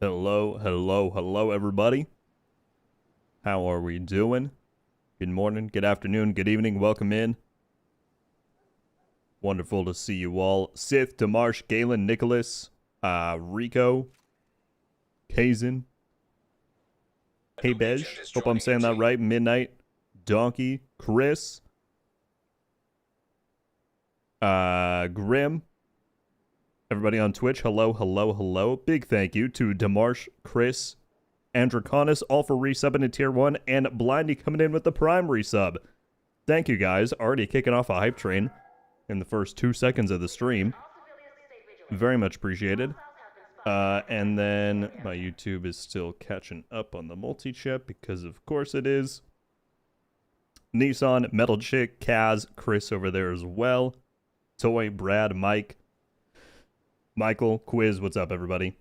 Hello, hello, hello, everybody. How are we doing? Good morning, good afternoon, good evening. Welcome in. Wonderful to see you all. Sith, Demarsh, Galen, Nicholas, Rico, Kazin, Hey Bej. Hope I'm saying that right. Midnight, Donkey, Chris, Grim. Everybody on Twitch, hello, hello, hello. Big thank you to Demarsh, Chris, Andraconis, all for resubbing to tier 1, and Blindy coming in with the prime resub. Thank you guys. Already kicking off a hype train in the first 2 seconds of the stream. Very much appreciated. And then my YouTube is still catching up on the multi-chip because of course it is. Nissan, Metal Chick, Kaz, Chris over there as well. Toy, Brad, Mike, Michael, Quiz, what's up everybody?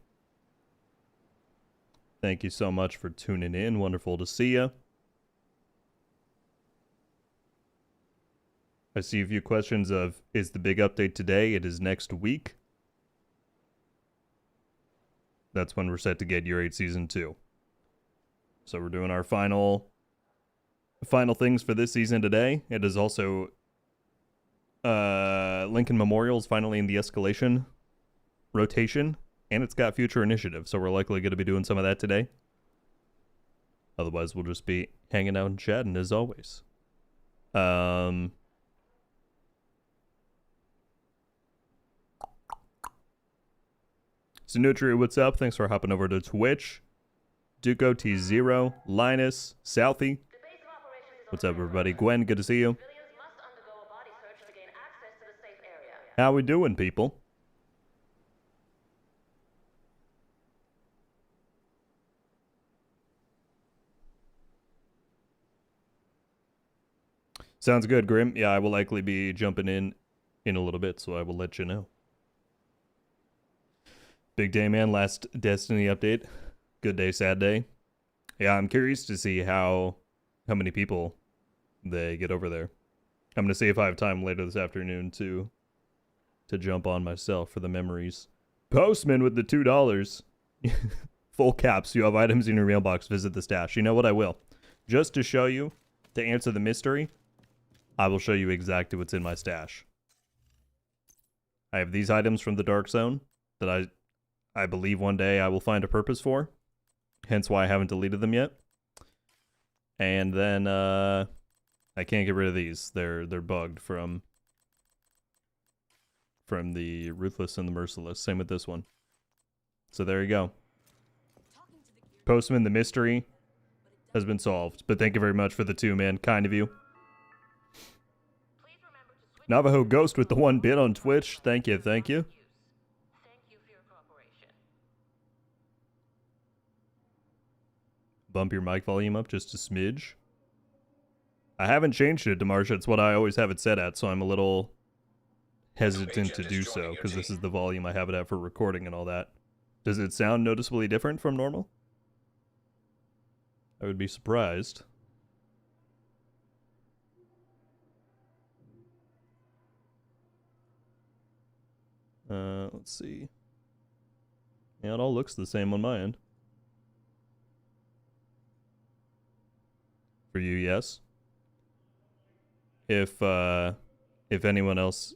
Thank you so much for tuning in. Wonderful to see you. I see a few questions of, is the big update today? It is next week. That's when we're set to get Year 8 Season 2. So we're doing our final things for this season today. It is also Lincoln Memorial is finally in the escalation rotation, and it's got future initiative, so we're likely going to be doing some of that today. Otherwise, we'll just be hanging out and chatting as always. So Nutria, what's up? Thanks for hopping over to Twitch. Duco T0, Linus, Southie. What's up, everybody? Gwen, good to see you. How we doing, people? Sounds good, Grim. Yeah, I will likely be jumping in a little bit, so I will let you know. Big day, man. Last Destiny update. Good day, sad day. Yeah, I'm curious to see how many people they get over there. I'm going to see if I have time later this afternoon to jump on myself for the memories. Postman with the $2. Full caps. You have items in your mailbox. Visit the stash. You know what? I will. Just to show you, to answer the mystery, I will show you exactly what's in my stash. I have these items from the Dark Zone that I believe one day I will find a purpose for. Hence why I haven't deleted them yet. And then I can't get rid of these. They're bugged from the Ruthless and the Merciless. Same with this one. So there you go. Postman, the mystery has been solved. But thank you very much for the 2, man. Kind of you. Navajo Ghost with the 1 bit on Twitch. Thank you, thank you. Bump your mic volume up just a smidge. I haven't changed it, Demarsh. It's what I always have it set at, so I'm a little hesitant to do so, because this is the volume I have it at for recording and all that. Does it sound noticeably different from normal? I would be surprised. Let's see. Yeah, it all looks the same on my end. For you, yes. If anyone else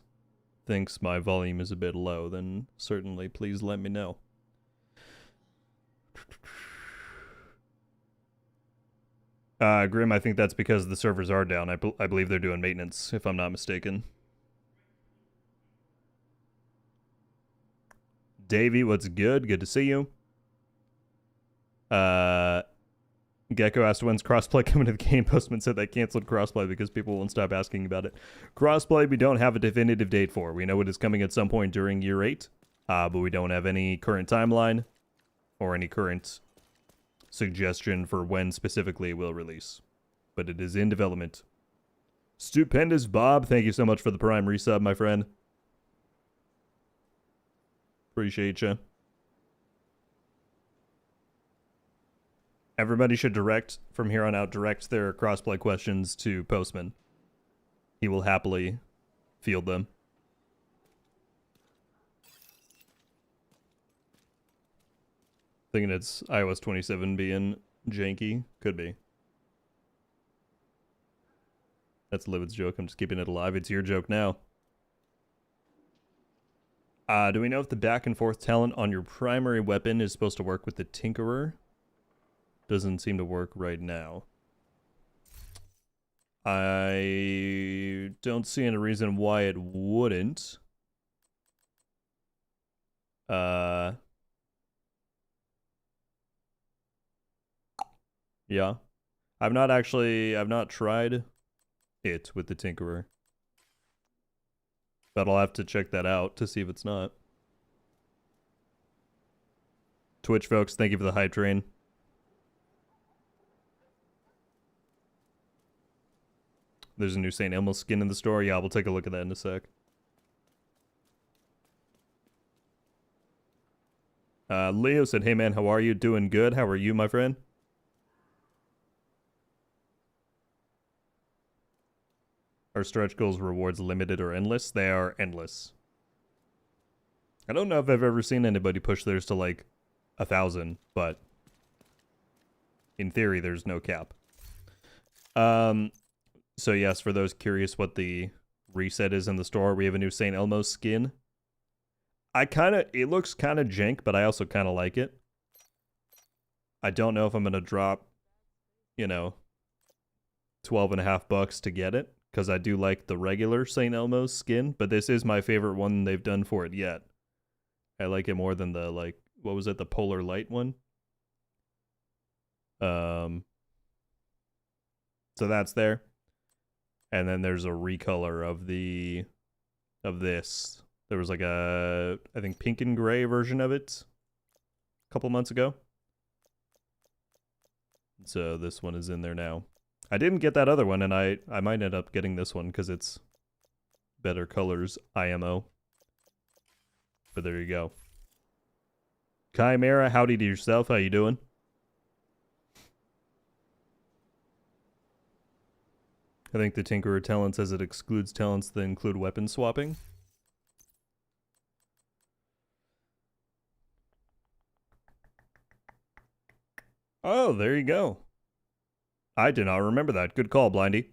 thinks my volume is a bit low, then certainly please let me know. Grim, I think that's because the servers are down. I believe they're doing maintenance, if I'm not mistaken. Davey, what's good? Good to see you. Gecko asked when's crossplay coming to the game. Postman said they canceled crossplay because people won't stop asking about it. Crossplay, we don't have a definitive date for. We know it is coming at some point during Year 8, but we don't have any current timeline or any current suggestion for when specifically it will release. But it is in development. Stupendous Bob, thank you so much for the Prime resub, my friend. Appreciate you. Everybody should from here on out, direct their crossplay questions to Postman. He will happily field them. Thinking it's iOS 27 being janky. Could be. That's Livid's joke. I'm just keeping it alive. It's your joke now. Do we know if the back and forth talent on your primary weapon is supposed to work with the Tinkerer? Doesn't seem to work right now. I don't see any reason why it wouldn't. Yeah. I've not tried it with the Tinkerer. But I'll have to check that out to see if it's not. Twitch folks, thank you for the hype train. There's a new St. Elmo skin in the store. Yeah, we'll take a look at that in a sec. Leo said, hey man, how are you? Doing good. How are you, my friend? Are stretch goals rewards limited or endless? They are endless. I don't know if I've ever seen anybody push theirs to like 1,000, but in theory, there's no cap. So yes, for those curious what the reset is in the store, we have a new St. Elmo skin. It looks kind of jank, but I also kind of like it. I don't know if I'm going to drop, you know, $12.50 to get it, because I do like the regular St. Elmo skin, but this is my favorite one they've done for it yet. I like it more than the, like, what was it, the Polar Light one? So that's there. And then there's a recolor of this. There was like a, I think, pink and gray version of it a couple months ago. So this one is in there now. I didn't get that other one, and I might end up getting this one because it's better colors, IMO. But there you go. Chimera, howdy to yourself. How you doing? I think the Tinkerer talent says it excludes talents that include weapon swapping. Oh, there you go. I did not remember that. Good call, Blindy.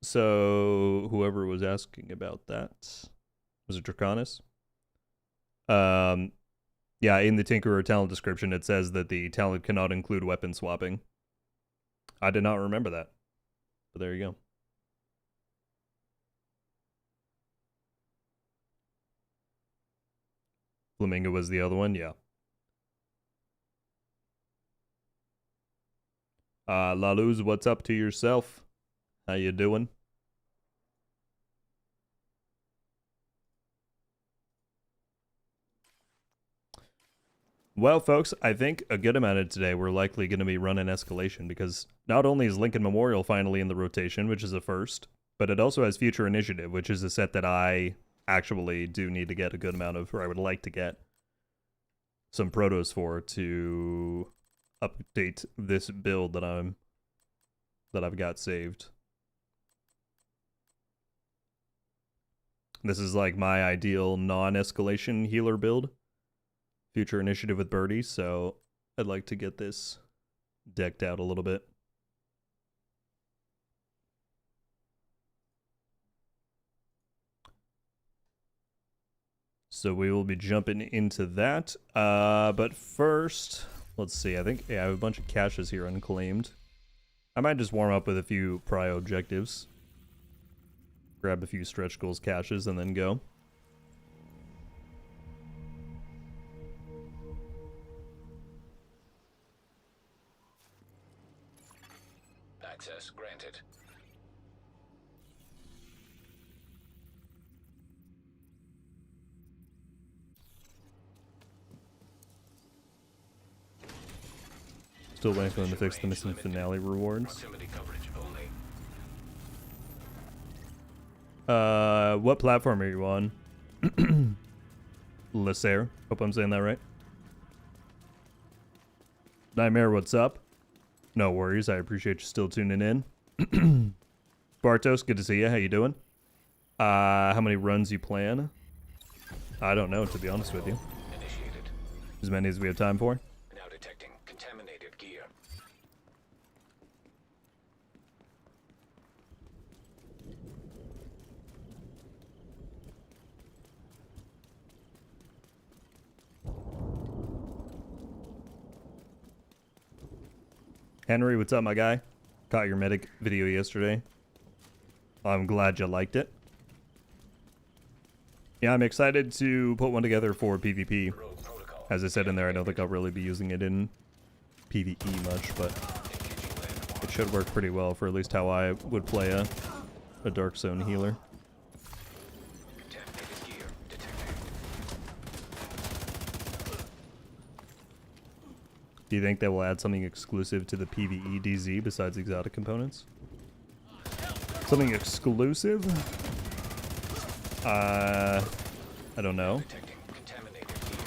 So whoever was asking about that, was it Draconis? Yeah, in the Tinkerer talent description, it says that the talent cannot include weapon swapping. I did not remember that. But there you go. Flamingo was the other one, yeah. Laluz, what's up to yourself? How you doing? Well, folks, I think a good amount of today we're likely going to be running Escalation, because not only is Lincoln Memorial finally in the rotation, which is a first, but it also has Future Initiative, which is a set that I actually do need to get a good amount of, or I would like to get some protos for to update this build that I've got saved. This is like my ideal non-escalation healer build. Future Initiative with Birdie, so I'd like to get this decked out a little bit. So we will be jumping into that. But first, let's see. I think I have a bunch of caches here unclaimed. I might just warm up with a few prio objectives. Grab a few stretch goals caches and then go. Access granted. Still waiting for them to fix the missing finale rewards. Proximity coverage only. What platform are you on? Lacer. Hope I'm saying that right. Nightmare, what's up? No worries, I appreciate you still tuning in. Bartos, good to see you. How you doing? How many runs you plan? I don't know, to be honest with you. Initiated. As many as we have time for. Now detecting contaminated gear. Henry, what's up, my guy? Caught your medic video yesterday. I'm glad you liked it. Yeah, I'm excited to put one together for PvP. As I said in there, I don't think I'll really be using it in PvE much, but it should work pretty well for at least how I would play a Dark Zone healer. Contaminated gear detected. Do you think they will add something exclusive to the PvE DZ besides exotic components? Something exclusive? I don't know. Detecting contaminated gear.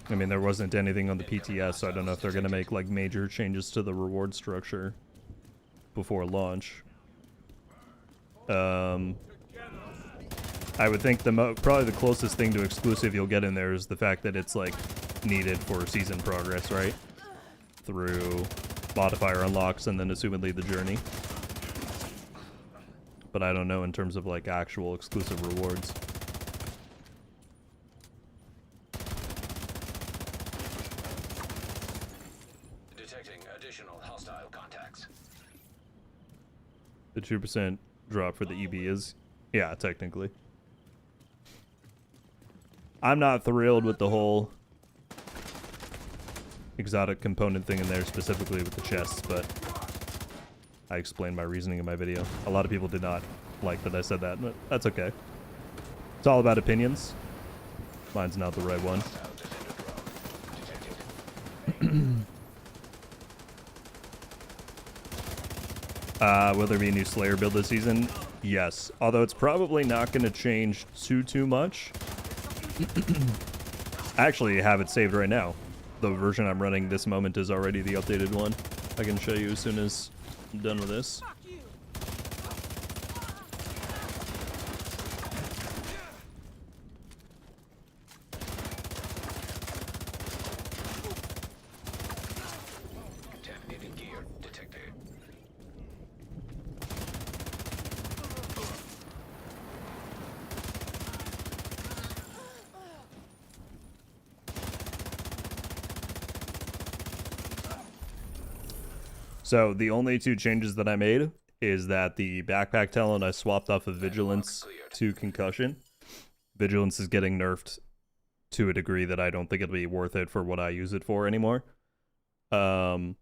I mean, there wasn't anything on the PTS, so I don't know if they're going to make like major changes to the reward structure before launch. I would think probably the closest thing to exclusive you'll get in there is the fact that it's like needed for season progress, right? Through modifier unlocks and then assumedly the journey. But I don't know in terms of like actual exclusive rewards. Detecting additional hostile contacts. The 2% drop for the EB is, yeah, technically. I'm not thrilled with the whole exotic component thing in there, specifically with the chests, but I explained my reasoning in my video. A lot of people did not like that I said that, but that's okay. It's all about opinions. Mine's not the right one. Will there be a new Slayer build this season? Yes, although it's probably not going to change too much. I actually have it saved right now. The version I'm running this moment is already the updated one. I can show you as soon as I'm done with this. Contaminated gear detected. So the only two changes that I made is that the backpack talent I swapped off of Vigilance to Concussion. Vigilance is getting nerfed to a degree that I don't think it'll be worth it for what I use it for anymore. So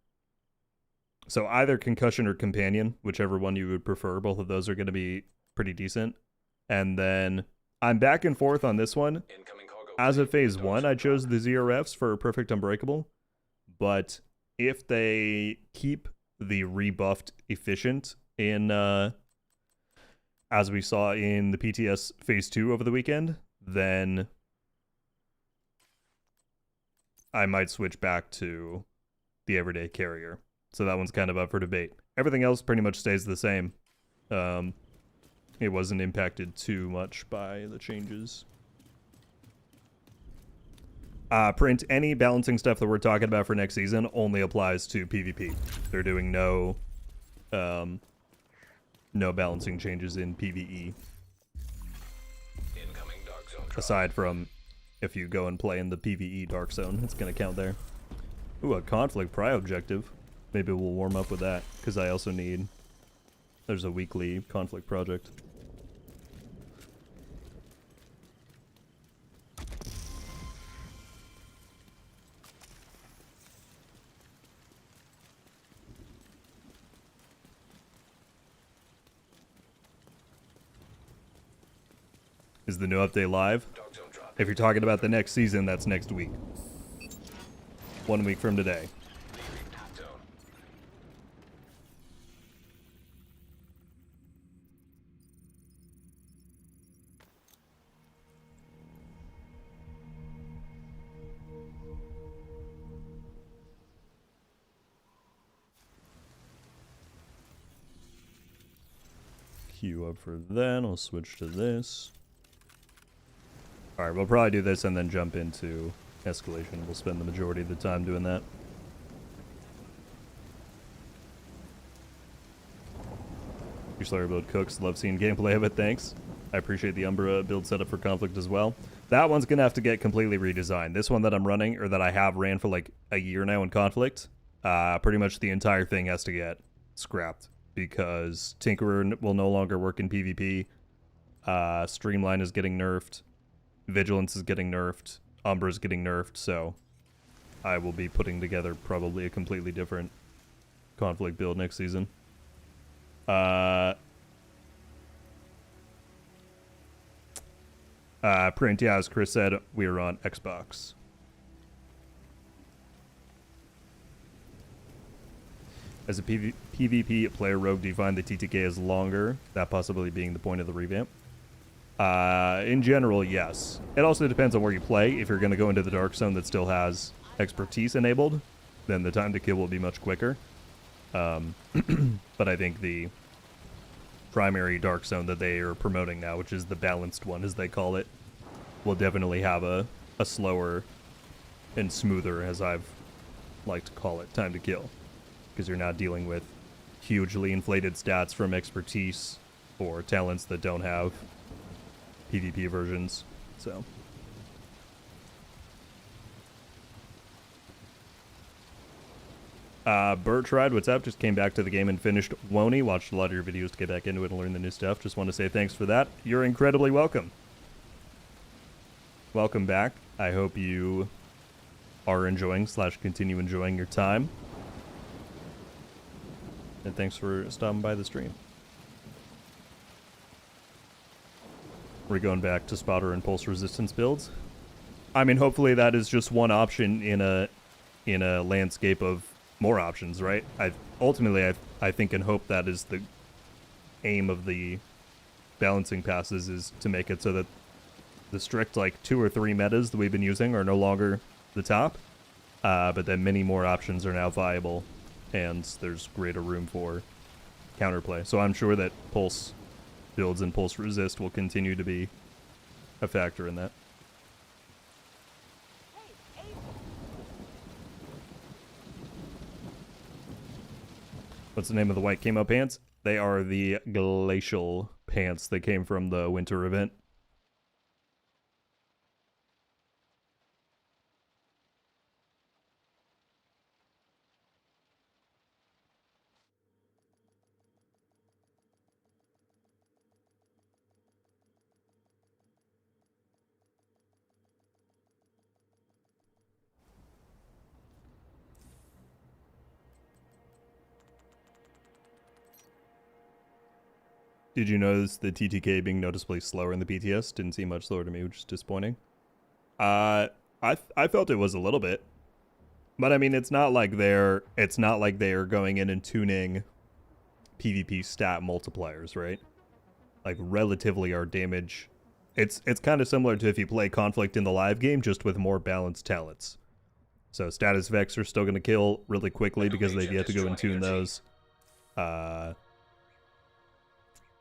either Concussion or Companion, whichever one you would prefer. Both of those are going to be pretty decent. And then I'm back and forth on this one. Incoming cargo. As of phase 1, I chose the ZRFs for Perfect Unbreakable. But if they keep the rebuffed efficient in as we saw in the PTS phase 2 over the weekend, then I might switch back to the everyday carrier. So that one's kind of up for debate. Everything else pretty much stays the same. It wasn't impacted too much by the changes. Print, any balancing stuff that we're talking about for next season only applies to PvP. They're doing no balancing changes in PvE. Incoming dark zone. Aside from if you go and play in the PvE Dark Zone, it's going to count there. Ooh, a conflict pry objective. Maybe we'll warm up with that, because I also need... There's a weekly conflict project. Is the new update live? Dark zone drop. If you're talking about the next season, that's next week. 1 week from today. Leaving hot zone. Queue up for that. I'll switch to this. Alright, we'll probably do this and then jump into escalation. We'll spend the majority of the time doing that. Your Slayer build cooks. Love seeing gameplay of it. Thanks. I appreciate the Umbra build setup for Conflict as well. That one's going to have to get completely redesigned. This one that I'm running, or that I have ran for like a year now in Conflict, pretty much the entire thing has to get scrapped because Tinkerer will no longer work in PvP. Streamline is getting nerfed. Vigilance is getting nerfed. Umbra is getting nerfed, so I will be putting together probably a completely different Conflict build next season. Yeah, as Chris said, we are on Xbox. As a PvP player, Rogue, do you find the TTK is longer? That possibly being the point of the revamp. In general, yes. It also depends on where you play. If you're going to go into the Dark Zone that still has expertise enabled, then the time to kill will be much quicker. But I think the primary Dark Zone that they are promoting now, which is the balanced one, as they call it, will definitely have a slower and smoother, as I've liked to call it, time to kill. Because you're not dealing with hugely inflated stats from expertise or talents that don't have PvP versions. So Bertride, what's up? Just came back to the game and finished Woney. Watched a lot of your videos to get back into it and learn the new stuff. Just want to say thanks for that. You're incredibly welcome. Welcome back. I hope you are enjoying / continue enjoying your time. And thanks for stopping by the stream. We're going back to spotter and pulse resistance builds. I mean, hopefully that is just one option in a landscape of more options, right? Ultimately I think and hope that is the aim of the balancing passes, is to make it so that the strict like 2 or 3 metas that we've been using are no longer the top, but then many more options are now viable, and there's greater room for counterplay. So I'm sure that pulse builds and pulse resist will continue to be a factor in that. What's the name of the white camo pants? They are the glacial pants that came from the winter event. Did you notice the TTK being noticeably slower in the PTS? Didn't seem much slower to me, which is disappointing. I felt it was a little bit, but I mean, it's not like they're going in and tuning PvP stat multipliers, right? Like relatively, our damage, it's kind of similar to if you play Conflict in the live game, just with more balanced talents. So status Vex are still going to kill really quickly because they've yet to go and tune those.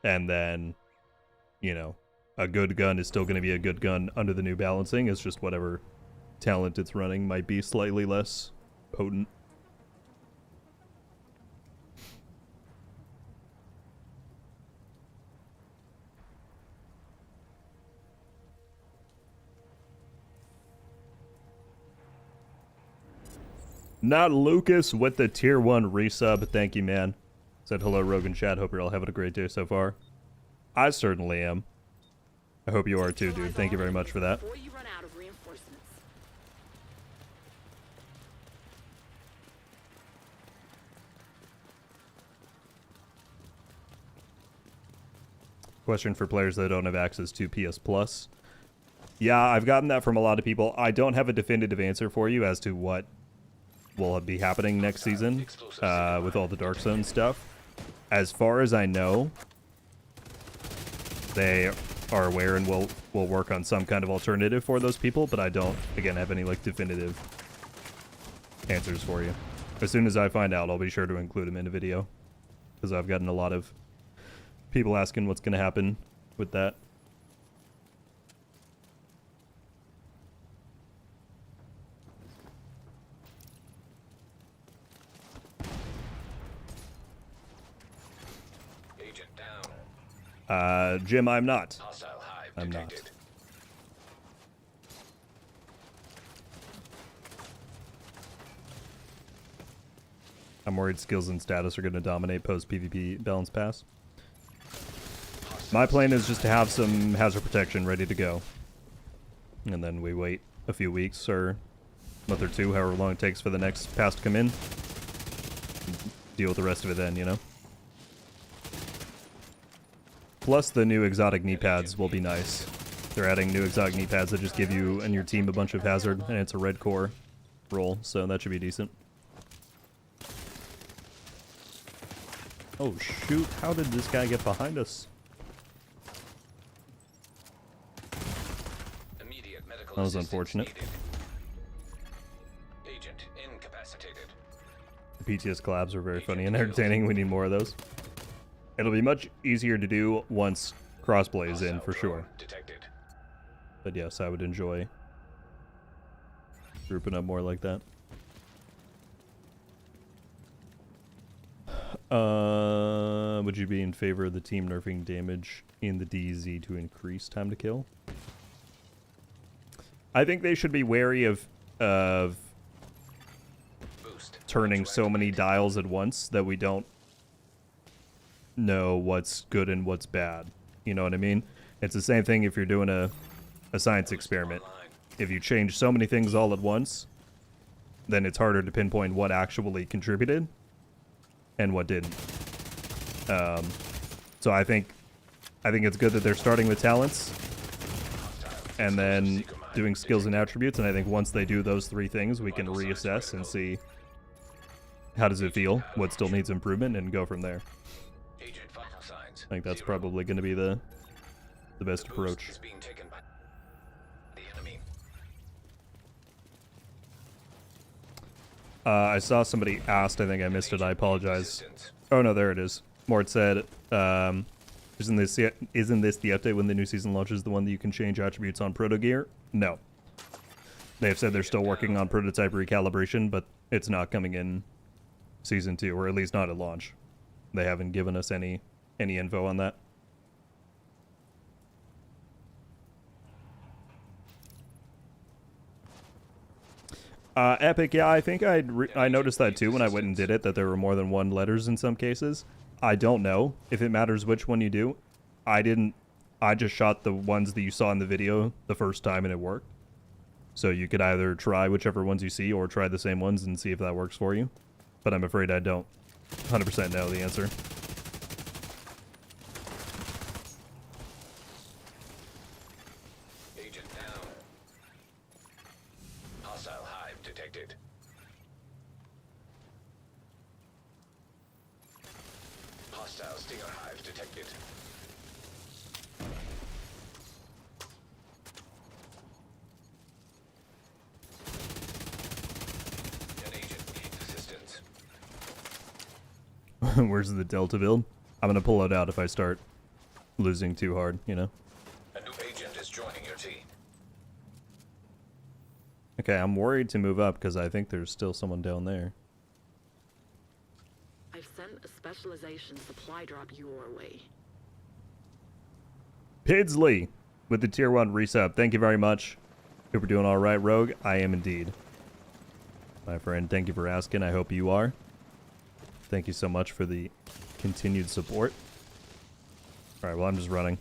And then, you know, a good gun is still going to be a good gun under the new balancing. It's just whatever talent it's running might be slightly less potent. Not Lucas with the tier 1 resub. Thank you, man. Said hello, Rogan chat. Hope you're all having a great day so far. I certainly am. I hope you are too, dude. Thank you very much for that. Question for players that don't have access to PS Plus. Yeah, I've gotten that from a lot of people. I don't have a definitive answer for you as to what will be happening next season with all the Dark Zone stuff. As far as I know, they are aware and will work on some kind of alternative for those people, but I don't, again, have any like definitive answers for you. As soon as I find out, I'll be sure to include them in a video, because I've gotten a lot of people asking what's going to happen with that. Jim, I'm not. Hostile hive I'm not. detected. I'm worried skills and status are going to dominate post PvP balance pass. My plan is just to have some hazard protection ready to go. And then we wait a few weeks or a month or two, however long it takes for the next pass to come in. Deal with the rest of it then, you know? Plus the new exotic knee pads will be nice. They're adding new exotic knee pads that just give you and your team a bunch of hazard, and it's a red core roll, so that should be decent. Oh shoot, how did this guy get behind us? Immediate medical That was assistance unfortunate. needed. Agent incapacitated. The PTS collabs are very funny and entertaining. We need more of those. It'll be much easier to do once crossplay is in, for sure. Detected. But yes, I would enjoy grouping up more like that. Would you be in favor of the team nerfing damage in the DZ to increase time to kill? I think they should be wary of Boost. turning so many dials at once that we don't know what's good and what's bad. You know what I mean? It's the same thing if you're doing a science experiment. Online. If you change so many things all at once, then it's harder to pinpoint what actually contributed and what didn't. So I think it's good that they're starting with talents and then doing skills and attributes, and I think once they do those three things, we can reassess and see how does it feel, what still needs improvement, and go from there. Agent vital signs. I think that's 0. probably going to be the best The boost approach. is being taken by the enemy. I saw somebody asked, I think I missed it, I apologize. Assistance. Oh no, there it is. Mort said, isn't this the update when the new season launches, the one that you can change attributes on proto gear? No. They've said they're still working on prototype recalibration, but it's not coming in season 2, or at least not at launch. They haven't given us any info on that. Epic, yeah, I think I noticed that too when I went and did it, that there were more than one letters in some cases. I don't know if it matters which one you do. I just shot the ones that you saw in the video the first time and it worked. So you could either try whichever ones you see or try the same ones and see if that works for you. But I'm afraid I don't 100% know the answer. Agent down. Hostile hive detected. Hostile stinger hive detected. An agent needs assistance. Where's the Delta build? I'm going to pull it out if I start losing too hard, you know? A new agent is joining your team. Okay, I'm worried to move up because I think there's still someone down there. I've sent a specialization supply drop your way. Pidsley with the tier 1 resub. Thank you very much. Hope you're doing all right, Rogue. I am indeed. My friend, thank you for asking. I hope you are. Thank you so much for the continued support. All right, well, I'm just running.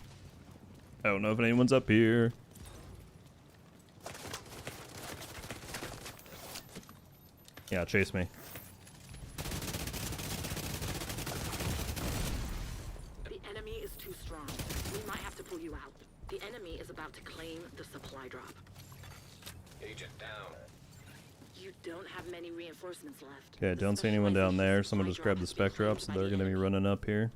I don't know if anyone's up here. Yeah, chase me. The enemy is too strong. We might have to pull you out. The enemy is about to claim the supply drop. Agent down. You don't have many reinforcements left. Okay, I The don't see anyone down there. specialization Someone supply just grabbed the drop has spec been drop, so claimed by they're the going to be enemy. running up here.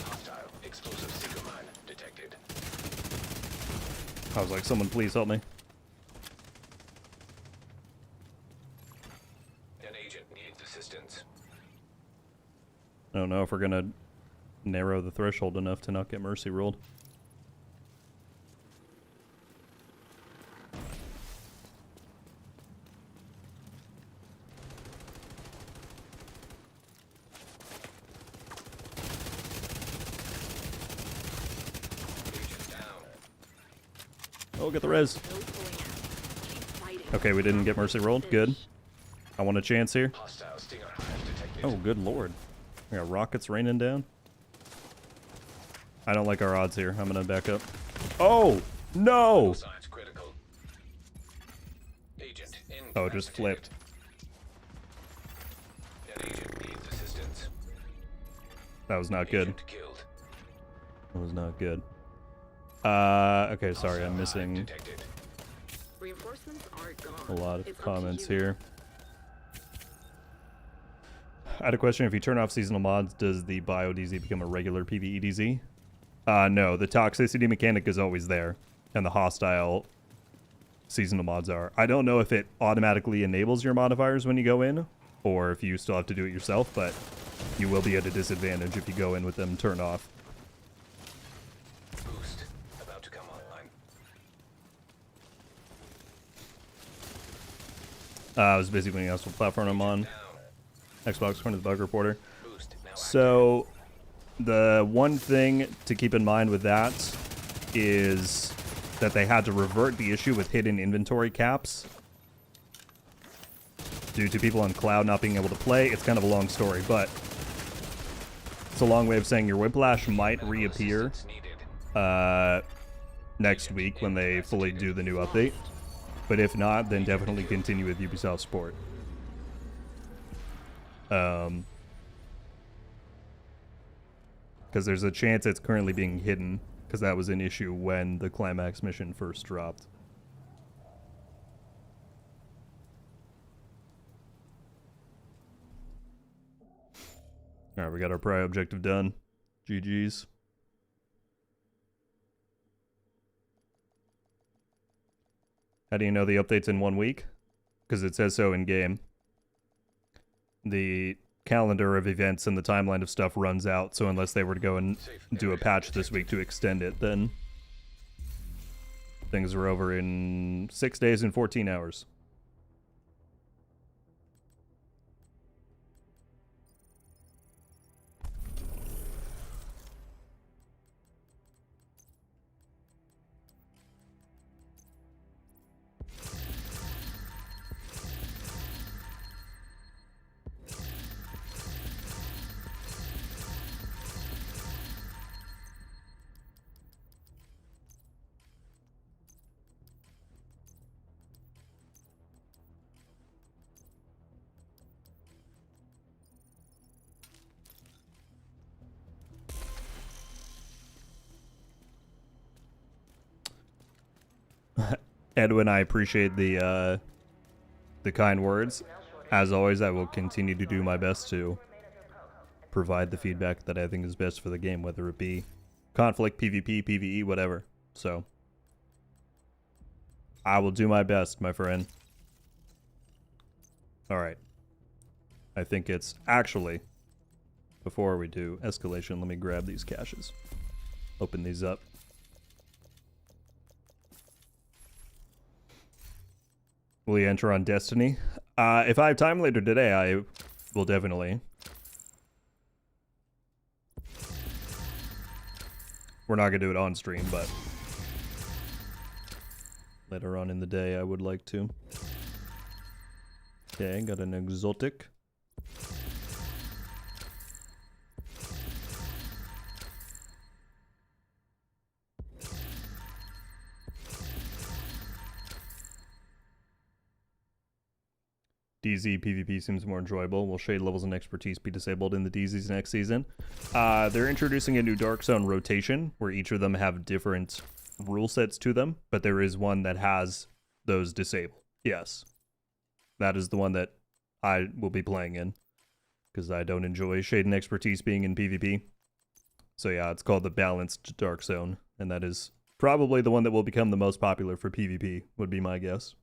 Hostile explosive seeker mine detected. I was like, someone please help me. assistance. I don't know if we're gonna narrow the threshold enough to not get mercy rolled. Agent down. Oh, get the res. No pulling out. Keep fighting. Okay, we didn't get mercy rolled. Good. I want a chance here. Hostile Stinger hive detected. Oh, good lord. We got rockets raining down. I don't like our odds here. I'm gonna back up. Oh! No! Signs critical. Agent Oh, it just incapacitated. flipped. An agent needs assistance. That was not good. Agent killed. That was not good. Okay, sorry, I'm Hostile hive missing detected. Reinforcements are gone. a lot of It's up to comments you. here. I had a question. If you turn off seasonal mods, does the bio DZ become a regular PvE DZ? No, the toxicity mechanic is always there, and the hostile seasonal mods are. I don't know if it automatically enables your modifiers when you go in, or if you still have to do it yourself, but you will be at a disadvantage if you go in with them turned off. Boost about to come online. I was busy when you asked what platform I'm on. Down. Xbox, according to the bug reporter. Boost now So, the one thing to keep in mind with that is that they had to revert the issue with hidden inventory caps due to people on cloud not being able to play. It's kind of a long story, but it's a long way of saying your Whiplash might reappear assistance needed. next week when they fully do the new update. But if not, then definitely continue with Ubisoft Sport. Because there's a chance it's currently being hidden, because that was an issue when the climax mission first dropped. Alright, we got our prior objective done. GG's. How do you know the update's in 1 week? Because it says so in game. The calendar of events and the timeline of stuff runs out, so unless they were to go and do a patch this week to extend it, then things are over in 6 days and 14 hours. Edwin, I appreciate the kind words. As always, I will continue to do my best to provide the feedback that I think is best for the game, whether it be conflict, PvP, PvE, whatever. So, I will do my best, my friend. Alright. I think it's actually, before we do escalation, let me grab these caches. Open these up. Will you enter on Destiny? If I have time later today, I will definitely. We're not going to do it on stream, but later on in the day, I would like to. Okay, got an exotic. DZ PvP seems more enjoyable. Will shade levels and expertise be disabled in the DZs next season? They're introducing a new Dark Zone rotation where each of them have different rule sets to them, but there is one that has those disabled. Yes. That is the one that I will be playing in because I don't enjoy shade and expertise being in PvP. So yeah, it's called the Balanced Dark Zone, and that is probably the one that will become the most popular for PvP, would be my guess.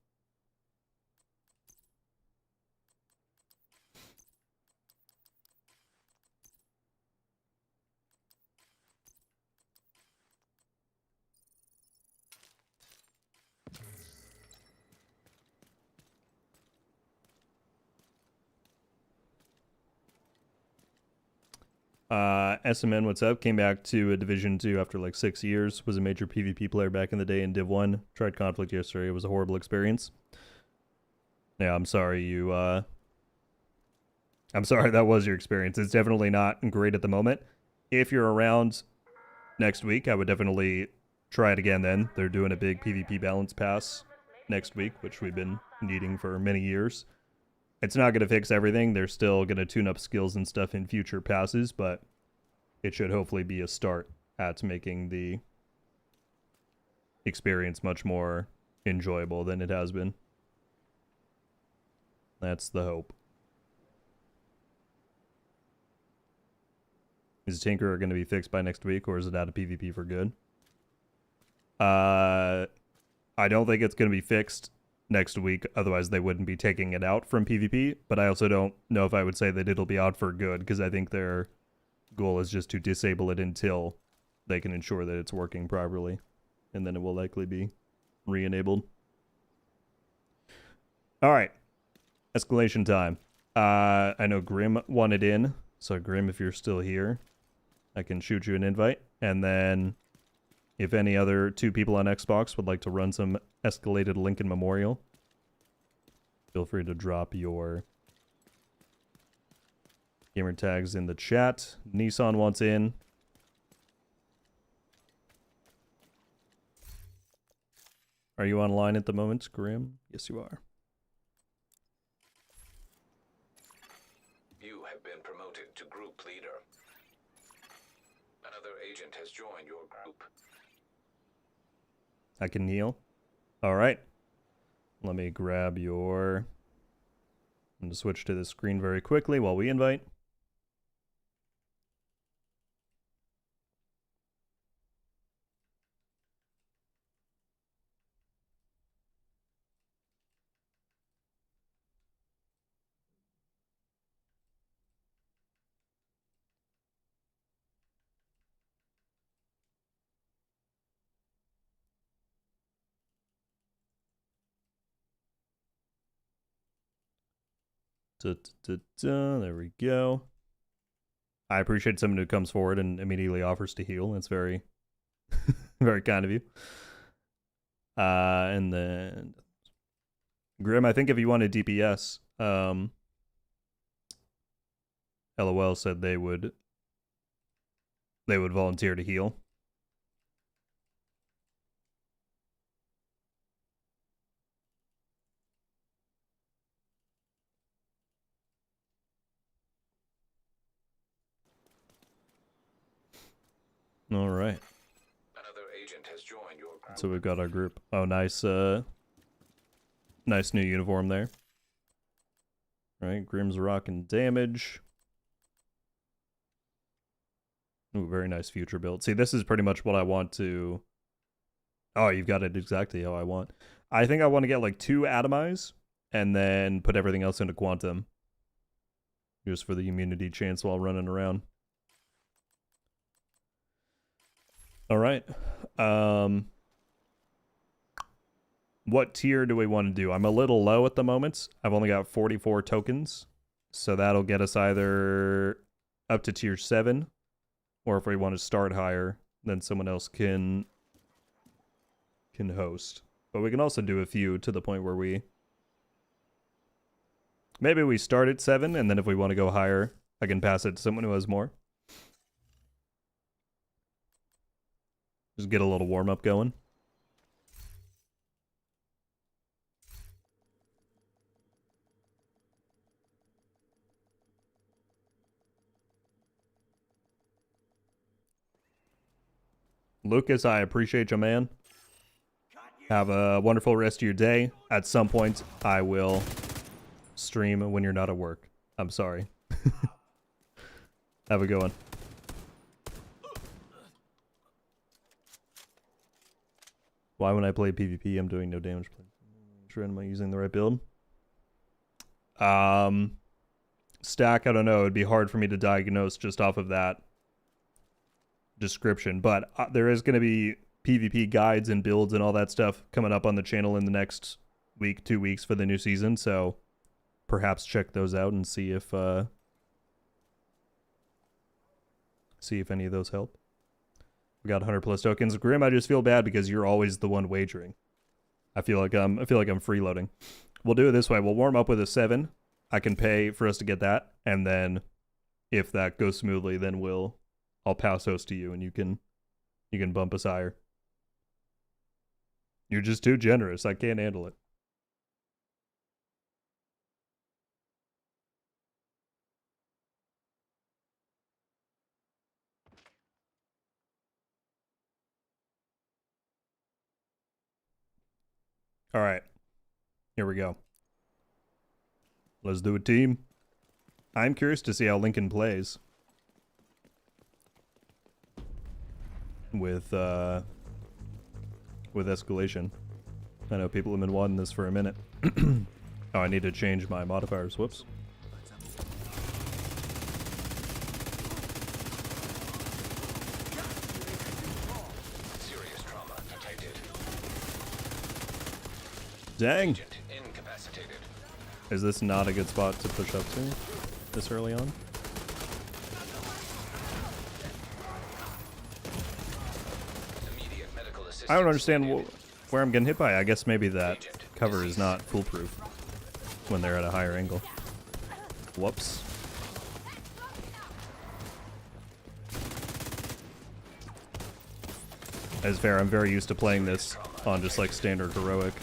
SMN, what's up? Came back to a Division 2 after like 6 years. Was a major PvP player back in the day in Div 1. Tried Conflict yesterday. It was a horrible experience. Yeah, I'm sorry you, I'm sorry that was your experience. It's definitely not great at the moment. If you're around next week, I would definitely try it again then. They're doing a big PvP balance pass next week, which we've been needing for many years. It's not going to fix everything. They're still going to tune up skills and stuff in future passes, but it should hopefully be a start at making the experience much more enjoyable than it has been. That's the hope. Is Tinkerer going to be fixed by next week, or is it out of PvP for good? I don't think it's going to be fixed next week, otherwise they wouldn't be taking it out from PvP, but I also don't know if I would say that it'll be out for good, because I think their goal is just to disable it until they can ensure that it's working properly, and then it will likely be re-enabled. Alright, escalation time. I know Grim wanted in, so Grim, if you're still here, I can shoot you an invite, and then if any other 2 people on Xbox would like to run some escalated Lincoln Memorial, feel free to drop your gamer tags in the chat. Nissan wants in. Are you online at the moment, Grim? Yes, you are. You have been promoted to group leader. Another agent has joined your group. I can kneel. All right. Let me grab your... I'm going to switch to the screen very quickly while we invite. There we go. I appreciate someone who comes forward and immediately offers to heal. That's very, very kind of you. And then Grim, I think if you wanted DPS, LOL said they would volunteer to heal. All right. Another agent has joined your group. So we've got our group. Oh, nice, nice new uniform there. All right, Grim's rocking damage. Ooh, very nice future build. See, this is pretty much what I want to... Oh, you've got it exactly how I want. I think I want to get like 2 Atomize and then put everything else into Quantum. Just for the immunity chance while running around. All right. What tier do we want to do? I'm a little low at the moment. I've only got 44 tokens. So that'll get us either up to tier 7. Or if we want to start higher, then someone else can host. But we can also do a few to the point where we... Maybe we start at 7, and then if we want to go higher, I can pass it to someone who has more. Just get a little warm-up going. Lucas, I appreciate you, man. Have a wonderful rest of your day. At some point, I will stream when you're not at work. I'm sorry. Have a good one. Why when I play PvP, I'm doing no damage? Am I using the right build? Stack, I don't know. It'd be hard for me to diagnose just off of that description, but there is going to be PvP guides and builds and all that stuff coming up on the channel in the next week, 2 weeks for the new season, so perhaps check those out and see if see if any of those help. We got 100 plus tokens. Grim, I just feel bad because you're always the one wagering. I feel like I'm freeloading. We'll do it this way. We'll warm up with a 7. I can pay for us to get that, and then if that goes smoothly, then I'll pass host to you, and you can bump us higher. You're just too generous. I can't handle it. All right. Here we go. Let's do a team. I'm curious to see how Lincoln plays with escalation. I know people have been wanting this for a minute. Oh, I need to change my modifiers. Whoops. Serious trauma detected. Dang. Agent incapacitated. Is this not a good spot to push up to this early on? Immediate medical assistance I don't understand needed. where I'm getting hit by. I guess maybe that Agent cover is deceased. not foolproof when they're at a higher angle. Whoops. As fair, I'm very used to playing this on just like standard heroic.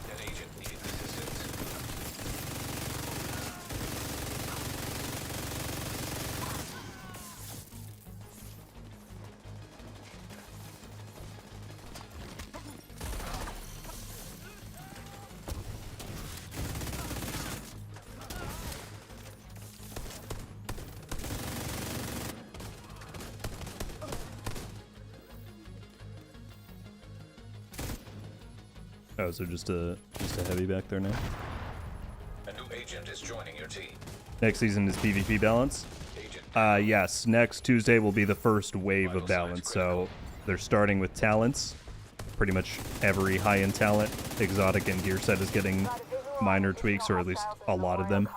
An agent needed assistance. Oh, so just a heavy back there now. A new agent is joining your team. Next season is PvP balance. Agent Yes, next Tuesday will be the first wave of balance. So they're starting with talents. Pretty much every high-end talent, exotic, and gear set is getting minor tweaks, or at least a lot of them.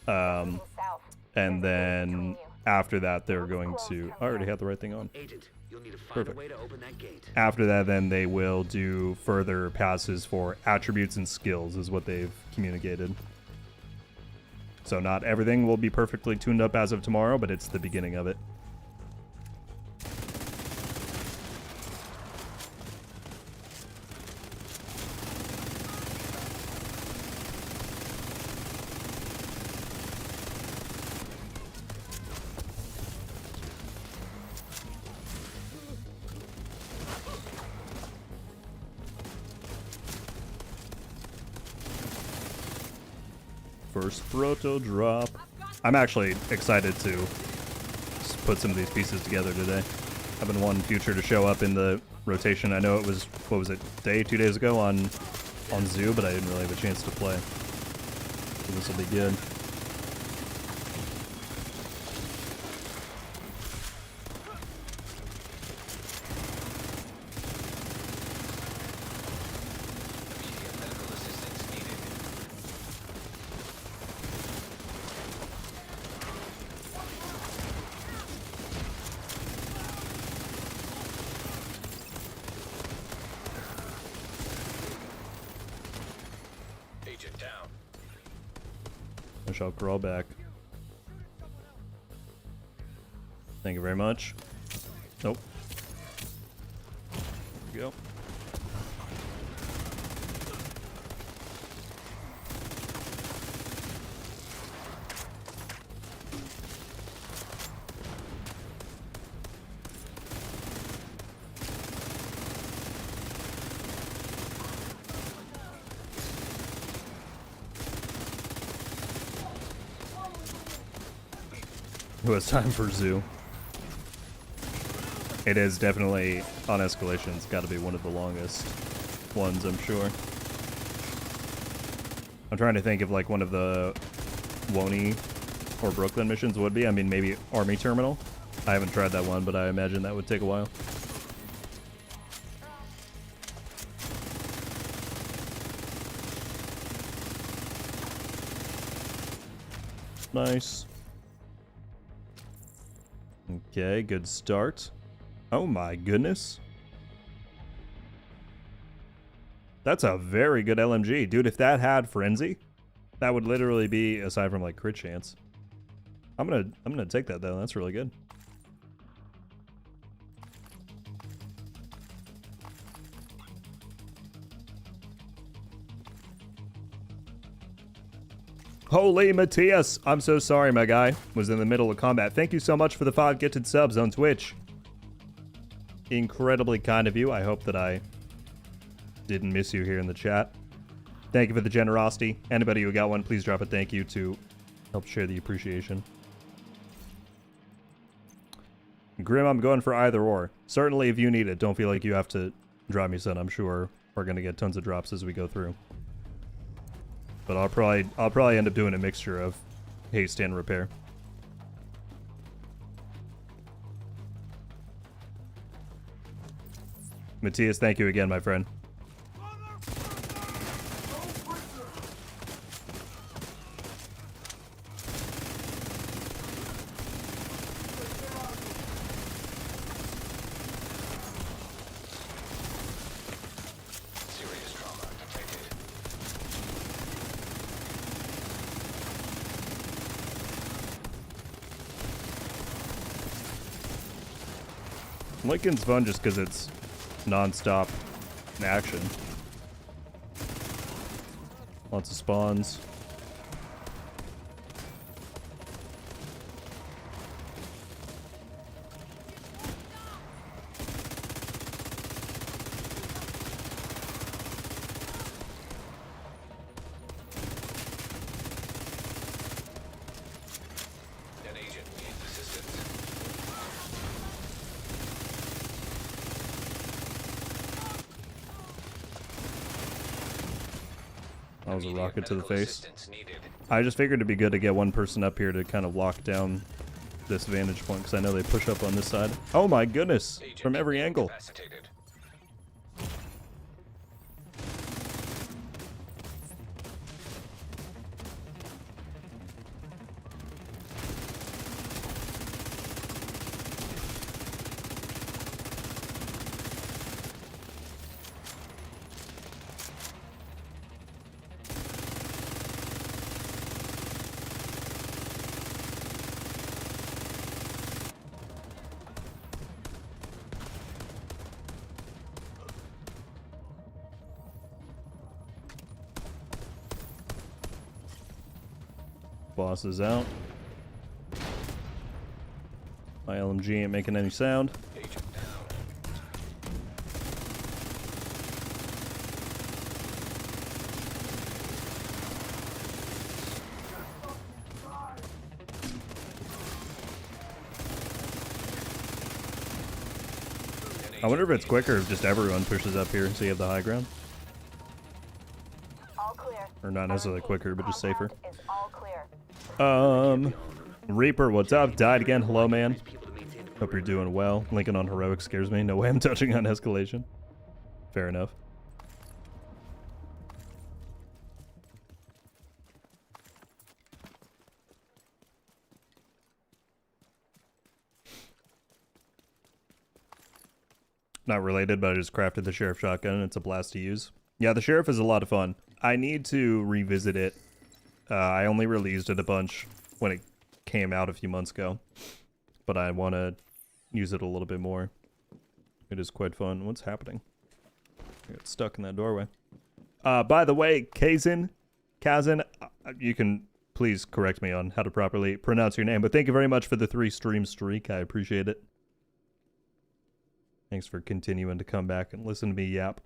And then after that, they're going to... I already had the right thing on. Agent, you'll need to find Perfect. a way to open that gate. After that, then they will do further passes for attributes and skills, is what they've communicated. So not everything will be perfectly tuned up as of tomorrow, but it's the beginning of it. First proto drop. I'm actually excited to put some of these pieces together today. I've been wanting Future to show up in the rotation. I know it was, what was it, 2 days ago on Zoo, but I didn't really have a chance to play. So this will be good. immediate medical assistance needed. Agent down. I shall crawl back. Thank you very much. Nope. There we go. It was time for Zoo. It is definitely on escalation. It's got to be one of the longest ones, I'm sure. I'm trying to think if like one of the Woney or Brooklyn missions would be. I mean, maybe Army Terminal. I haven't tried that one, but I imagine that would take a while. Nice. Okay, good start. Oh my goodness. That's a very good LMG. Dude, if that had Frenzy, that would literally be, aside from like crit chance. I'm gonna take that though. That's really good. Holy Matthias! I'm so sorry, my guy. Was in the middle of combat. Thank you so much for the 5 gifted subs on Twitch. Incredibly kind of you. I hope that I didn't miss you here in the chat. Thank you for the generosity. Anybody who got one, please drop a thank you to help share the appreciation. Grim, I'm going for either or. Certainly if you need it, don't feel like you have to drop me some. I'm sure we're going to get tons of drops as we go through. But I'll probably end up doing a mixture of haste and repair. Matthias, thank you again, my friend. Serious trauma detected. Lincoln's fun just because it's non-stop action. Lots of spawns. An agent needs assistance. That was a Immediate rocket to the medical face. assistance needed. I just figured it'd be good to get one person up here to kind of lock down this vantage point, because I know they push up on this side. Oh my goodness! Agent From every angle. incapacitated. Boss is out. My LMG ain't making any sound. Agent down. I wonder if it's quicker if just everyone pushes up here so you have the high ground. All clear. Or not necessarily quicker, but just safer. Compound is all clear. Reaper, what's up? Died again. Hello, man. People to maintain the Hope you're doing well. Lincoln on heroic scares me. No way I'm touching on escalation. Fair enough. Not related, but I just crafted the Sheriff shotgun and it's a blast to use. Yeah, the Sheriff is a lot of fun. I need to revisit it. I only released it a bunch when it came out a few months ago, but I want to use it a little bit more. It is quite fun. What's happening? I got stuck in that doorway. By the way, Kazin, you can please correct me on how to properly pronounce your name, but thank you very much for the 3 stream streak. I appreciate it. Thanks for continuing to come back and listen to me yap.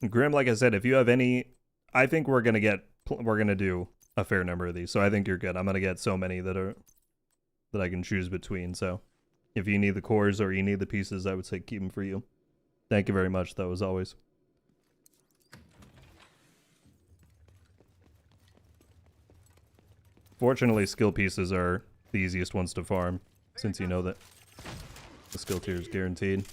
Grim, like I said, if you have any, I think we're gonna do a fair number of these, so I think you're good. I'm gonna get so many that I can choose between. So, if you need the cores or you need the pieces, I would say keep them for you. Thank you very much, though, as always. Fortunately, skill pieces are the easiest ones to farm, since you know that the skill tier is guaranteed.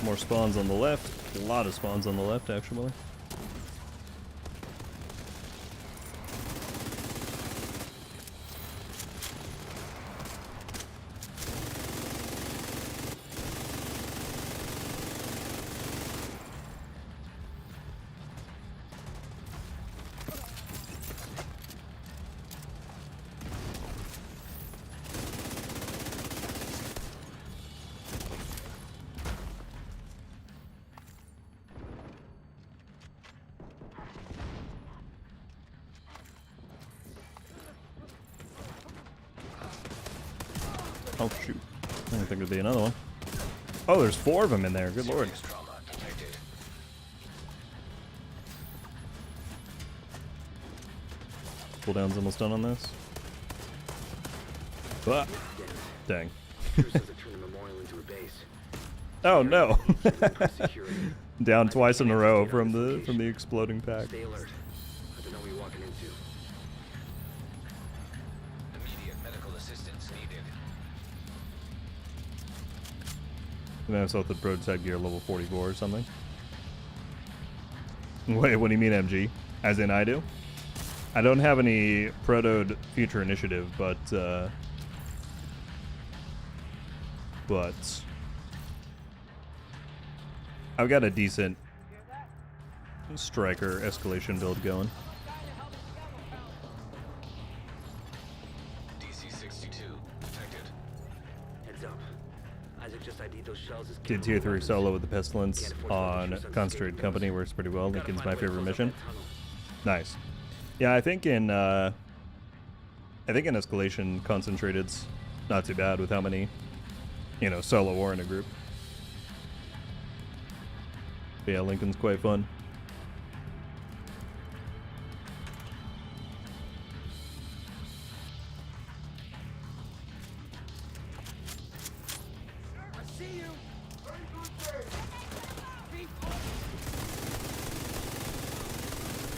more spawns on the left. A lot of spawns on the left, actually. Oh shoot. I didn't think there'd be another one. Oh, there's 4 of them in there. Good lord. Serious trauma detected. Cooldown's almost done on this. Ah, dang. Truce doesn't turn the memorial into a base. Oh no. Increase security. Down twice in a row from the exploding pack. Stay alert. I don't know what you're walking into. Immediate medical assistance needed. And then I saw the broadside gear level 44 or something. Wait, what do you mean MG? As in I do? I don't have any protoed future initiative, but I've got a decent striker escalation build going. DC-62 detected. Heads up. Isaac just ID'd those shells as Did tier 3 solo with the pestilence on Concentrated Company, works pretty well. Lincoln's my favorite mission. Nice. Yeah, I think in escalation concentrated's not too bad with how many, you know, solo or in a group. But yeah, Lincoln's quite fun.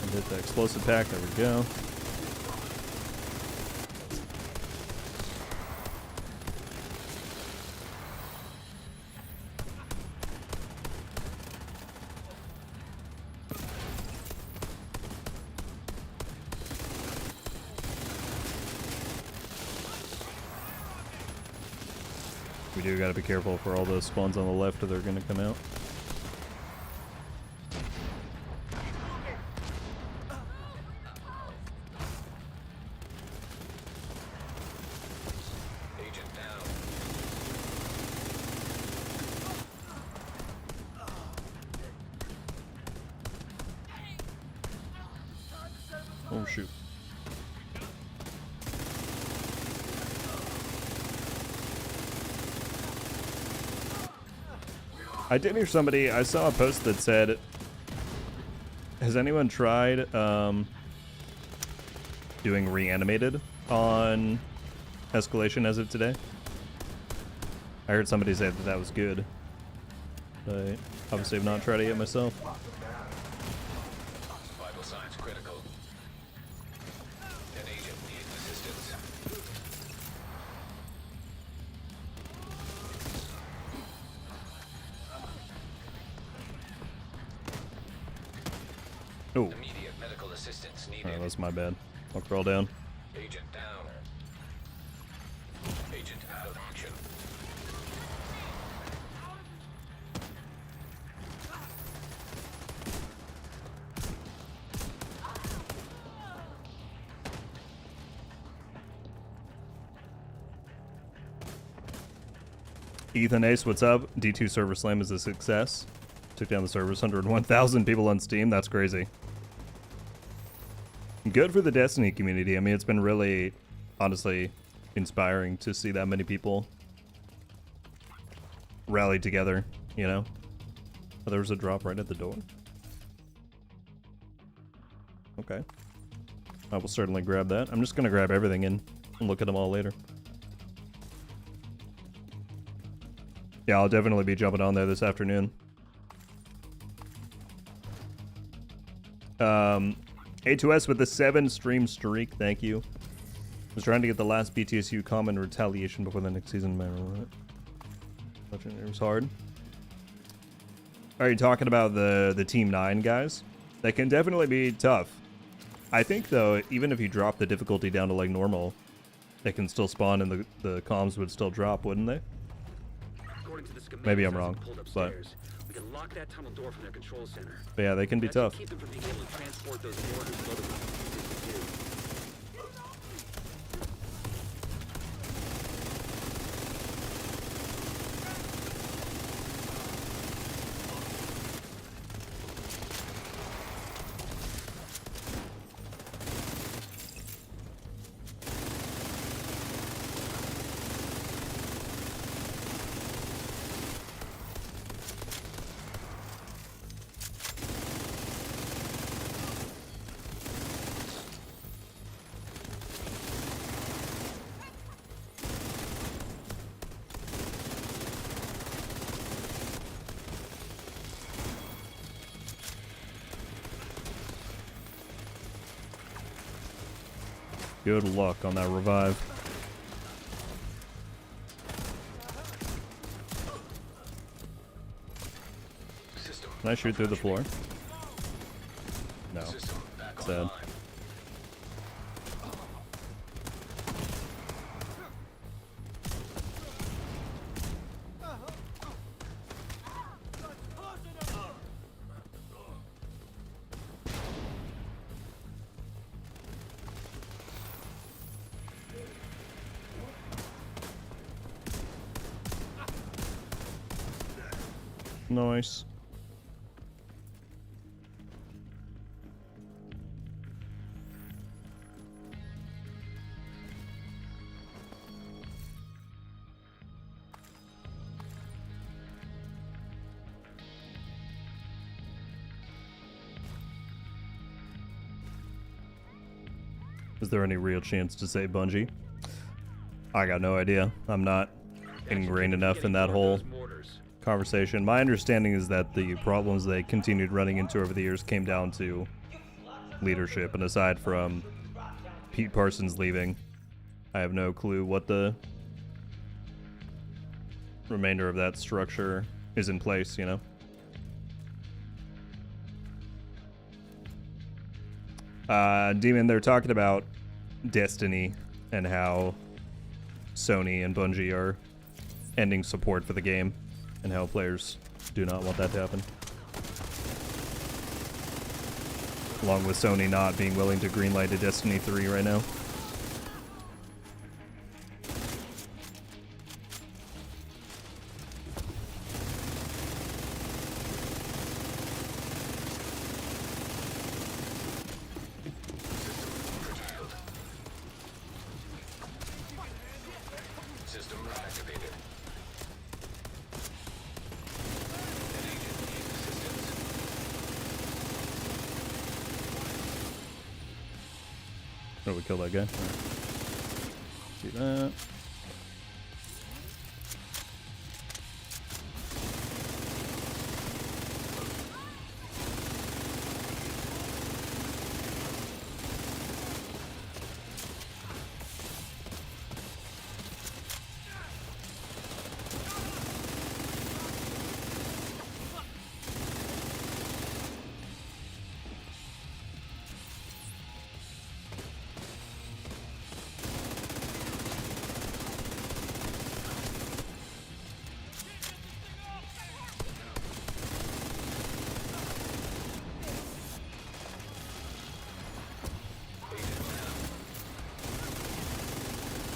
And hit the explosive pack, there we go. We do gotta be careful for all those spawns on the left that are gonna come out. Agent down. Oh shoot. I did hear somebody, I saw a post that said, has anyone tried doing reanimated on escalation as of today? I heard somebody say that that was good. But obviously I've not tried it yet myself. Vital signs critical. An agent needs assistance. Oh, Immediate medical assistance needed. alright, that's my bad. I'll crawl down. Agent down. Agent out of action. Ethan Ace, what's up? D2 server slam is a success. Took down the servers, 101,000 people on Steam. That's crazy. Good for the Destiny community. I mean, it's been really, honestly, inspiring to see that many people rally together, you know? Oh, there was a drop right at the door. Okay. I will certainly grab that. I'm just going to grab everything and look at them all later. Yeah, I'll definitely be jumping on there this afternoon. A2S with the 7 stream streak, thank you. Was trying to get the last BTSU common retaliation before the next season, no matter what. It was hard. Are you talking about the Team 9 guys? They can definitely be tough. I think, though, even if you drop the difficulty down to, like, normal, they can still spawn and the comms would still drop, wouldn't they? According to the schematics Maybe I'm Isaac wrong, pulled but... upstairs, we can lock that tunnel door from their control center. But yeah, they can be That should tough. keep them from being able to transport those orders loaded with T-62. Good luck on that revive. System Can I shoot through the floor? No. System back Sad. online. Nice. Is there any real chance to say Bungie? I got no idea. I'm not ingrained enough in that whole conversation. My understanding is that the problems they continued running into over the years came down to leadership, and aside from Pete Parsons leaving, I have no clue what the remainder of that structure is in place, you know? Demon, they're talking about Destiny and how Sony and Bungie are ending support for the game and how players do not want that to happen. Along with Sony not being willing to greenlight a Destiny 3 right now. System activated. An agent needs assistance. Oh, we killed that guy. See that.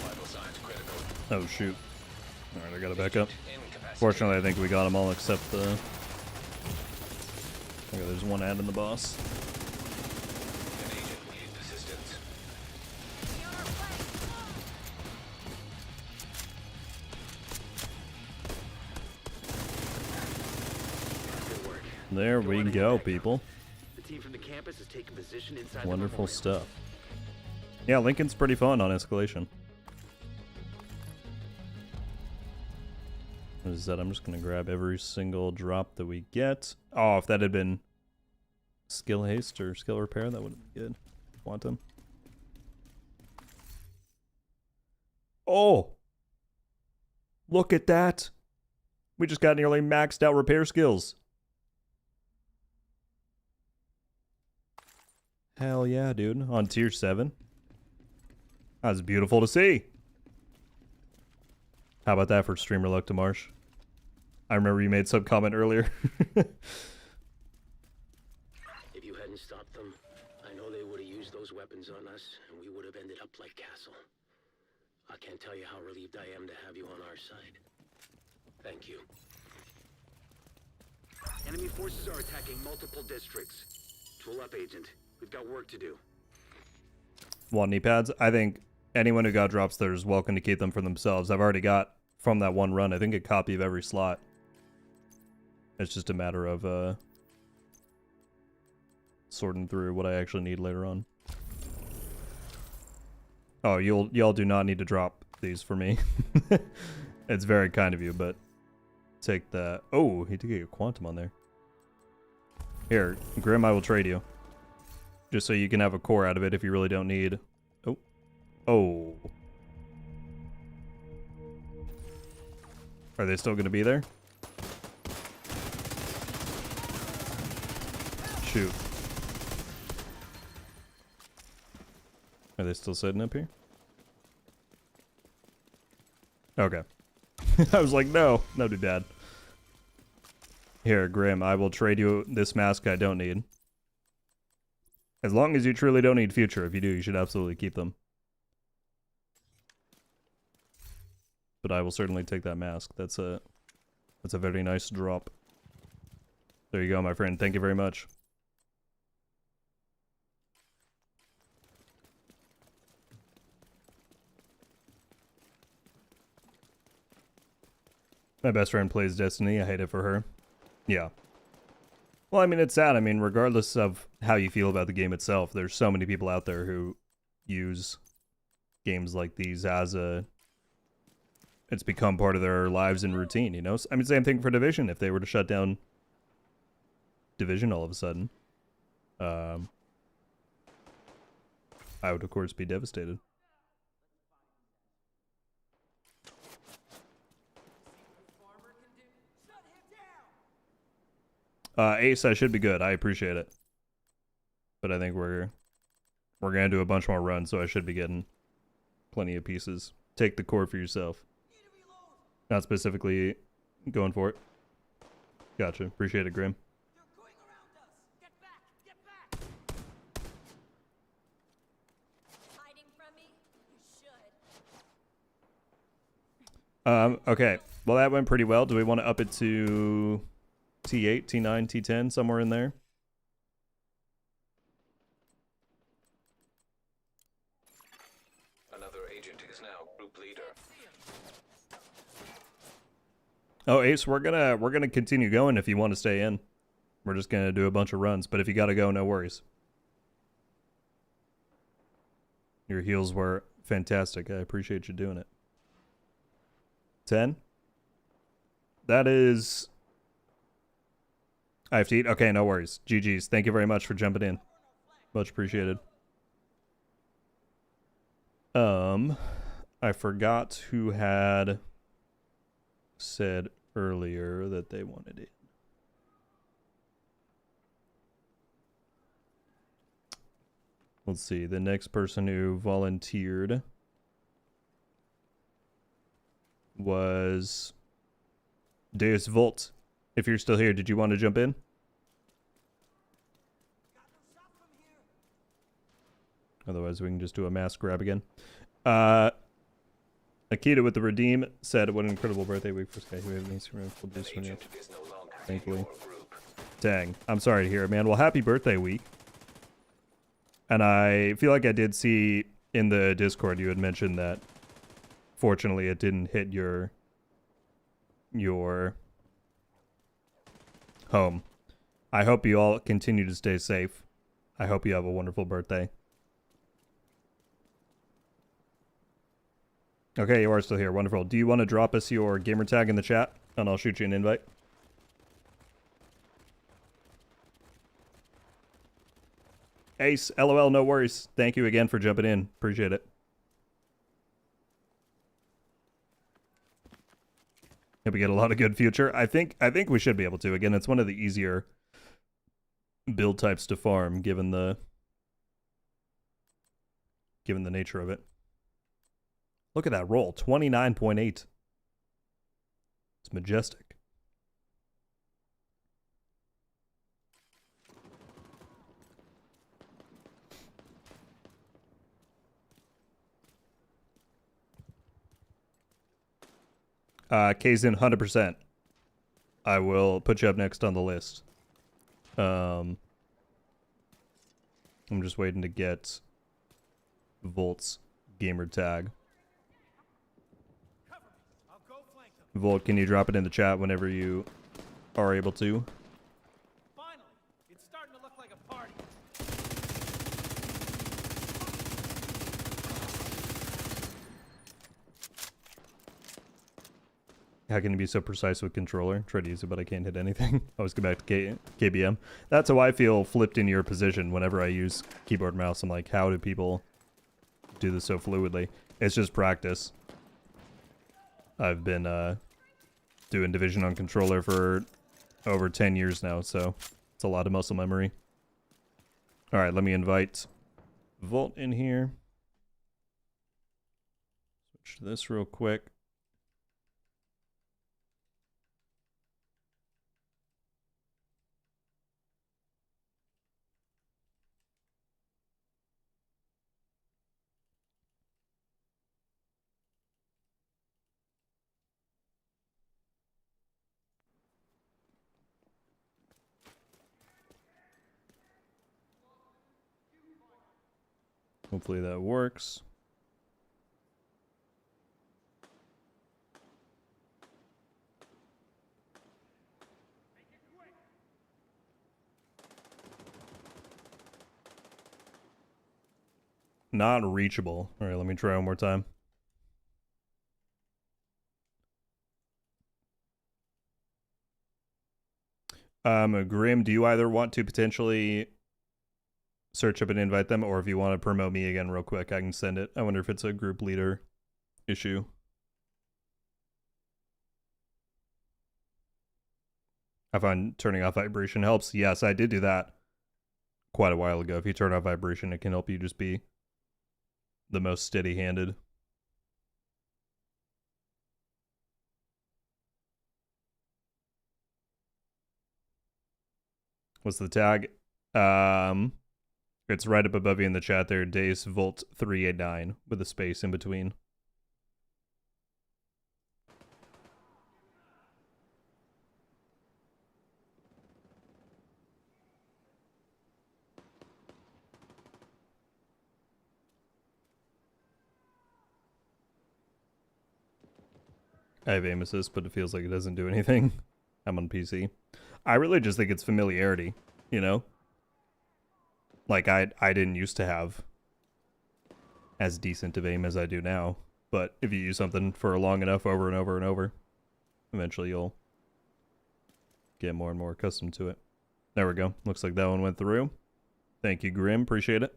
Vital signs critical. Oh, shoot. Alright, I gotta back up. Incapacitated. Fortunately, I think we got them all except the... Okay, there's one ad in the boss. An agent needs assistance. Good work. There we go, people. The team from the campus has taken position inside Wonderful the stuff. Yeah, Lincoln's pretty fun on escalation. What is that? I'm just gonna grab every single drop that we get. Oh, if that had been skill haste or skill repair, that would have been good. Quantum. Oh! Look at that! We just got nearly maxed out repair skills. Hell yeah, dude. On tier 7. That's beautiful to see. How about that for streamer luck to Marsh? I remember you made some comment earlier. If you hadn't stopped them, I know they would have used those weapons on us, and we would have ended up like Castle. I can't tell you how relieved I am to have you on our side. Thank you. Enemy forces are attacking multiple districts. Tool up, Agent. We've got work to do. Want knee pads? I think anyone who got drops there is welcome to keep them for themselves. I've already got, from that one run, I think a copy of every slot. It's just a matter of sorting through what I actually need later on. Oh, y'all do not need to drop these for me. It's very kind of you, but take that. Oh, he did get a quantum on there. Here, Grim, I will trade you. Just so you can have a core out of it if you really don't need. Oh. Oh. Are they still going to be there? Shoot. Are they still sitting up here? Okay. I was like, no, that'd be bad. Here, Grim, I will trade you this mask I don't need. As long as you truly don't need future. If you do, you should absolutely keep them. But I will certainly take that mask. That's a very nice drop. There you go, my friend. Thank you very much. My best friend plays Destiny. I hate it for her. Yeah. Well, I mean, it's sad. I mean, regardless of how you feel about the game itself, there's so many people out there who use games like these as a... It's become part of their lives and routine, you know? I mean, same thing for Division. If they were to shut down Division all of a sudden, I would, of course, be devastated. Ace, I should be good. I appreciate it. But I think we're gonna do a bunch more runs, so I should be getting plenty of pieces. Take the core for yourself. Not specifically going for it. Gotcha. Appreciate it, Grim. Okay. Well, that went pretty well. Do we want to up it to T8, T9, T10, somewhere in there? Another agent is now group leader. Oh, Ace, we're gonna continue going if you want to stay in. We're just gonna do a bunch of runs, but if you gotta go, no worries. Your heals were fantastic. I appreciate you doing it. 10? That is... I have to eat? Okay, no worries. GG's. Thank you very much for jumping in. Much appreciated. I forgot who had said earlier that they wanted it. Let's see. The next person who volunteered was Deus Volt. If you're still here, did you want to jump in? Otherwise, we can just do a mass grab again. Akita with the redeem said, "What an incredible birthday week for Sky. We have an full boost from you." Thankfully. Dang. I'm sorry to hear it, man. Well, happy birthday week. And I feel like I did see in the Discord you had mentioned that fortunately it didn't hit your home. I hope you all continue to stay safe. I hope you have a wonderful birthday. Okay, you are still here. Wonderful. Do you want to drop us your gamer tag in the chat? And I'll shoot you an invite. Ace, LOL, no worries. Thank you again for jumping in. Appreciate it. Hope we get a lot of good future. I think we should be able to. Again, it's one of the easier build types to farm, given the given the nature of it. Look at that roll, 29.8. It's majestic. K's in 100%. I will put you up next on the list. I'm just waiting to get Volt's gamer tag. Volt, can you drop it in the chat whenever you are able to? Finally, it's starting to look like a party. How can you be so precise with controller? Try to use it, but I can't hit anything. Always go back to KBM. That's how I feel flipped in your position whenever I use keyboard and mouse. I'm like, how do people do this so fluidly? It's just practice. I've been doing Division on controller for over 10 years now, so it's a lot of muscle memory. All right, let me invite Volt in here. Switch to this real quick. Hopefully that works. Not reachable. All right, let me try one more time. Grim, do you either want to potentially search up and invite them, or if you want to promote me again real quick, I can send it. I wonder if it's a group leader issue. I find turning off vibration helps. Yes, I did do that quite a while ago. If you turn off vibration, it can help you just be the most steady-handed. What's the tag? It's right up above you in the chat there. Dace Volt 389 with a space in between. I have aim assist, but it feels like it doesn't do anything. I'm on PC. I really just think it's familiarity, you know? Like, I didn't used to have as decent of aim as I do now. But if you use something for long enough over and over and over, eventually you'll get more and more accustomed to it. There we go. Looks like that one went through. Thank you, Grim. Appreciate it.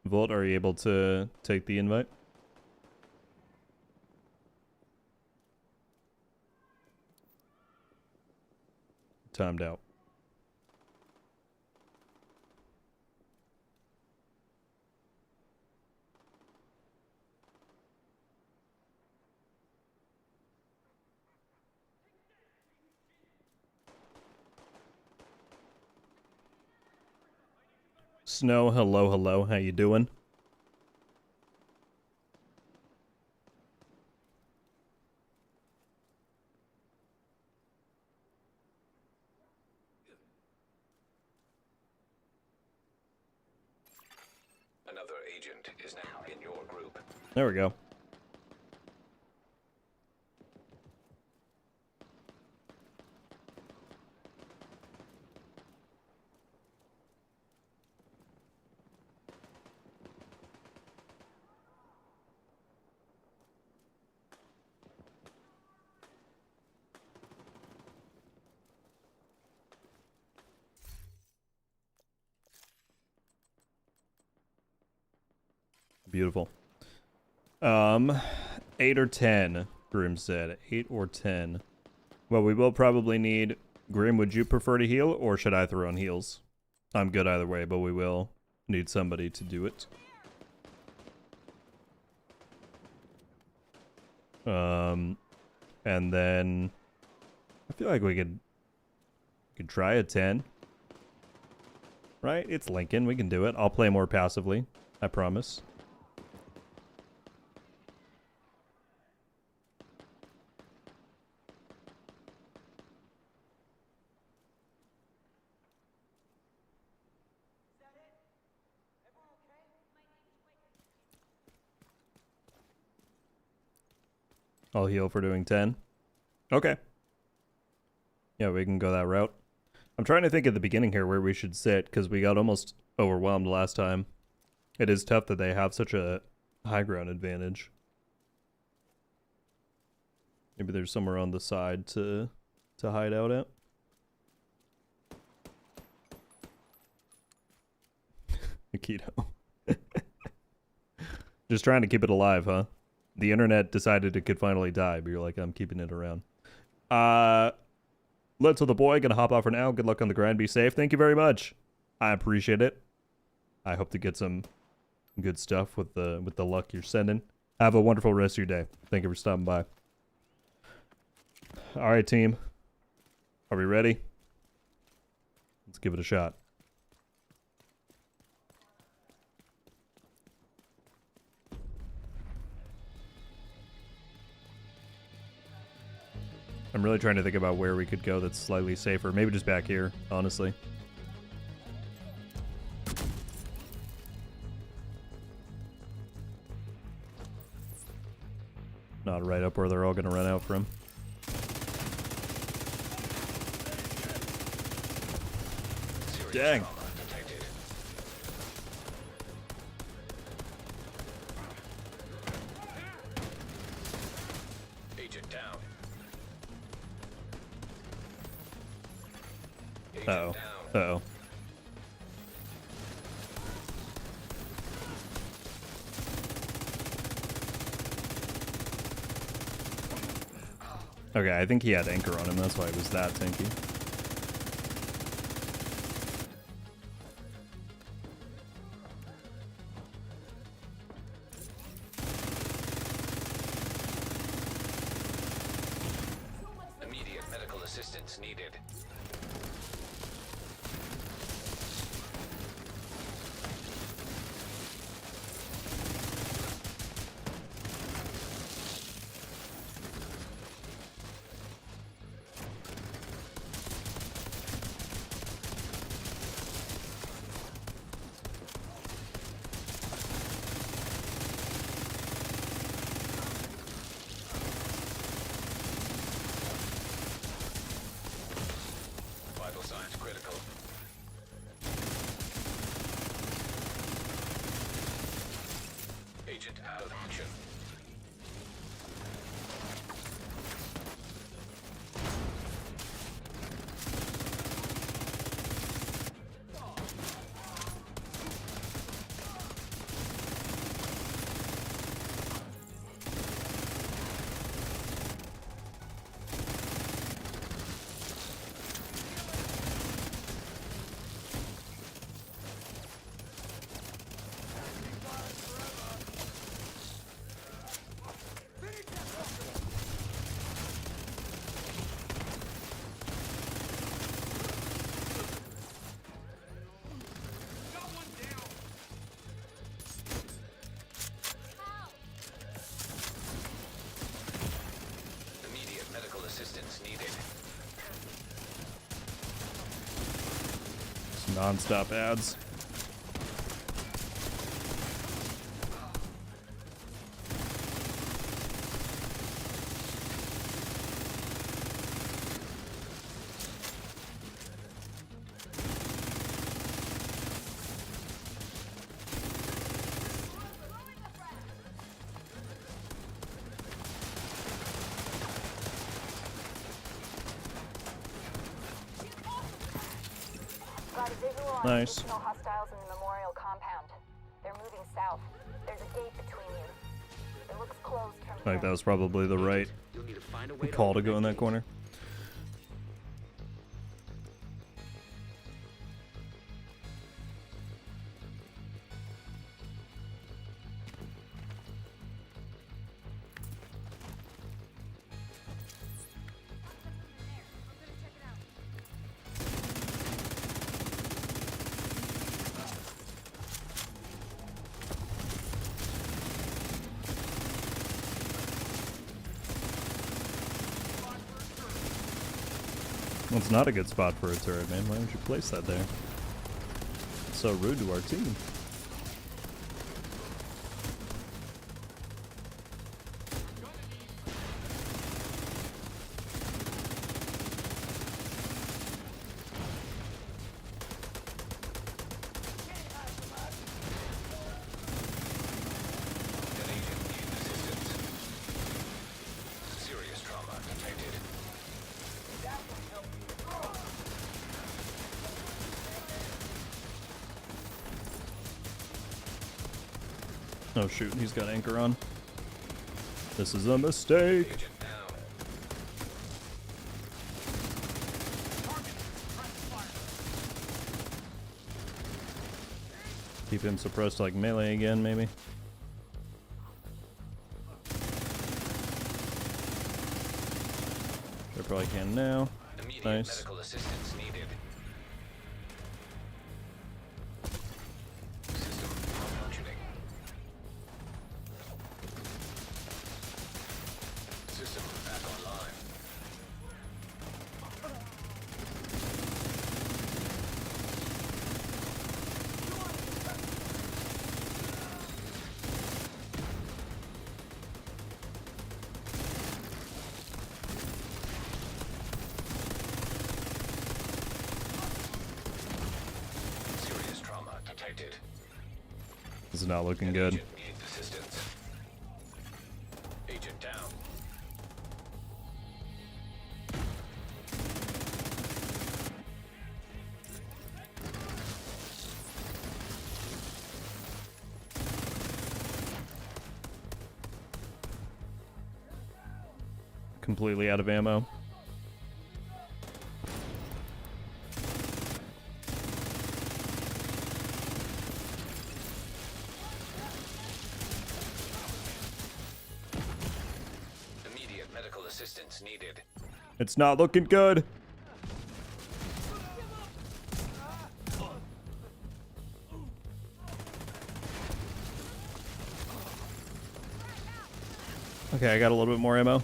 Volt, are you able to take the invite? Timed out. Snow, hello, hello. How you doing? Another agent is now in your group. There we go. beautiful. 8 or 10, Grim said. 8 or 10. Well, we will probably need... Grim, would you prefer to heal, or should I throw on heals? I'm good either way, but we will need somebody to do it. And then... I feel like we could try a 10. Right? It's Lincoln. We can do it. I'll play more passively. I promise. I'll heal for doing 10. Okay. Yeah, we can go that route. I'm trying to think at the beginning here where we should sit, because we got almost overwhelmed last time. It is tough that they have such a high ground advantage. Maybe there's somewhere on the side to hide out at. Keto. Just trying to keep it alive, huh? The internet decided it could finally die, but you're like, I'm keeping it around. Let's with the boy. Gonna hop off for now. Good luck on the grind. Be safe. Thank you very much. I appreciate it. I hope to get some good stuff with the luck you're sending. Have a wonderful rest of your day. Thank you for stopping by. All right, team. Are we ready? Let's give it a shot. I'm really trying to think about where we could go that's slightly safer. Maybe just back here, honestly. Not right up where they're all going to run out from. Dang. Agent down. Uh-oh. Uh-oh. Okay, I think he had anchor on him. That's why it was that tanky. Immediate medical assistance needed. Vital signs critical. Agent out of action. Immediate medical assistance needed. Some non-stop ads. Got a visual on Nice. additional hostiles in the memorial compound. They're moving looking south. There's a gate between you. It looks closed from Like here. that was probably the right You'll need to find a way call to open go in that gate. corner. Well, it's not a good spot for a turret, man. Why would you place that there? It's so rude to our team. An agent needs assistance. Serious trauma detected. Oh shoot, he's got anchor on. This is a mistake. Agent down. Keep him suppressed like melee again, maybe. I probably can now. Immediate Nice. medical assistance needed. System malfunctioning. System back online. Serious trauma detected. This is not looking An good. agent needs assistance. Agent down. Completely out of ammo. Immediate medical assistance needed. It's not looking good. Okay, I got a little bit more ammo.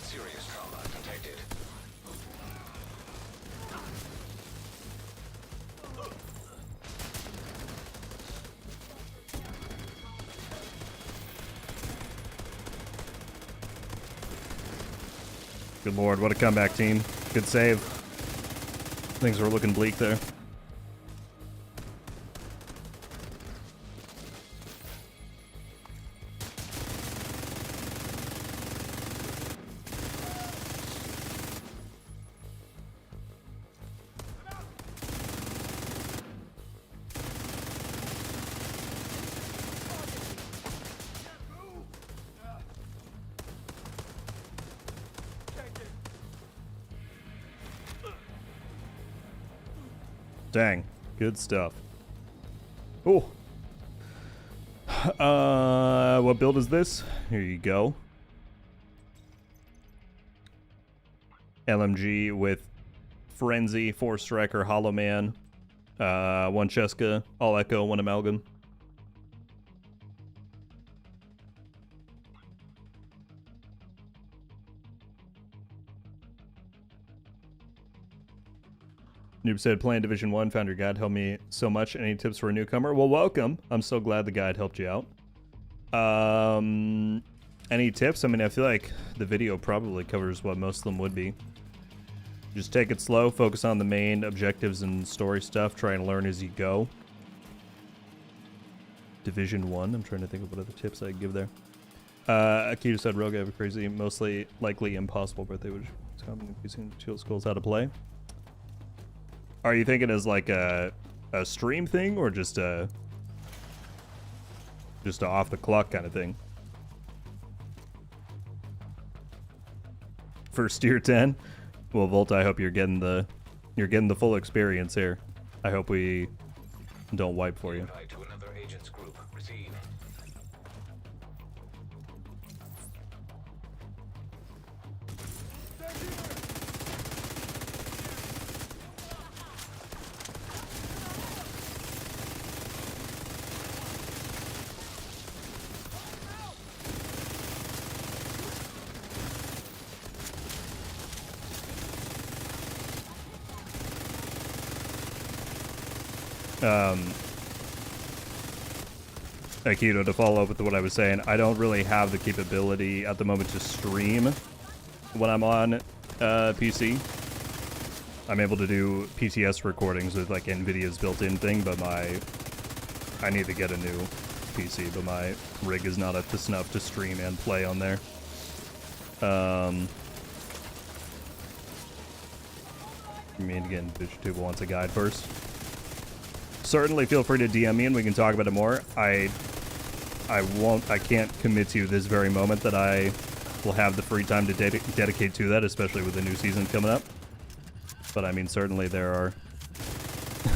Serious trauma detected. Good lord, what a comeback team. Good save. Things were looking bleak there. Dang, good stuff. Oh. What build is this? Here you go. LMG with Frenzy, 4 Striker, Hollow Man, 1 Cheska, All Echo, 1 Amalgam. Noob said, playing Division 1, found your guide, helped me so much. Any tips for a newcomer? Well, welcome. I'm so glad the guide helped you out. Any tips? I mean, I feel like the video probably covers what most of them would be. Just take it slow, focus on the main objectives and story stuff, try and learn as you go. Division 1. I'm trying to think of what other tips I'd give there. Akita said, Rogue, I have a crazy, mostly likely impossible birthday, which is common increasing schools how to play. Are you thinking as like a stream thing or just a off the clock kind of thing? First tier 10? Well, Volta, I hope you're getting the full experience here. I hope we don't wipe for you. Invite to another agent's group. Receive. Akito, to follow up with what I was saying, I don't really have the capability at the moment to stream when I'm on PC. I'm able to do PTS recordings with like NVIDIA's built-in thing, but I need to get a new PC, but my rig is not up to snuff to stream and play on there. I mean, again, BitchTube wants a guide first. Certainly feel free to DM me and we can talk about it more. I can't commit to this very moment that I will have the free time to dedicate to that, especially with the new season coming up. But I mean, certainly there are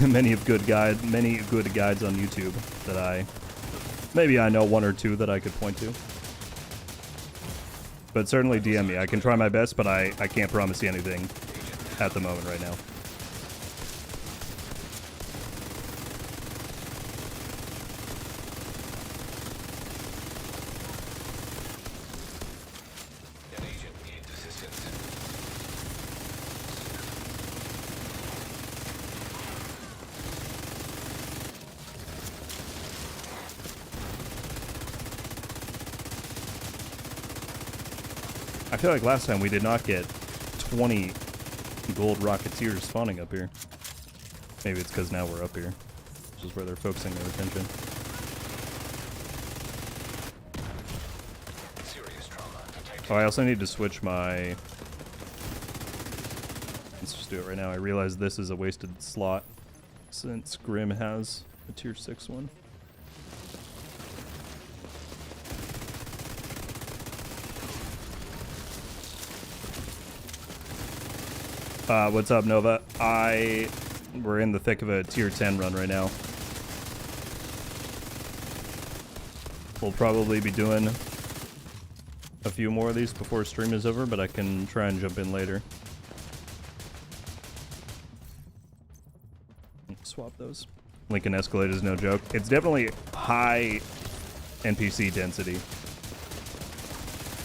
many good guides on YouTube that maybe I know one or two that I could point to. But certainly DM me. I can try my best, but I can't promise you anything at the moment right now. An agent needs assistance. I feel like last time we did not get 20 gold Rocketeers spawning up here. Maybe it's because now we're up here, which is where they're focusing their attention. Serious trauma detected. Oh, I also need to switch my... Let's just do it right now. I realize this is a wasted slot since Grim has a tier 6 one. What's up, Nova? We're in the thick of a tier 10 run right now. We'll probably be doing a few more of these before stream is over, but I can try and jump in later. Swap those. Lincoln Escalade is no joke. It's definitely high NPC density,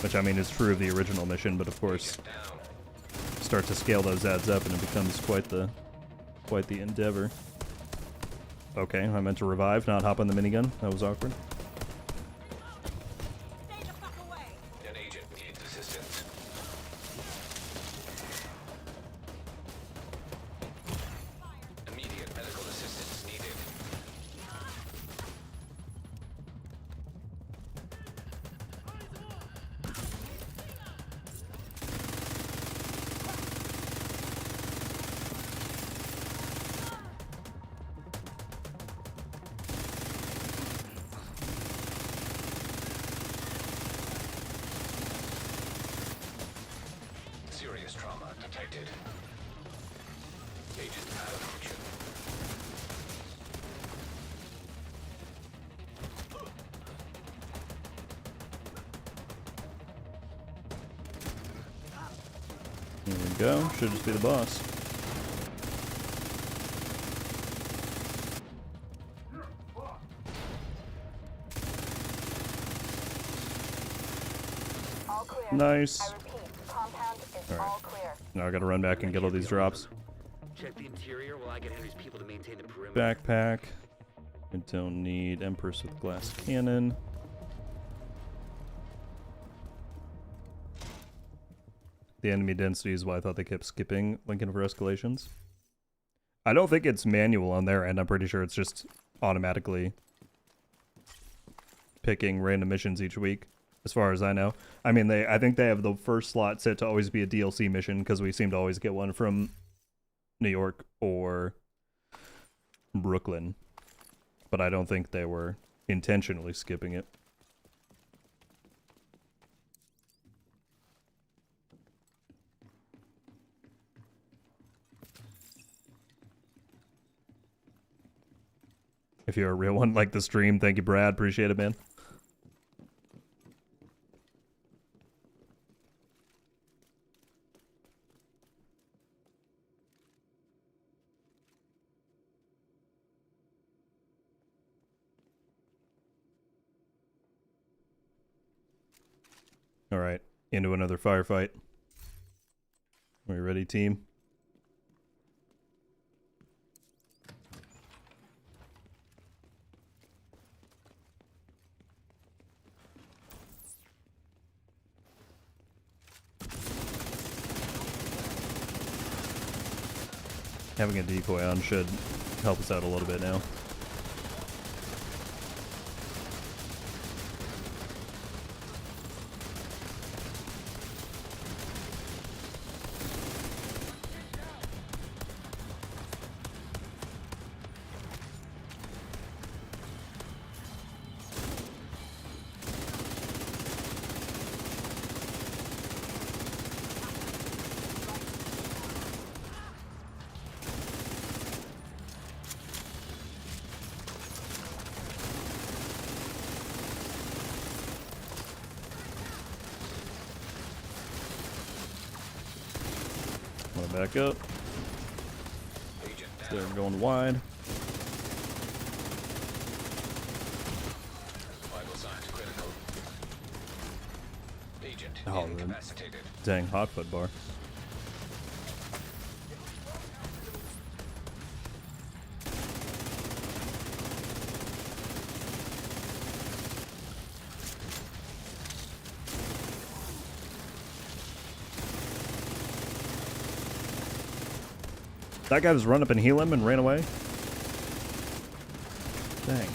which I mean is true of the original mission, but of course start to scale those ads up and it becomes quite the endeavor. Okay, I meant to revive, not hop on the minigun. That was awkward. An agent needs assistance. Immediate medical assistance needed. Serious trauma detected. Agent malfunction. There we go. Should just be the boss. All clear. Nice. I repeat, compound is all clear. Now I gotta run back and get all these drops. Check the interior while I get Henry's people to maintain the perimeter. Backpack. I don't need Empress with glass cannon. The enemy density is why I thought they kept skipping Lincoln for escalations. I don't think it's manual on their end. I'm pretty sure it's just automatically picking random missions each week, as far as I know. I mean, I think they have the first slot set to always be a DLC mission because we seem to always get one from New York or Brooklyn. But I don't think they were intentionally skipping it. If you're a real one, like the stream, thank you, Brad. Appreciate it, man. All right, into another firefight. Are you ready, team? Having a decoy on should help us out a little bit now. Back up. They're going wide. Vital signs critical. Agent Oh, incapacitated. Dang, hotfoot bar. That guy just run up and heal him and ran away? Dang.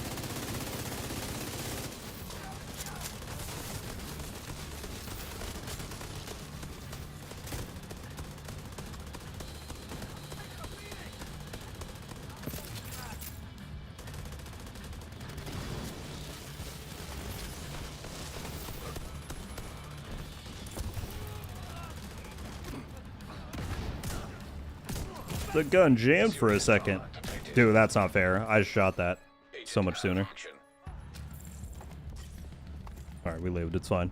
The gun jammed for a second. Dude, that's not fair. I shot that so much sooner. Alright, we lived. It's fine.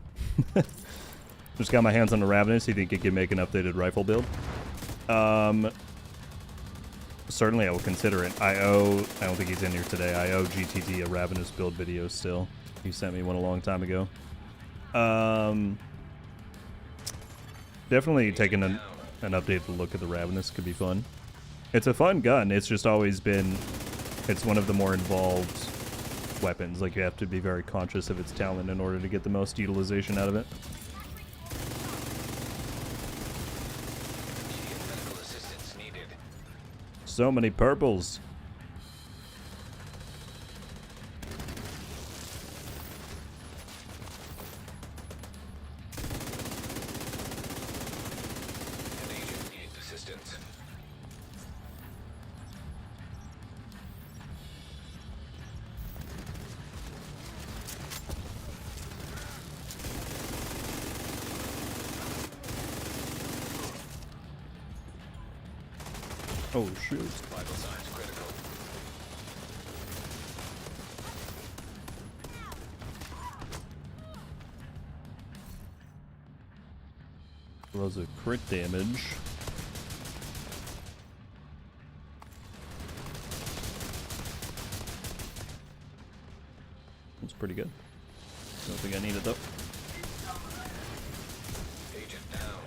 Just got my hands on the Ravenous. You think it can make an updated rifle build? Certainly I will consider it. I don't think he's in here today. I owe GTD a Ravenous build video still. He sent me one a long time ago. Definitely taking an updated look at the Ravenous could be fun. It's a fun gun. It's just always been... It's one of the more involved weapons. Like, you have to be very conscious of its talent in order to get the most utilization out of it. Medical assistance needed. So many purples. An agent needs assistance. Oh, shoot. Vital signs critical. Those are crit damage. That's pretty good. Don't think I need it though. Agent down.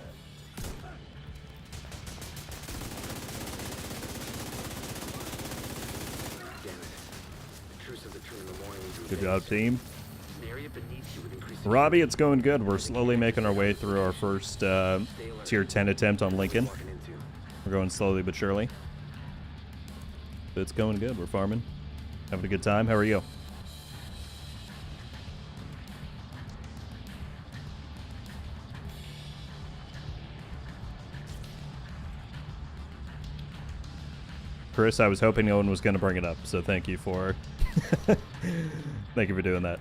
Good job, team. Robbie, it's going good. We're slowly making our way through our first tier 10 attempt on Lincoln. We're going slowly but surely. But it's going good. We're farming. Having a good time. How are you? Chris, I was hoping no one was going to bring it up, so thank you for thank you for doing that.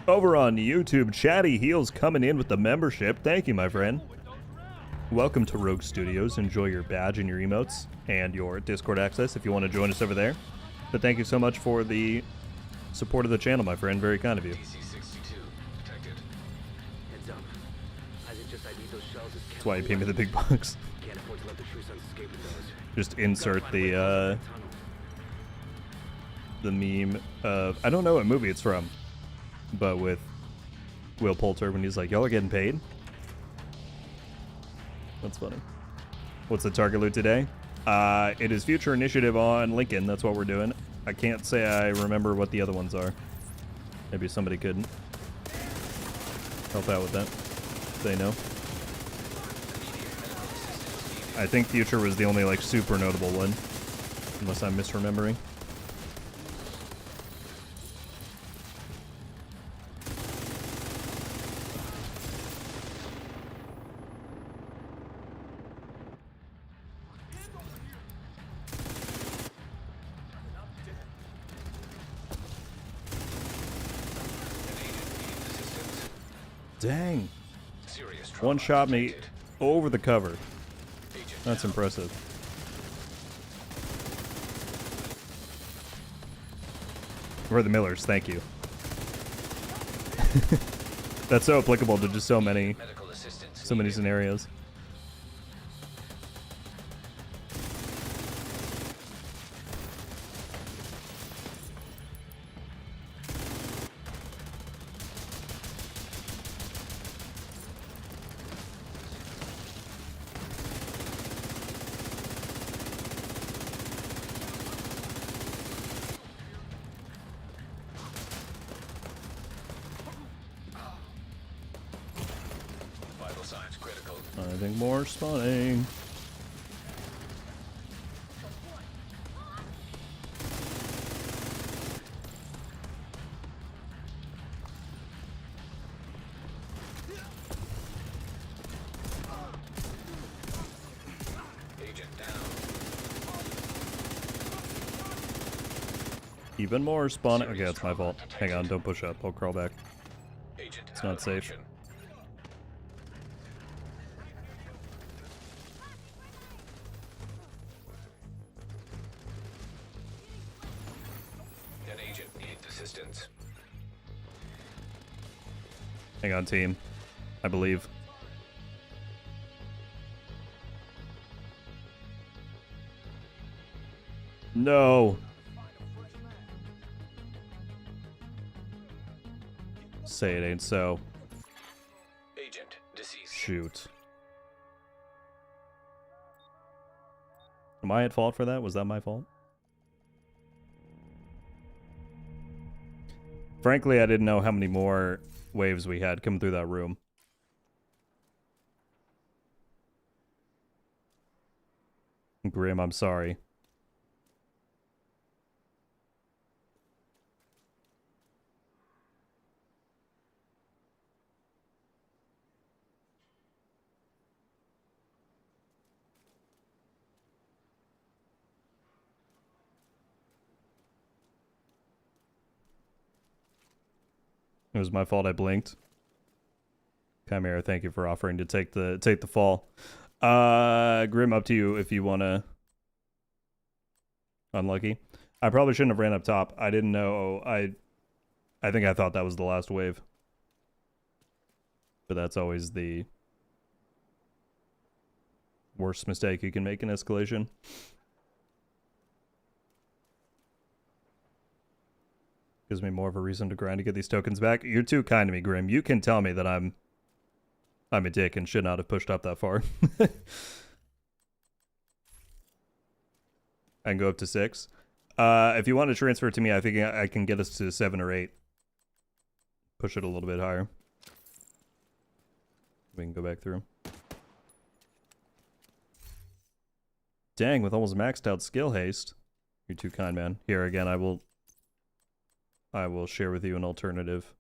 Over on YouTube, Chatty Heels coming in with the membership. Thank you, my friend. Welcome to Rogue Studios. Enjoy your badge and your emotes and your Discord access if you want to join us over there. But thank you so much for the support of the channel, my friend. Very kind of you. DC-62 detected. Heads up. I suggest I need those shells as That's why you pay me the big bucks. Can't afford to let the true sons escape with those. Just insert the meme of, I don't know what movie it's from, but with Will Poulter when he's like, y'all are getting paid? That's funny. What's the target loot today? It is Future Initiative on Lincoln. That's what we're doing. I can't say I remember what the other ones are. Maybe somebody could help out with that. They know. I think Future was the only like super notable one, unless I'm misremembering. Dang. Serious One trauma shot me detected. over the cover. Agent That's down. impressive. We're the Millers, thank you. That's so applicable to just so many Medical assistance many needed. scenarios. Vital signs critical. I think more spawning. Agent down. Even more spawning. Okay, that's my fault. Hang on, don't push up. I'll crawl back. Agent It's out not of safe. action. An agent needs assistance. Hang on, team. I believe. No. Say it ain't so. Agent deceased. Shoot. Am I at fault for that? Was that my fault? Frankly, I didn't know how many more waves we had coming through that room. Grim, I'm sorry. It was my fault I blinked. Chimera, thank you for offering to take the fall. Grim, up to you if you wanna. Unlucky. I probably shouldn't have ran up top. I didn't know. I think I thought that was the last wave. But that's always the worst mistake you can make in escalation. Gives me more of a reason to grind to get these tokens back. You're too kind to me, Grim. You can tell me that I'm a dick and should not have pushed up that far. I can go up to 6. If you want to transfer it to me, I think I can get us to 7 or 8. Push it a little bit higher. We can go back through. Dang, with almost maxed out skill haste. You're too kind, man. Here again, I will share with you an alternative.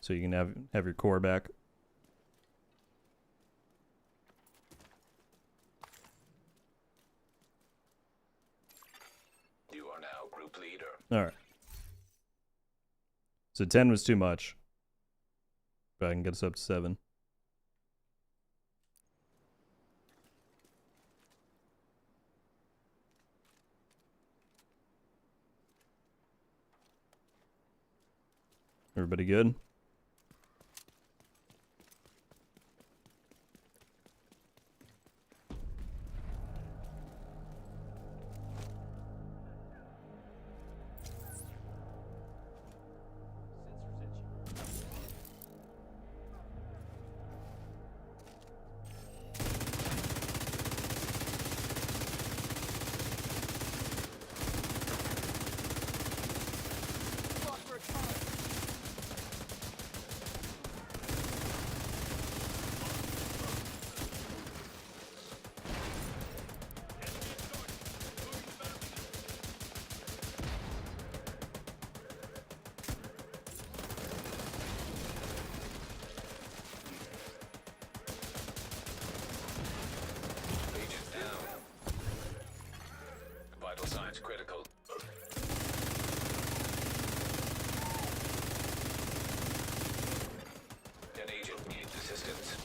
so you can have your core back. You are now group leader. All right. So 10 was too much, but I can get us up to 7. Everybody good? Agent down. Vital signs critical. An agent needs assistance.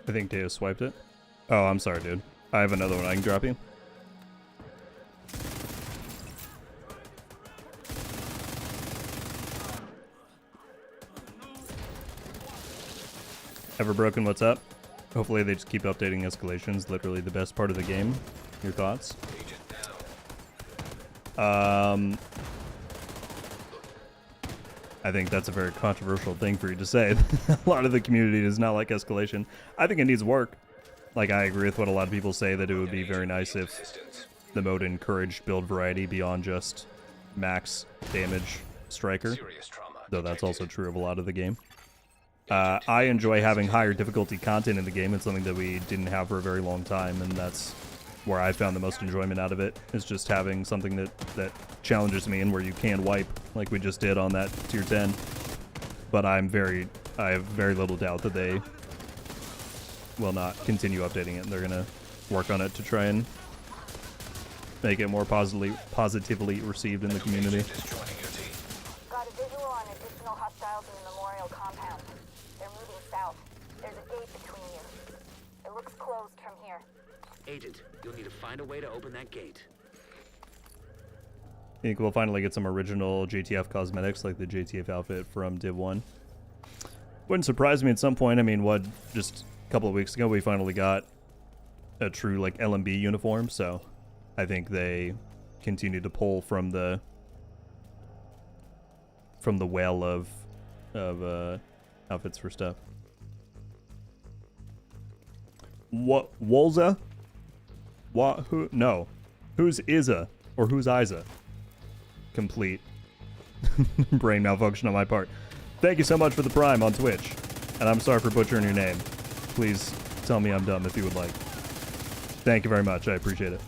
I think Deo swiped it. Oh, I'm sorry, dude. I have another one I can drop you. Ever broken? What's up? Hopefully they just keep updating escalations. Literally the best part of the game. Your thoughts? Agent down. I think that's a very controversial thing for you to say. A lot of the community does not like escalation. I think it needs work. Like, I agree with what a lot of people say, that it would be very nice if Assistance. the mode encouraged build variety beyond just max damage striker, Serious trauma. though that's also true of a lot of the game. I enjoy having higher difficulty content in the game. It's something that we didn't have for a very long time, and that's where I found the most enjoyment out of it, is just having something that challenges me and where you can wipe, like we just did on that tier 10. But I have very little doubt that they will not continue updating it. They're gonna work on it to try and make it more positively received in the community. Agent is joining your team. Got a visual on additional hostiles in the memorial compound. They're moving south. There's a gate between you. It looks closed from here. Agent, you'll need to find a way to open that gate. I think we'll finally get some original JTF cosmetics, like the JTF outfit from Div 1. Wouldn't surprise me at some point. I mean, just a couple of weeks ago, we finally got a true, like, LMB uniform, so I think they continue to pull from the well of outfits for stuff. What? Wolza? What? Who? No. Who's Iza? Or who's Isa? Complete brain malfunction on my part. Thank you so much for the Prime on Twitch. And I'm sorry for butchering your name. Please tell me I'm dumb if you would like. Thank you very much. I appreciate it.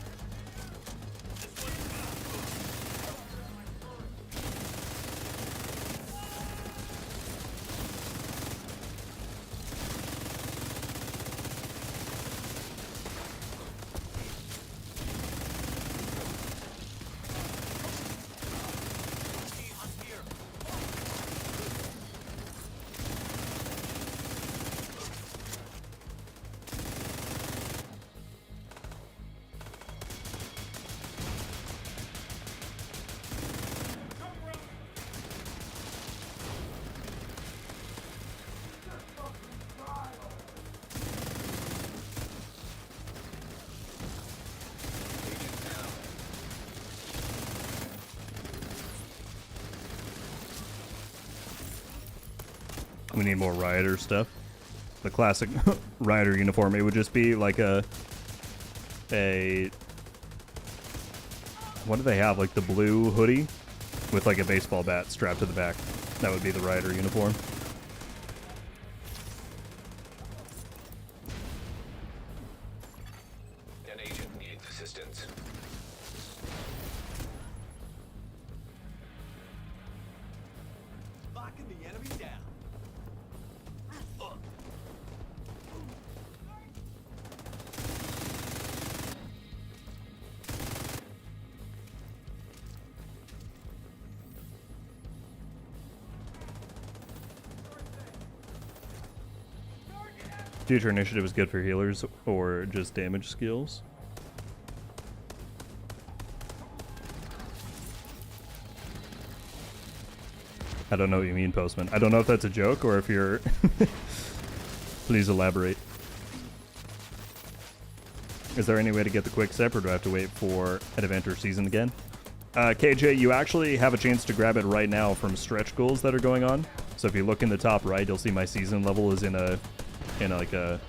We need more Rioter stuff. The classic Rioter uniform. It would just be like a what do they have? Like the blue hoodie with like a baseball bat strapped to the back. That would be the Rioter uniform. the enemy down. Future initiative is good for healers or just damage skills. I don't know what you mean, Postman. I don't know if that's a joke or if you're... Please elaborate. Is there any way to get the quick step, or do I have to wait for an event or season again? KJ, you actually have a chance to grab it right now from stretch goals that are going on. So if you look in the top right, you'll see my season level is in like a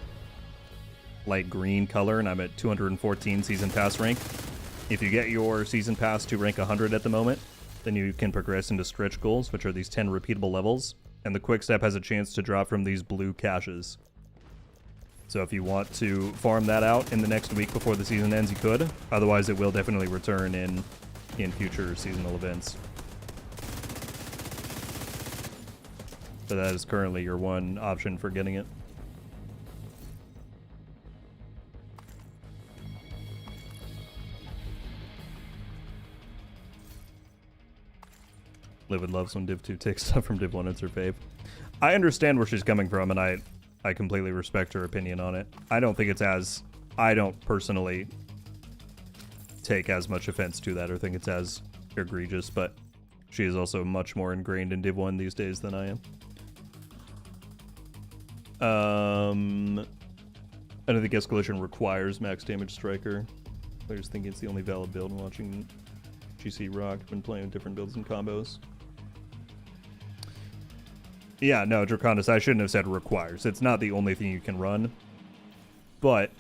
light green color, and I'm at 214 season pass rank. If you get your season pass to rank 100 at the moment, then you can progress into stretch goals, which are these 10 repeatable levels, and the quick step has a chance to drop from these blue caches. So if you want to farm that out in the next week before the season ends, you could. Otherwise, it will definitely return in future seasonal events. So that is currently your one option for getting it. Liv would love when Div 2 takes stuff from Div 1. It's her fave. I understand where she's coming from, and I completely respect her opinion on it. I don't think it's as... I don't personally take as much offense to that or think it's as egregious, but she is also much more ingrained in Div 1 these days than I am. I don't think Escalation requires max damage striker. Players think it's the only valid build. Watching GC Rock, been playing with different builds and combos. Yeah, no, Draconis, I shouldn't have said requires. It's not the only thing you can run. But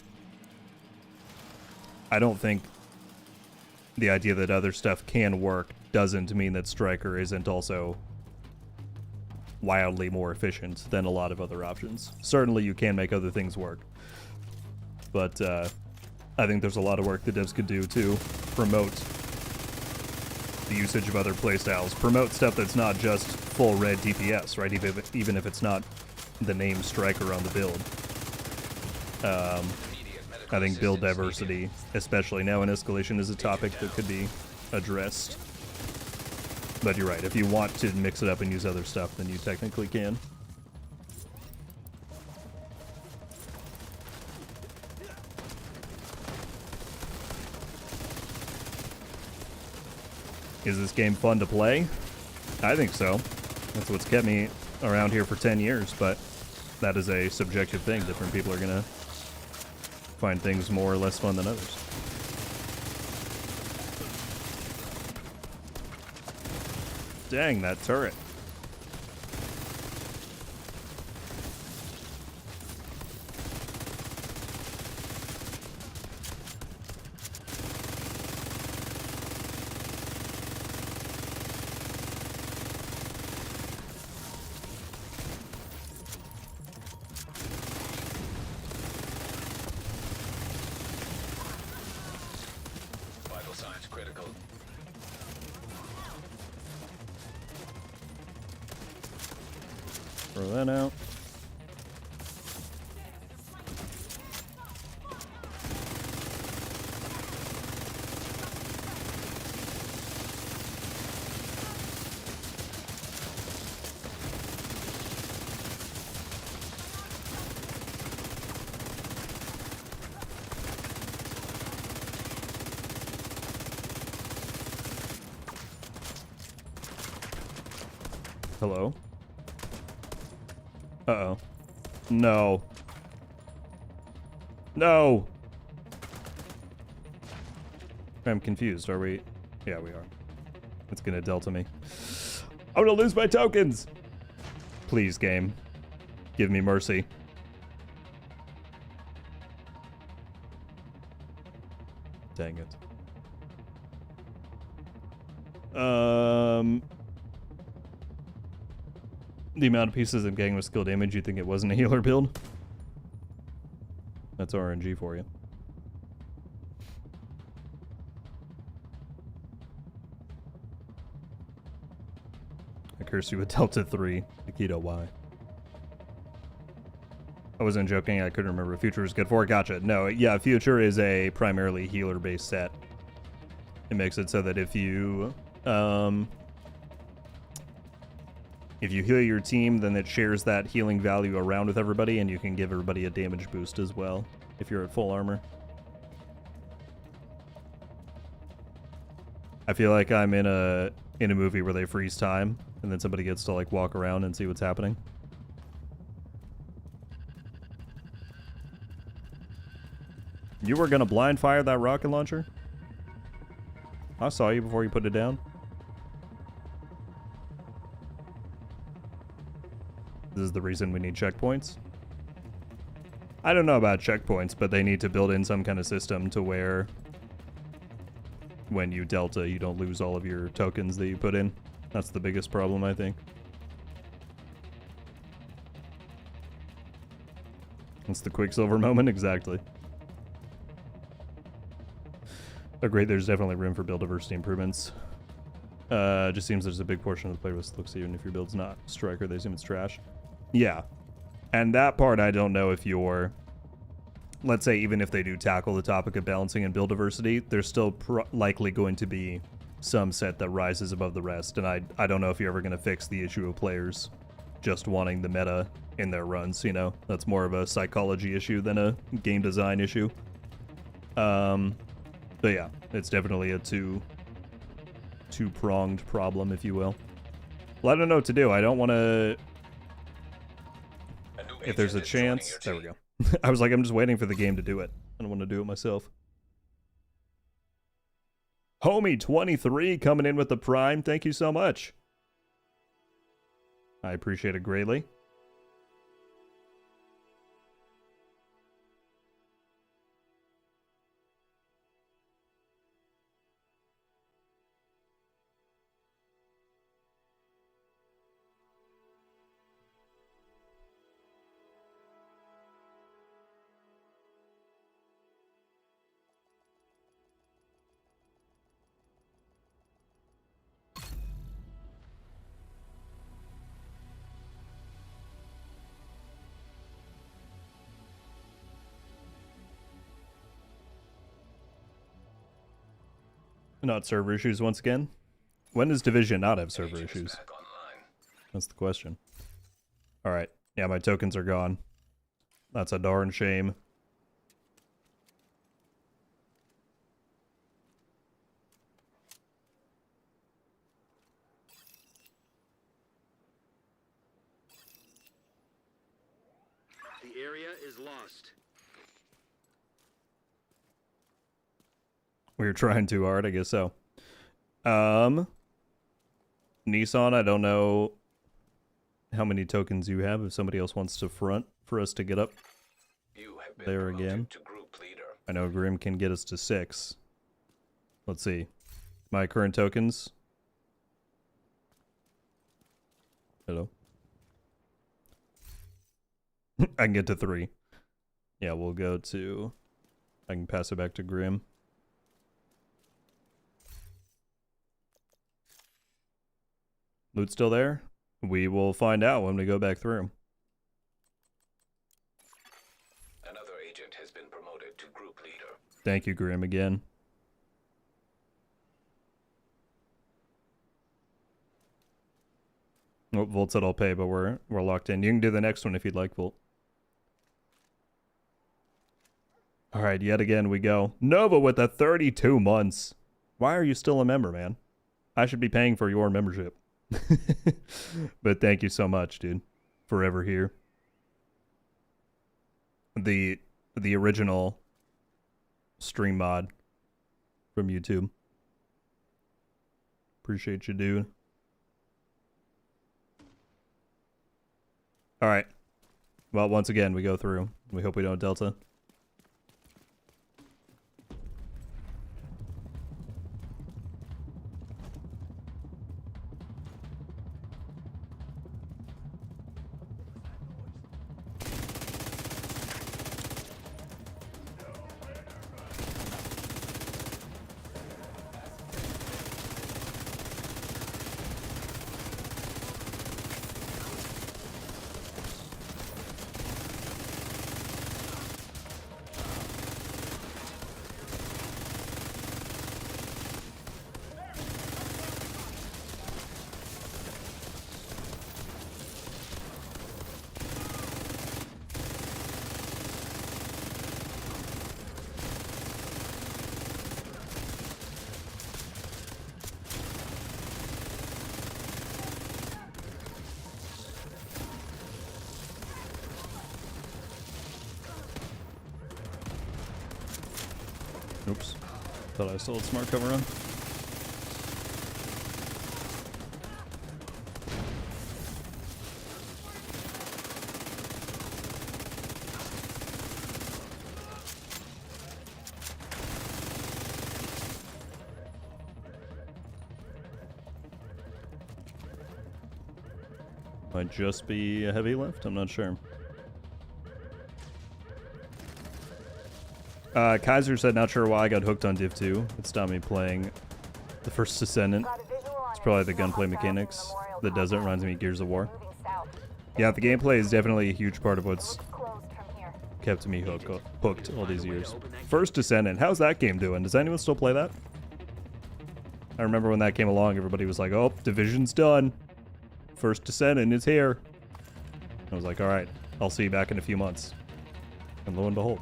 I don't think the idea that other stuff can work doesn't mean that Striker isn't also wildly more efficient than a lot of other options. Certainly you can make other things work. But I think there's a lot of work that devs could do to promote the usage of other playstyles. Promote stuff that's not just full red DPS, right? Even if it's not the name Striker on the build. I think build diversity, especially now in Escalation, is a topic that could be addressed. But you're right, if you want to mix it up and use other stuff, then you technically can. Is this game fun to play? I think so. That's what's kept me around here for 10 years, but that is a subjective thing. Different people are gonna find things more or less fun than others. Dang, that turret. Vital signs critical. Throw that out. Hello? Uh-oh. No. No! I'm confused. Are we? Yeah, we are. It's gonna delta me. I'm gonna lose my tokens! Please, game. Give me mercy. Dang it. The amount of pieces of gang with skill damage, you think it wasn't a healer build? That's RNG for you. I curse you with Delta 3. Nikito, why? I wasn't joking. I couldn't remember what Future was good for. Gotcha. No, yeah, Future is a primarily healer-based set. It makes it so that if you heal your team, then it shares that healing value around with everybody, and you can give everybody a damage boost as well if you're at full armor. I feel like I'm in a movie where they freeze time, and then somebody gets to like walk around and see what's happening. You were gonna blind fire that rocket launcher? I saw you before you put it down. This is the reason we need checkpoints. I don't know about checkpoints, but they need to build in some kind of system to where when you Delta, you don't lose all of your tokens that you put in. That's the biggest problem, I think. That's the Quicksilver moment, exactly. Agreed, there's definitely room for build diversity improvements. Just seems there's a big portion of the playlist looks even if your build's not Striker, they assume it's trash. Yeah. And that part, I don't know if you're... Let's say even if they do tackle the topic of balancing and build diversity, there's still likely going to be some set that rises above the rest. And I don't know if you're ever going to fix the issue of players just wanting the meta in their runs, you know? That's more of a psychology issue than a game design issue. But yeah, it's definitely a two-pronged problem, if you will. Well, I don't know what to do. I don't want to... If there's a chance... There we go. I was like, I'm just waiting for the game to do it. I don't want to do it myself. Homie23 coming in with the Prime. Thank you so much. I appreciate it greatly. Not server issues once again. When does Division not have server issues? That's the question. Alright. Yeah, my tokens are gone. That's a darn shame. The area is lost. We were trying too hard, I guess so. Nissan, I don't know how many tokens you have. If somebody else wants to front for us to get up there again. I know Grim can get us to 6. Let's see. My current tokens. Hello. I can get to 3. Yeah, we'll go to... I can pass it back to Grim. Loot still there? We will find out when we go back through. Another agent has been promoted to group leader. Thank you, Grim, again. Oh, Volt said I'll pay, but we're locked in. You can do the next one if you'd like, Volt. Alright, yet again we go. Nova with the 32 months. Why are you still a member, man? I should be paying for your membership. But thank you so much, dude. Forever here. The original stream mod from YouTube. Appreciate you, dude. Alright. Well, once again, we go through. We hope we don't Delta. Oops. Thought I still had smart cover on. Might just be a heavy lift, I'm not sure. Kaiser said, not sure why I got hooked on Div 2. It stopped me playing the first Descendant. It's probably the gunplay mechanics that does it. Reminds me of Gears of War. Yeah, the gameplay is definitely a huge part of what's kept me hooked all these years. First Descendant, how's that game doing? Does anyone still play that? I remember when that came along, everybody was like, oh, Division's done. First Descendant is here. I was like, alright, I'll see you back in a few months. And lo and behold.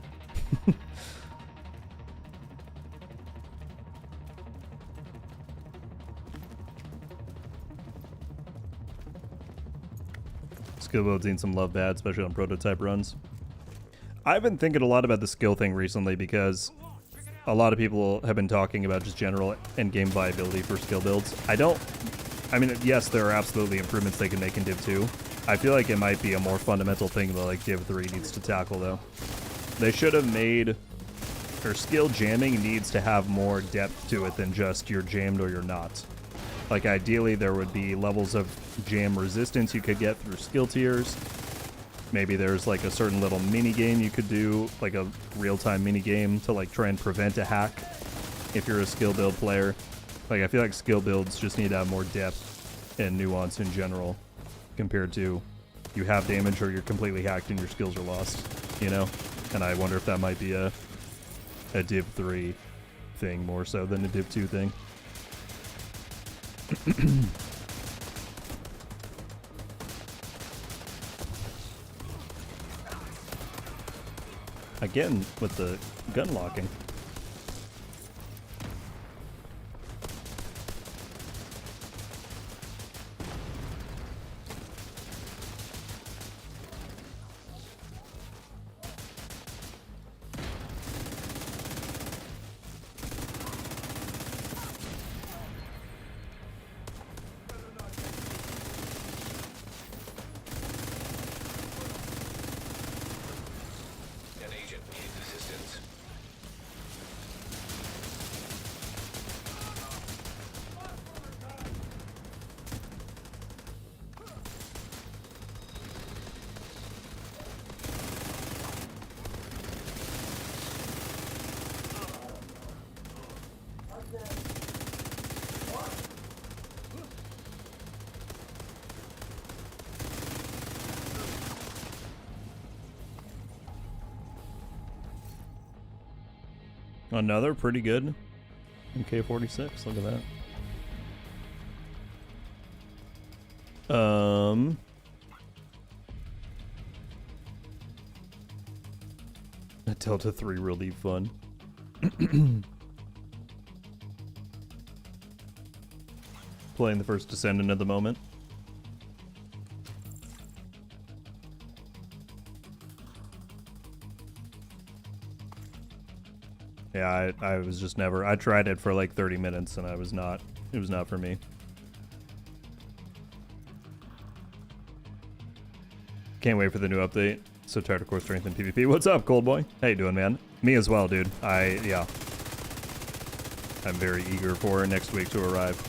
Skill builds need some love bad, especially on prototype runs. I've been thinking a lot about the skill thing recently because a lot of people have been talking about just general endgame viability for skill builds. I mean, yes, there are absolutely improvements they can make in Div 2. I feel like it might be a more fundamental thing that like Div 3 needs to tackle though. They should have made, or skill jamming needs to have more depth to it than just you're jammed or you're not. Like ideally there would be levels of jam resistance you could get through skill tiers. Maybe there's like a certain little mini game you could do, like a real-time mini game to like try and prevent a hack if you're a skill build player. Like I feel like skill builds just need to have more depth and nuance in general compared to you have damage or you're completely hacked and your skills are lost, you know? And I wonder if that might be a Div 3 thing more so than a Div 2 thing. Again, with the gun locking. An agent needs assistance. Another pretty good MK46. Look at that. A Delta 3 really fun. Playing the first Descendant at the moment. Yeah, I was just never. I tried it for like 30 minutes and it was not for me. Can't wait for the new update. So tired of core strength and PvP. What's up, Cold Boy? How you doing, man? Me as well, dude. Yeah. I'm very eager for next week to arrive.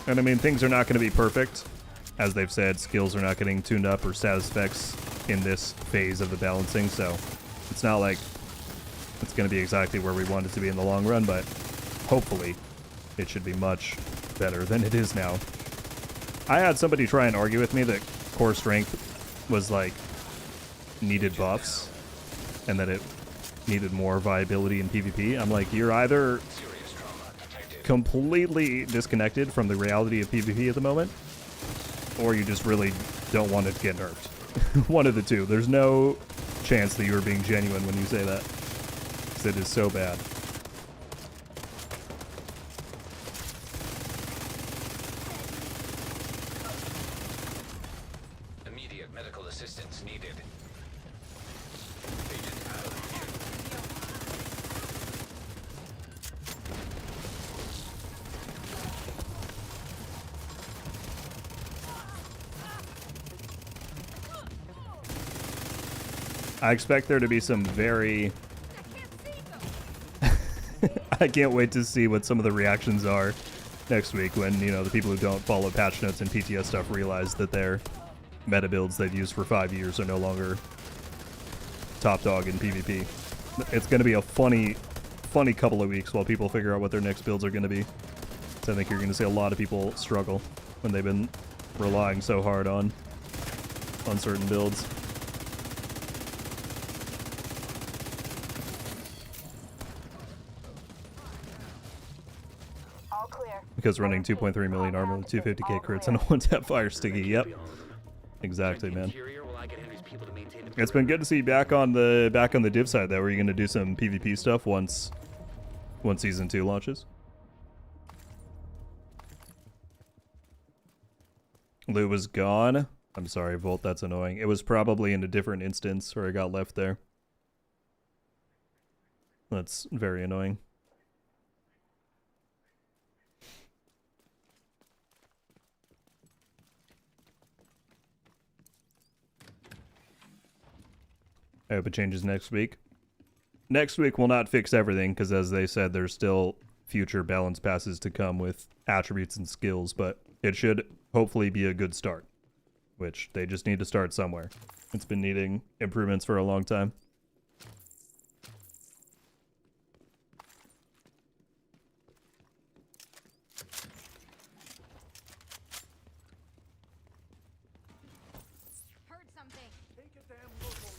And I mean, things are not going to be perfect. As they've said, skills are not getting tuned up or status effects in this phase of the balancing, so it's not like it's going to be exactly where we want it to be in the long run, but hopefully it should be much better than it is now. I had somebody try and argue with me that core strength was like needed buffs and that it needed more viability in PvP. I'm like, you're either completely disconnected from the reality of PvP at the moment, or you just really don't want it to get nerfed. One of the two. There's no chance that you are being genuine when you say that. It is so bad. Immediate medical assistance needed. Agent out of view. I expect there to be some very... I can't wait to see what some of the reactions are next week when, you know, the people who don't follow patch notes and PTS stuff realize that their meta builds they've used for 5 years are no longer top dog in PvP. It's going to be a funny couple of weeks while people figure out what their next builds are going to be. So I think you're going to see a lot of people struggle when they've been relying so hard on certain builds. All clear. Because running 2.3 million armor with 250k crits and a one-tap fire sticky. Yep. Exactly, man. Interior, will I get Henry's people to maintain the It's been good to see you back on the div side though. Are you going to do some PvP stuff once season 2 launches? Lou was gone. I'm sorry, Volt, that's annoying. It was probably in a different instance where I got left there. That's very annoying. I hope it changes next week. Next week will not fix everything, because as they said, there's still future balance passes to come with attributes and skills, but it should hopefully be a good start, which they just need to start somewhere. It's been needing improvements for a long time. Heard something. Take a damn look already.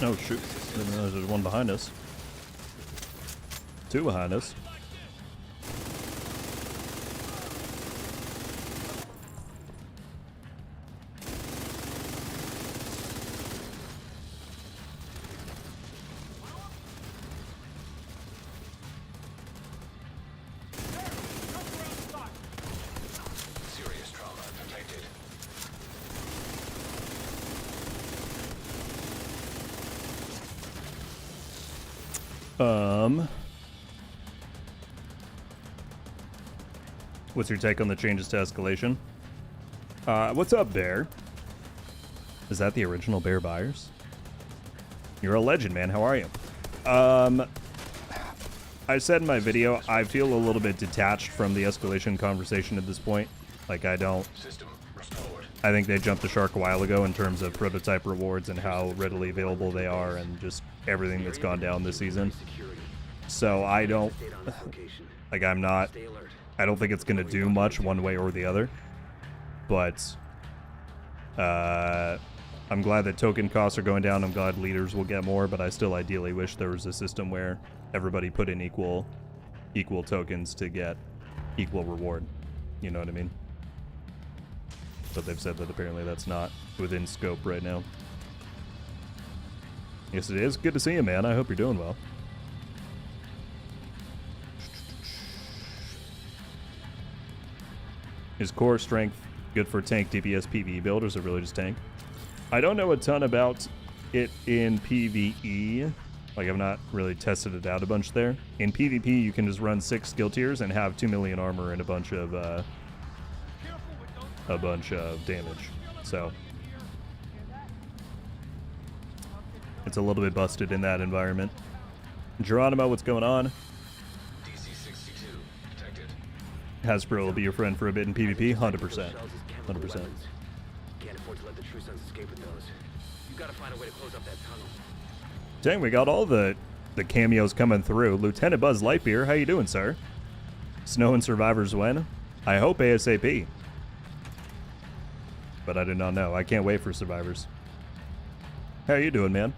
Oh shoot, I didn't realize there's one behind us. Two behind us. Serious trauma detected. What's your take on the changes to escalation? What's up, Bear? Is that the original Bear Buyers? You're a legend, man. How are you? I said in my video, I feel a little bit detached from the escalation conversation at this point. Like, I don't... System restored. I think they jumped the shark a while ago in terms of prototype rewards and how readily available they are and just everything that's gone down this season. So I don't... Like, I'm not... I don't think it's going to do much one way or the other. But... I'm glad that token costs are going down. I'm glad leaders will get more, but I still ideally wish there was a system where everybody put in equal tokens to get equal reward. You know what I mean? But they've said that apparently that's not within scope right now. Yes, it is. Good to see you, man. I hope you're doing well. Is core strength good for tank DPS PvE builders or really just tank? I don't know a ton about it in PvE. Like, I've not really tested it out a bunch there. In PvP, you can just run 6 skill tiers and have 2 million armor and a bunch of damage. So it's a little bit busted in that environment. Geronimo, what's going on? DC-6 Hasbro will be your friend for a bit in PvP. 100%. Shells as chemical 100%. weapons. Can't afford to let the True Sons escape with those. You gotta find a way to close up that tunnel. Dang, we got all the cameos coming through. Lieutenant Buzz Lightyear, how you doing, sir? Snow and Survivors when? I hope ASAP. But I do not know. I can't wait for Survivors. How are you doing, man?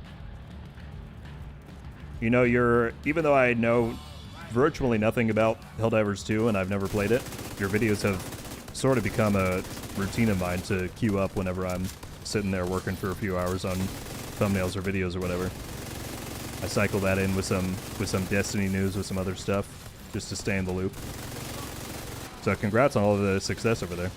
You know, even though I know virtually nothing about Helldivers 2 and I've never played it, your videos have sort of become a routine of mine to queue up whenever I'm sitting there working for a few hours on thumbnails or videos or whatever. I cycle that in with some Destiny news, with some other stuff, just to stay in the loop. So congrats on all of the success over there.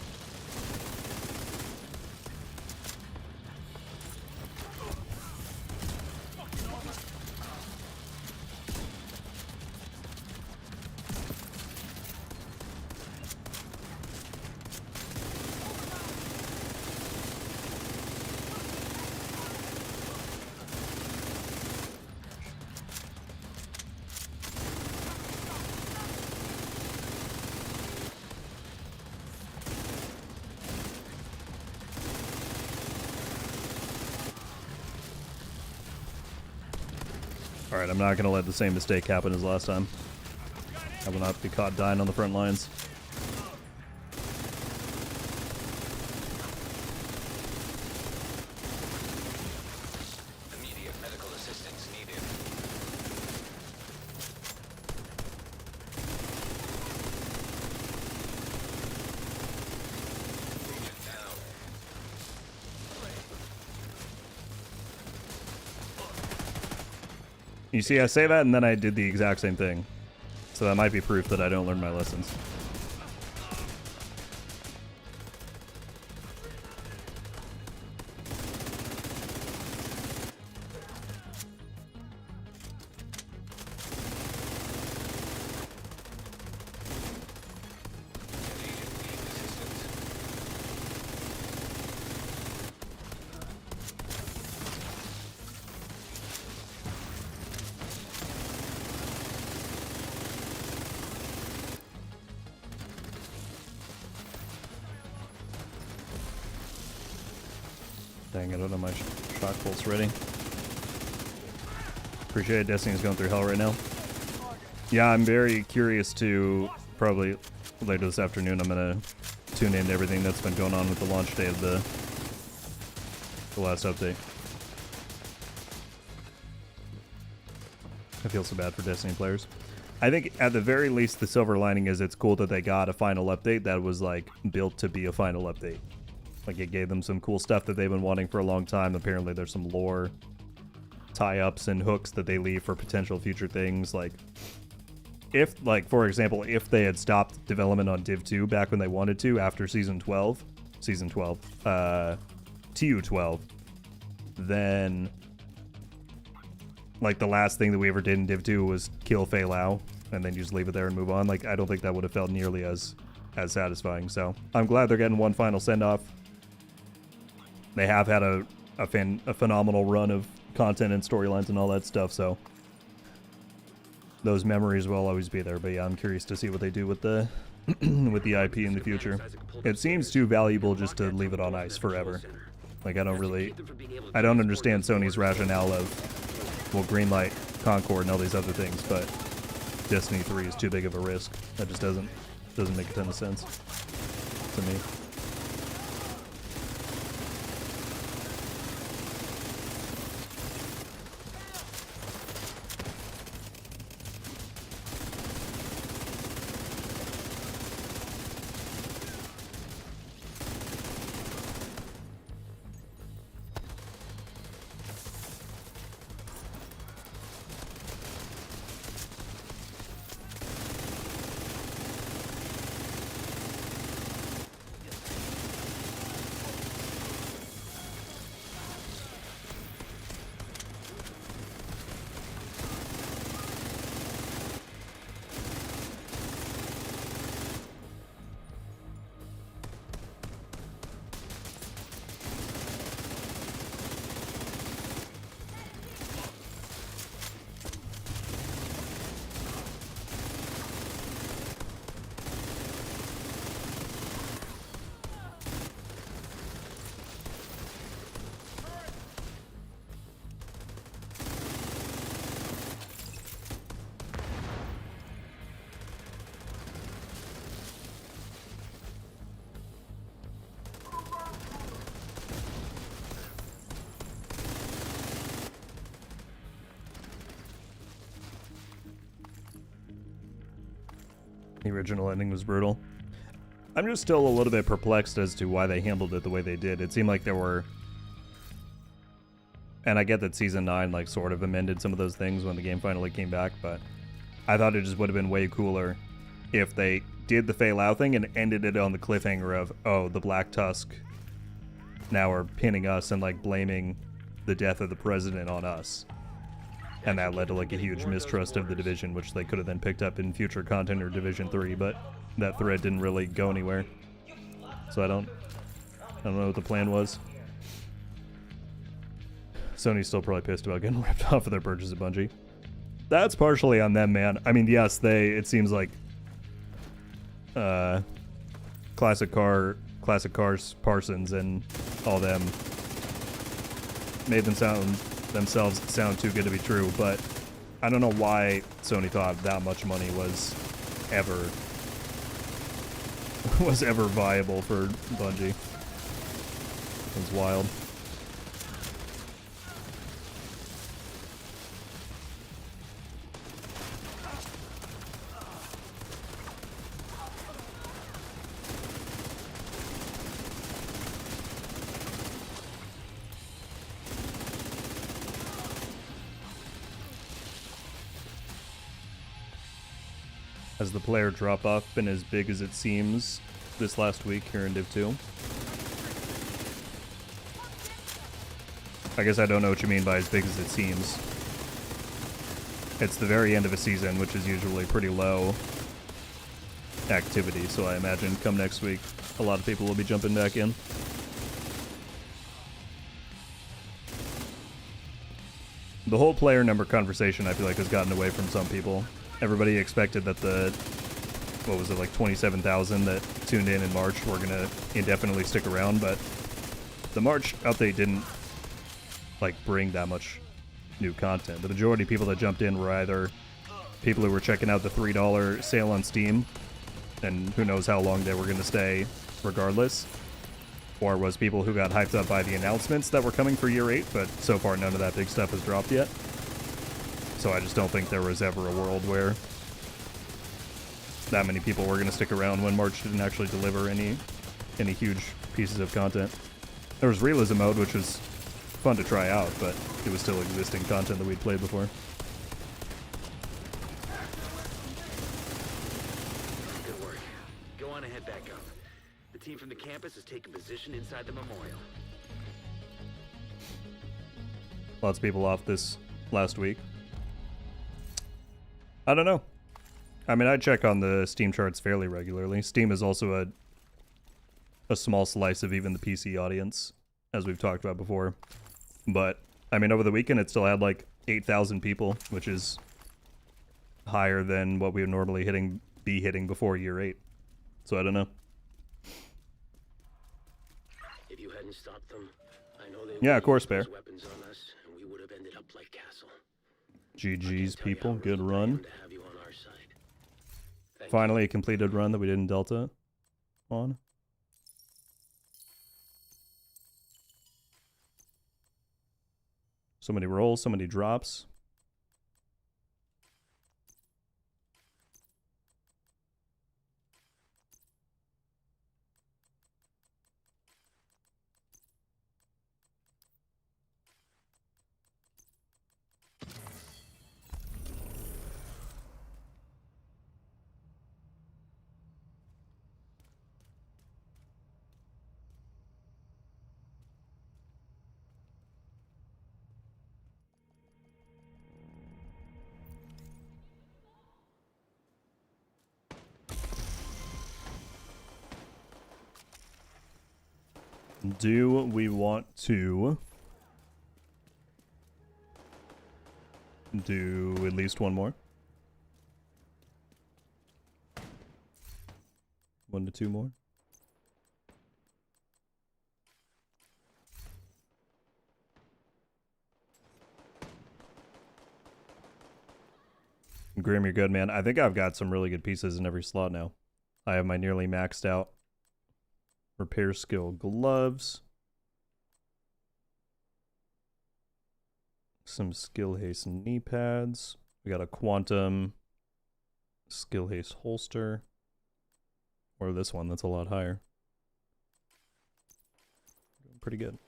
Alright, I'm not going to let the same mistake happen as last time. I will not be caught dying on the front lines. Immediate medical assistance needed. Agent down. You see, I say that and then I did the exact same thing. So that might be proof that I don't learn my lessons. Dang, I don't have my shock pulse ready. Appreciate it. Destiny's going through hell right now. Yeah, I'm very curious to, probably later this afternoon, I'm going to tune in to everything that's been going on with the launch day of the last update. I feel so bad for Destiny players. I think at the very least the silver lining is it's cool that they got a final update that was like built to be a final update. Like it gave them some cool stuff that they've been wanting for a long time. Apparently there's some lore tie-ups and hooks that they leave for potential future things. Like if, like for example, if they had stopped development on Div 2 back when they wanted to after TU 12, then like the last thing that we ever did in Div 2 was kill Fei Lao and then you just leave it there and move on. Like I don't think that would have felt nearly as satisfying. So I'm glad they're getting one final send-off. They have had a phenomenal run of content and storylines and all that stuff, so those memories will always be there. But yeah, I'm curious to see what they do with the with the IP in the future. It seems too valuable just to leave it on ice forever. Like I don't understand Sony's rationale of, well, greenlight Concord and all these other things, but Destiny 3 is too big of a risk. That just doesn't make a ton of sense to me. The original ending was brutal. I'm just still a little bit perplexed as to why they handled it the way they did. It seemed like there were... And I get that Season 9, like, sort of amended some of those things when the game finally came back, but I thought it just would have been way cooler if they did the Fei Lao thing and ended it on the cliffhanger of, oh, the Black Tusk now are pinning us and, like, blaming the death of the president on us. And that led to, like, a huge mistrust of the Division, which they could have then picked up in future content or Division 3, but that thread didn't really go anywhere. So I don't know what the plan was. Sony's still probably pissed about getting ripped off of their purchase of Bungie. That's partially on them, man. I mean, yes, it seems like Classic Cars Parsons and all them made themselves sound too good to be true, but I don't know why Sony thought that much money was ever viable for Bungie. It was wild. Has the player drop-off been as big as it seems this last week here in Div 2? I guess I don't know what you mean by as big as it seems. It's the very end of a season, which is usually pretty low activity, so I imagine come next week, a lot of people will be jumping back in. The whole player number conversation, I feel like, has gotten away from some people. Everybody expected that the, what was it, like 27,000 that tuned in March were going to indefinitely stick around, but the March update didn't, like, bring that much new content. The majority of people that jumped in were either people who were checking out the $3 sale on Steam, and who knows how long they were going to stay regardless, or was people who got hyped up by the announcements that were coming for Year 8, but so far none of that big stuff has dropped yet. So I just don't think there was ever a world where that many people were going to stick around when March didn't actually deliver any huge pieces of content. There was realism mode, which was fun to try out, but it was still existing content that we'd played before. Good work. Go on ahead back up. The team from the campus has taken position inside the memorial. Lots of people off this last week. I don't know. I mean, I check on the Steam charts fairly regularly. Steam is also a small slice of even the PC audience, as we've talked about before. But, I mean, over the weekend it still had like 8,000 people, which is higher than what we would normally be hitting before Year 8. So I don't know. If you hadn't stopped them, I know they Yeah, of course, would have Bear. used weapons on us, and we would have ended up like Castle. GG's, Tell you people. how Good relieved I run. am to have you on our side. Thank Finally, a completed run that we didn't Delta on. So many rolls, so many drops. Do we want to do at least one more? 1 to 2 more? Grim, you're good, man. I think I've got some really good pieces in every slot now. I have my nearly maxed out repair skill gloves. Some skill haste knee pads. We got a quantum skill haste holster. Or this one that's a lot higher. Pretty good.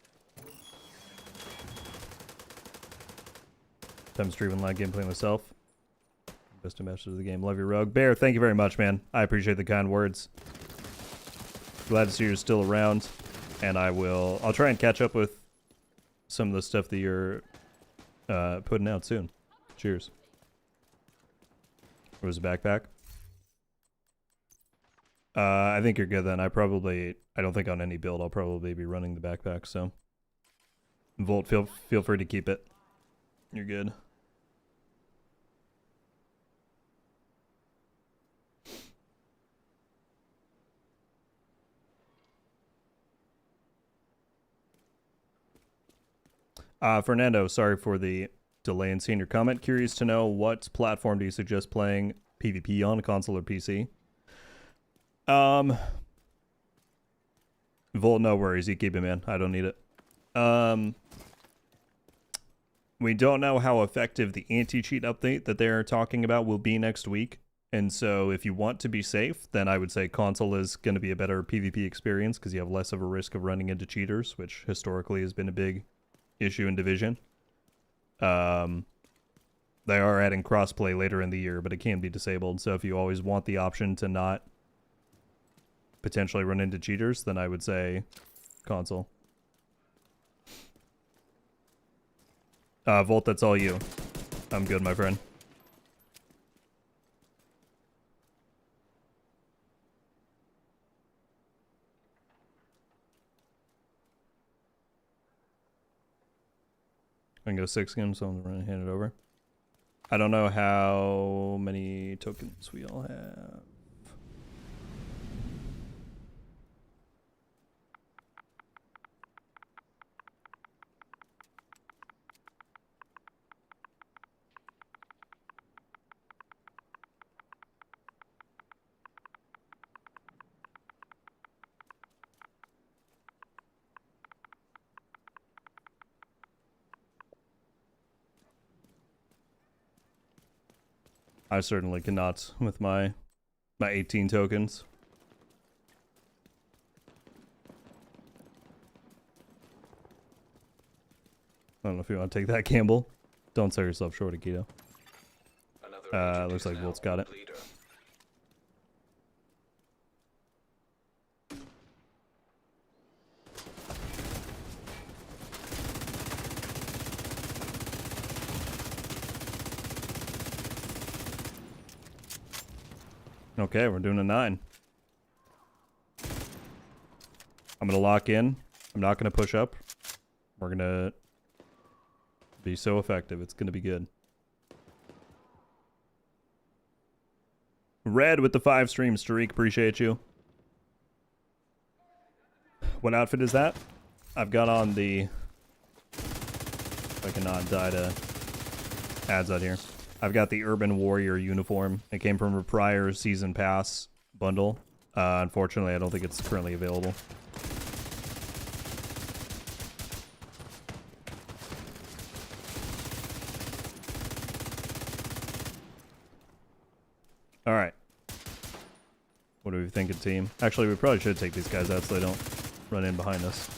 Time streaming live gameplay myself. Best ambassador of the game. Love you, Rogue. Bear, thank you very much, man. I appreciate the kind words. Glad to see you're still around. And I'll try and catch up with some of the stuff that you're putting out soon. Cheers. It was a backpack. I think you're good then. I don't think on any build I'll probably be running the backpack, so. Volt, feel free to keep it. You're good. Fernando, sorry for the delay in seeing your comment. Curious to know what platform do you suggest playing PvP on, console or PC? Volt, no worries. You keep it, man. I don't need it. We don't know how effective the anti-cheat update that they're talking about will be next week. And so if you want to be safe, then I would say console is going to be a better PvP experience because you have less of a risk of running into cheaters, which historically has been a big issue in Division. They are adding crossplay later in the year, but it can be disabled. So if you always want the option to not potentially run into cheaters, then I would say console. Volt, that's all you. I'm good, my friend. I can go 6 again, so I'm going to hand it over. I don't know how many tokens we all have. I certainly cannot with my 18 tokens. I don't know if you want to take that, Campbell. Don't sell yourself short, Akito. Looks like Volt's got it. Leader. Okay, we're doing a 9. I'm going to lock in. I'm not going to push up. We're going to be so effective. It's going to be good. Red with the 5 streams. Tariq, appreciate you. What outfit is that? I've got on the... If I cannot die to ads out here. I've got the Urban Warrior uniform. It came from a prior season pass bundle. Unfortunately, I don't think it's currently available. All right. What do we think of team? Actually, we probably should take these guys out so they don't run in behind us.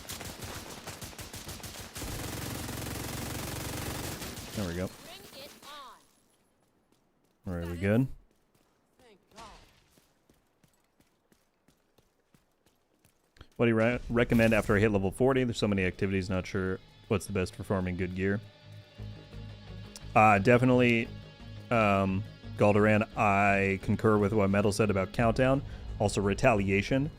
There we go. Alright, we good? What do you recommend after I hit level 40? There's so many activities, not sure what's the best for farming good gear. Definitely Galderan, I concur with what Metal said about Countdown. Also, Retaliation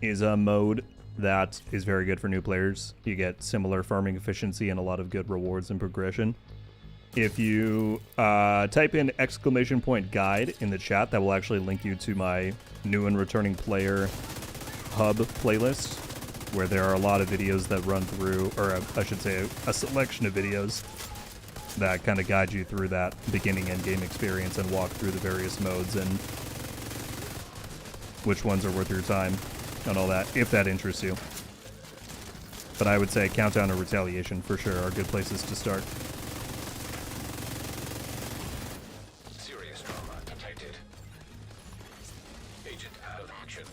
is a mode that is very good for new players. You get similar farming efficiency and a lot of good rewards and progression. If you type in !guide in the chat, that will actually link you to my new and returning player hub playlist, where there are a lot of videos that run through, or I should say a selection of videos that kind of guide you through that beginning end game experience and walk through the various modes and which ones are worth your time and all that, if that interests you. But I would say Countdown or Retaliation for sure are good places to start. Serious trauma detected. Agent out of action.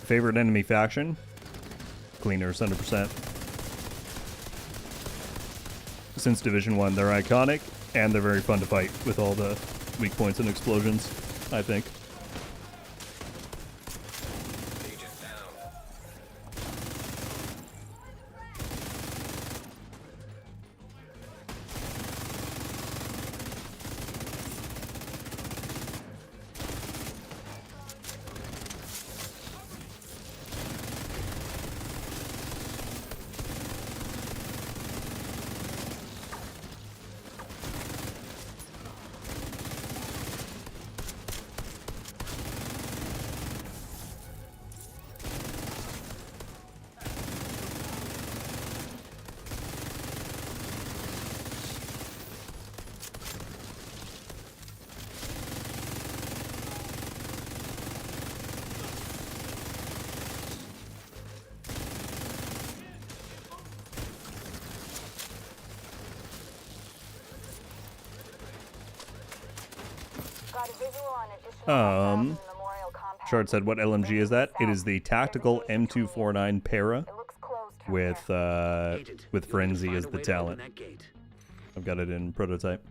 Favorite enemy faction? Cleaners, 100%. Since Division 1, they're iconic, and they're very fun to fight with all the weak points and explosions, I think. Agent down. Got a visual on additional hostiles in the memorial compound. Shard said, what LMG is that? It is the tactical M249 Para It looks closed from here. Agent, with you'll Frenzy find as a the way to open talent. that gate. I've got it in prototype.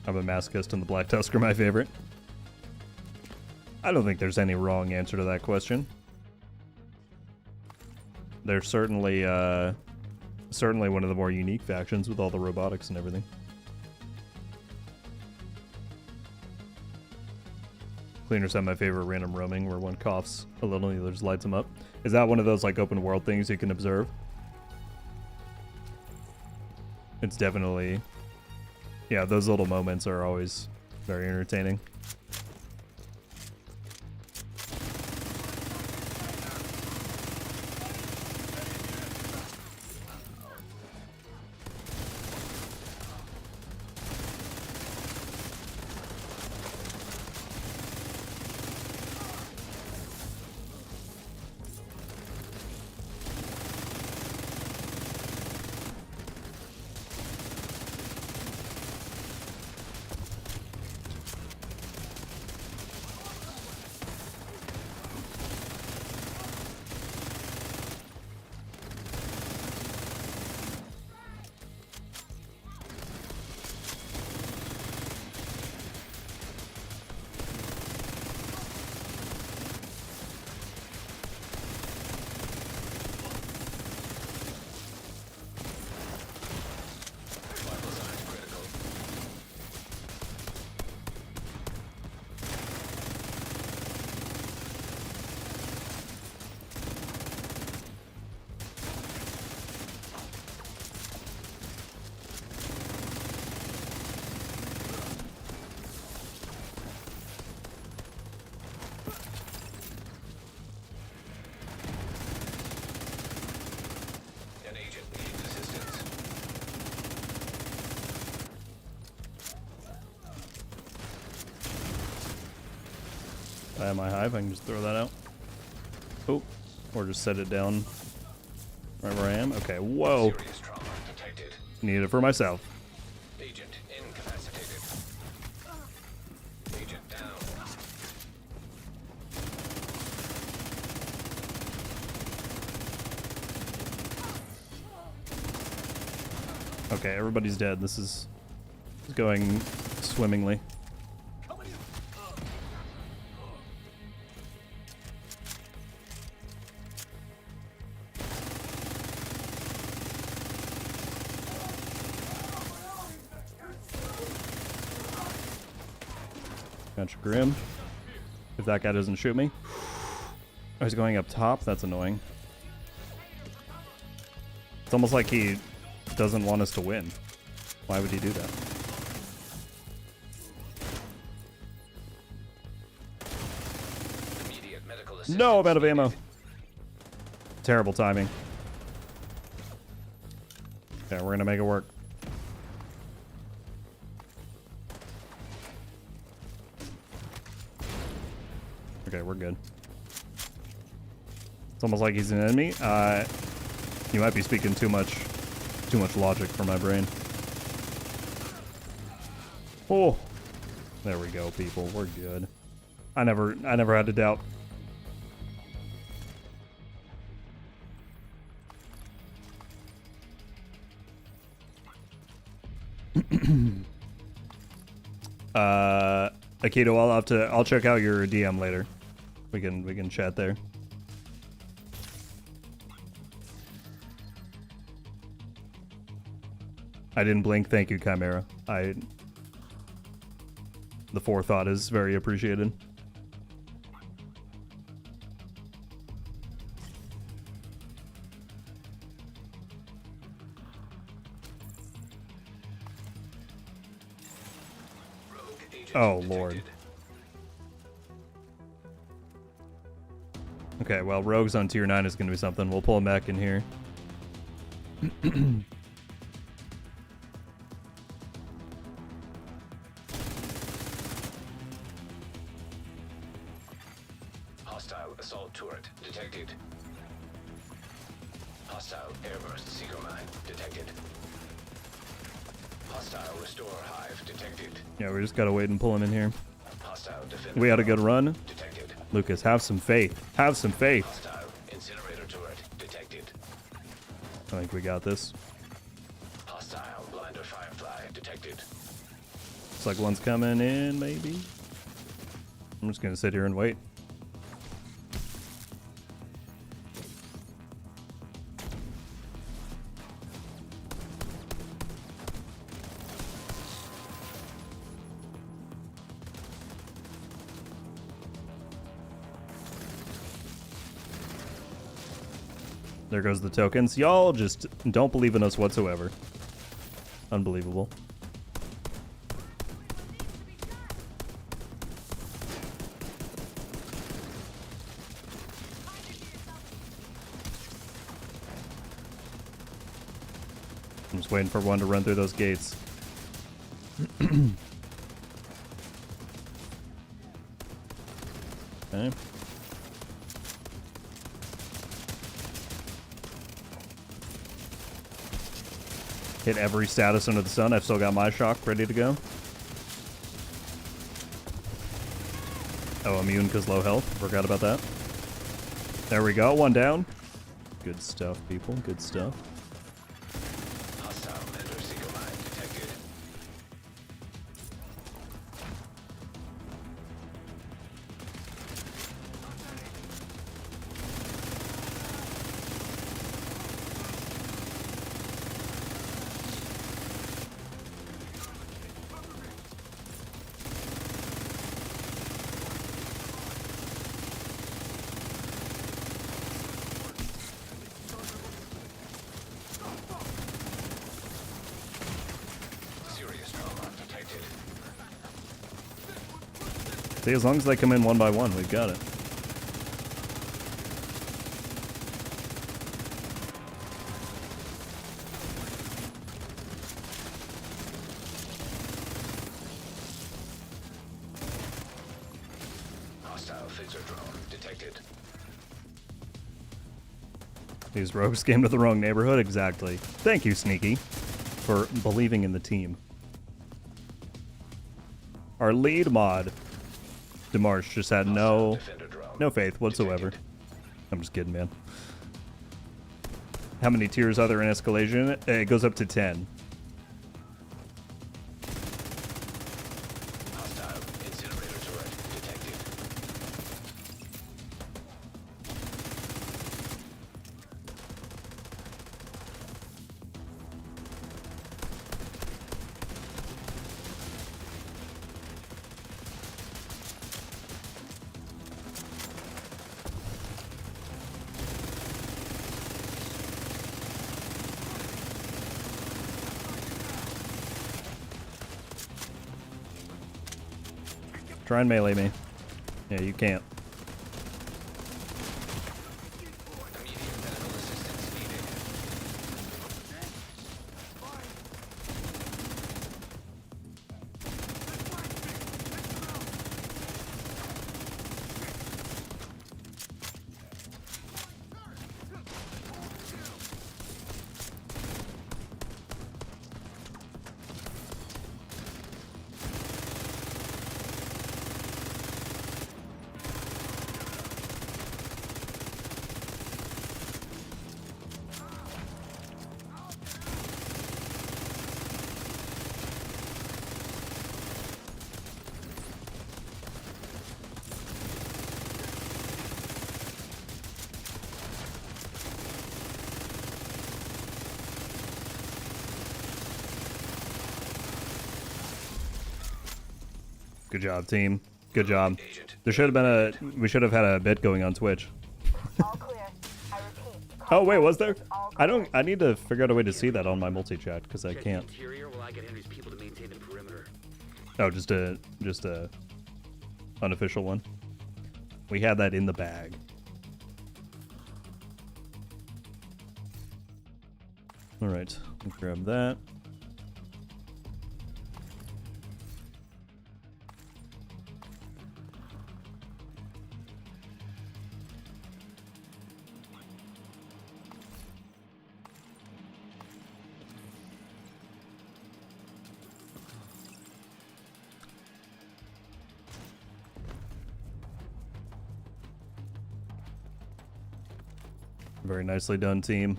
I'm a masochist and the Black Tusk are my favorite. I don't think there's any wrong answer to that question. They're certainly certainly one of the more unique factions with all the robotics and everything. Cleaners have my favorite random roaming, where one coughs a little and the other just lights them up. Is that one of those like open world things you can observe? It's definitely, yeah, those little moments are always very entertaining. Vital signs critical. An agent needs assistance. I have my hive, I can just throw that out. Oh, or just set it down right where I am. Okay, whoa. Serious trauma detected. Need it for myself. Agent incapacitated. Agent down. Okay, everybody's dead. This is going swimmingly. Gotcha, Grim. If that guy doesn't shoot me. Oh, he's going up top? That's annoying. It's almost like he doesn't want us to win. Why would he do that? Immediate medical assistance. No, I'm out of ammo. Terrible timing. Okay, we're gonna make it work. Okay, we're good. It's almost like he's an enemy. You might be speaking too much logic for my brain. Oh, there we go, people. We're good. I never had a doubt. Akito, I'll check out your DM later. We can chat there. I didn't blink. Thank you, Chimera. The forethought is very appreciated. Oh, Lord. Okay, well, Rogue's on tier 9 is going to be something. We'll pull him back in here. Hostile assault turret detected. Hostile airburst seeker mine detected. Hostile restore hive detected. Yeah, we just gotta wait and pull him in here. Hostile defender We had a good run. detected. Lucas, have some faith. Have some faith. Hostile incinerator turret detected. I think we got this. Hostile blinder firefly detected. Looks like one's coming in, maybe. I'm just gonna sit here and wait. There goes the tokens. Y'all just don't believe in us whatsoever. Unbelievable. I'm just waiting for one to run through those gates. Okay. Hit every status under the sun. I've still got my shock ready to go. Oh, immune because low health. Forgot about that. There we go. One down. Good stuff, people. Good stuff. Hostile mender seeker mine detected. Serious trauma detected. See, as long as they come in one by one, we've got it. Hostile phaser drone detected. These rogues came to the wrong neighborhood. Exactly. Thank you, Sneaky, for believing in the team. Our lead mod, Demarche, just had no faith whatsoever. I'm just kidding, man. How many tiers are there in escalation? It goes up to 10. Hostile incinerator turret detected. Try and melee me. Yeah, you can't. Immediate medical assistance needed. Good job, team. Good job. Agent. We should have had a bit going on Twitch. All clear. I repeat. Oh wait, was there? All I need to figure out a way to see that on my multi-chat because I Check can't. the interior while I get Henry's people to maintain the perimeter. Oh, just a unofficial one. We had that in the bag. All right, grab that. Very nicely done, team.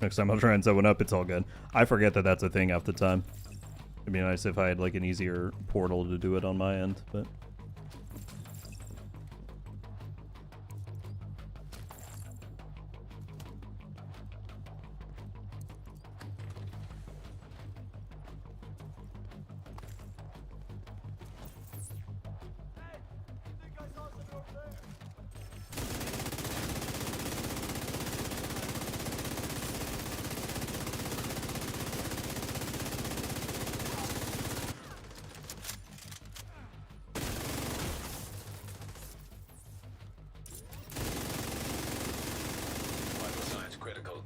Next time I'll try and set one up, it's all good. I forget that that's a thing half the time. It'd be nice if I had like an easier portal to do it on my end, but... Vital signs critical.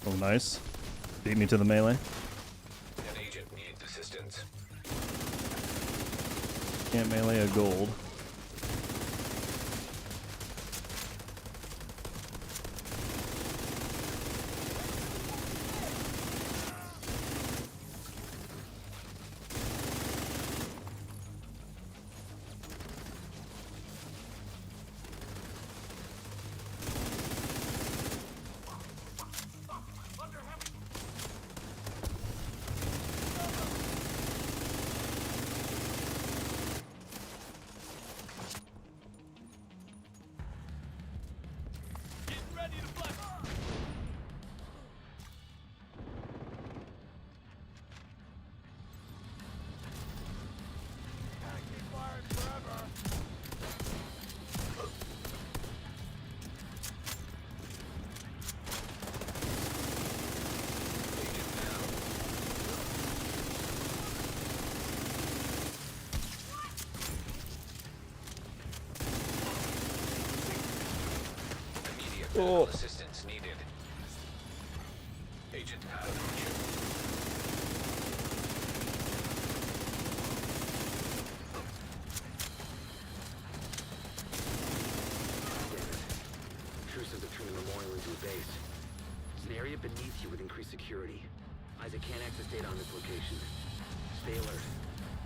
Oh, nice. Beat me to the melee. An agent needs assistance. Can't melee a gold. Immediate medical assistance needed. Agent out of action. Intrusives have turned the memorial into a base. It's an area beneath you with increased security. Isaac can't access data on this location. Stay alert.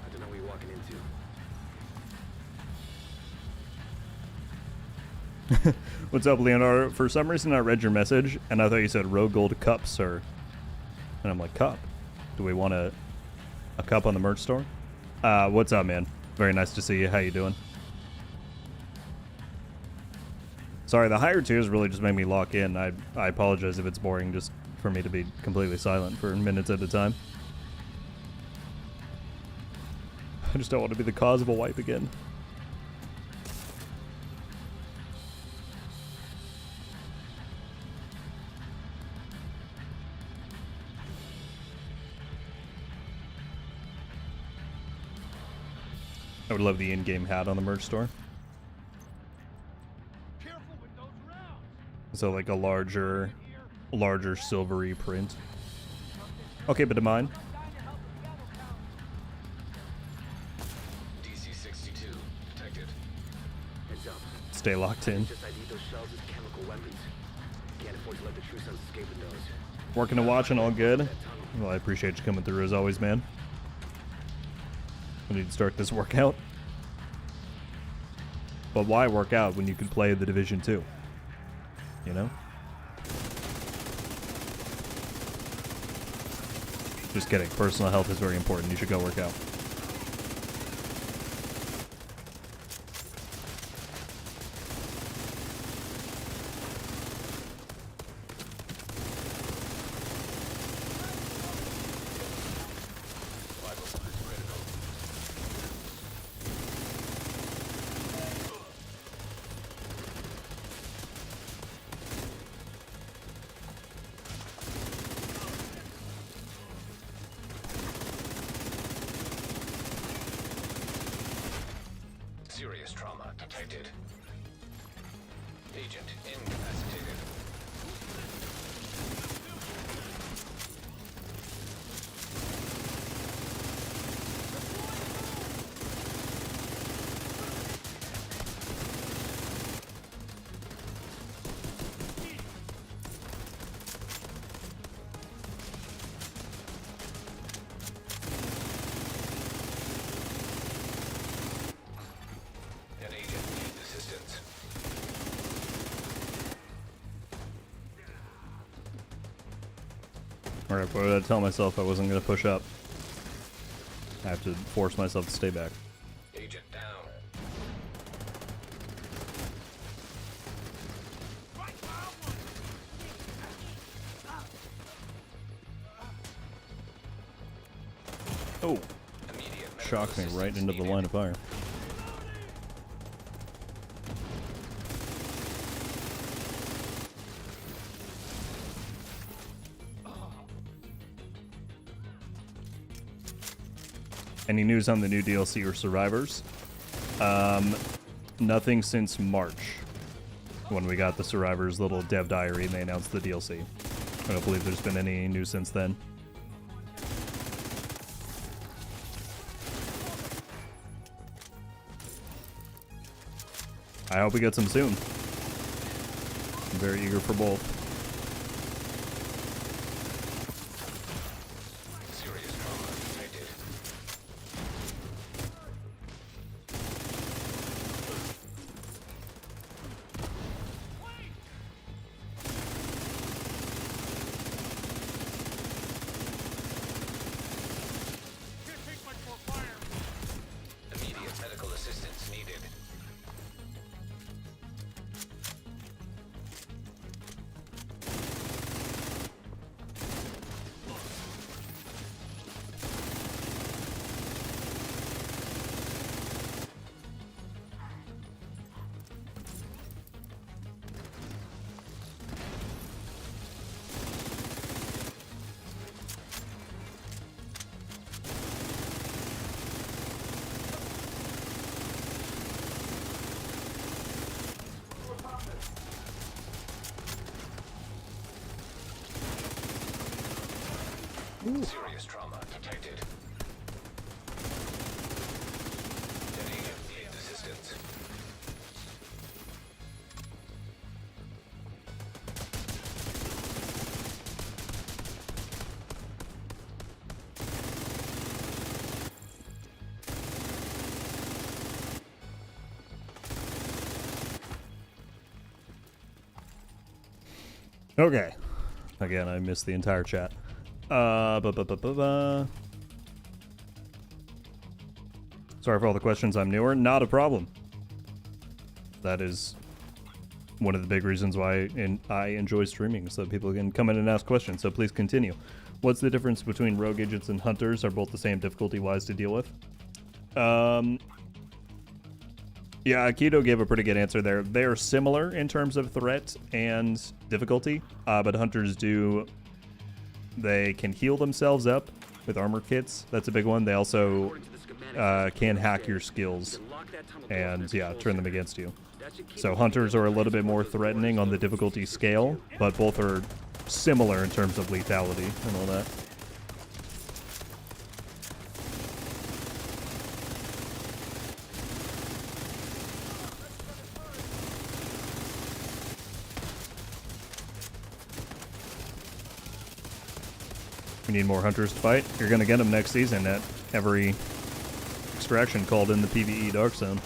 I don't know what you're walking into. What's up, Leonardo? For some reason, I read your message, and I thought you said Rogue Gold Cup, sir. And I'm like, cup? Do we want a cup on the merch store? What's up, man? Very nice to see you. How you doing? Sorry, the higher tiers really just made me lock in. I apologize if it's boring just for me to be completely silent for minutes at a time. I just don't want to be the cause of a wipe again. I would love the in-game hat on the merch store. So like a larger silvery print. Okay, but to mine. stay locked in. Just ID those shells as chemical weapons. Can't afford to let the true sons escape with those. Working and watching, all good. Well, I appreciate you coming through as always, man. I need to start this workout. But why work out when you can play the Division 2? You know? Just kidding. Personal health is very important. You should go work out. Serious trauma detected. Agent incapacitated. An agent needs assistance. Alright, what did I tell myself I wasn't going to push up? I have to force myself to stay back. Agent down. Oh, Immediate medical shocked me right assistance into the needed. line of fire. Any news on the new DLC or Survivors? Nothing since March, when we got the Survivors little dev diary and they announced the DLC. I don't believe there's been any news since then. I hope we get some soon. I'm very eager for both. Serious trauma detected. Can't take much more fire. Immediate medical assistance needed. Serious trauma detected. An agent needs assistance. Okay. Again, I missed the entire chat. Sorry for all the questions. I'm newer. Not a problem. That is one of the big reasons why I enjoy streaming, so that people can come in and ask questions. So please continue. What's the difference between rogue agents and hunters? Are both the same difficulty-wise to deal with? Yeah, Akido gave a pretty good answer there. They are similar in terms of threat and difficulty, but hunters they can heal themselves up with armor kits. That's a big one. They also can hack your skills and, yeah, turn them against you. So hunters are a little bit more threatening on the difficulty scale, but both are similar in terms of lethality and all that. We need more hunters to fight. You're gonna get them next season at every extraction called in the PvE Dark Zone.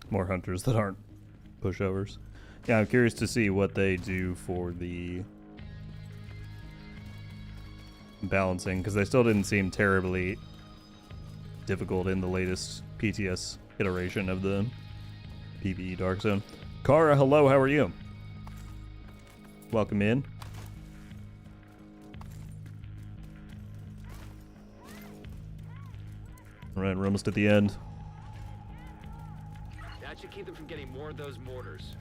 More hunters that aren't pushovers. Yeah, I'm curious to see what they do for the balancing, because they still didn't seem terribly difficult in the latest PTS iteration of the PvE Dark Zone. Kara, hello, how are you? Welcome in. Alright, we're almost at the end. That should keep them from getting more of those mortars.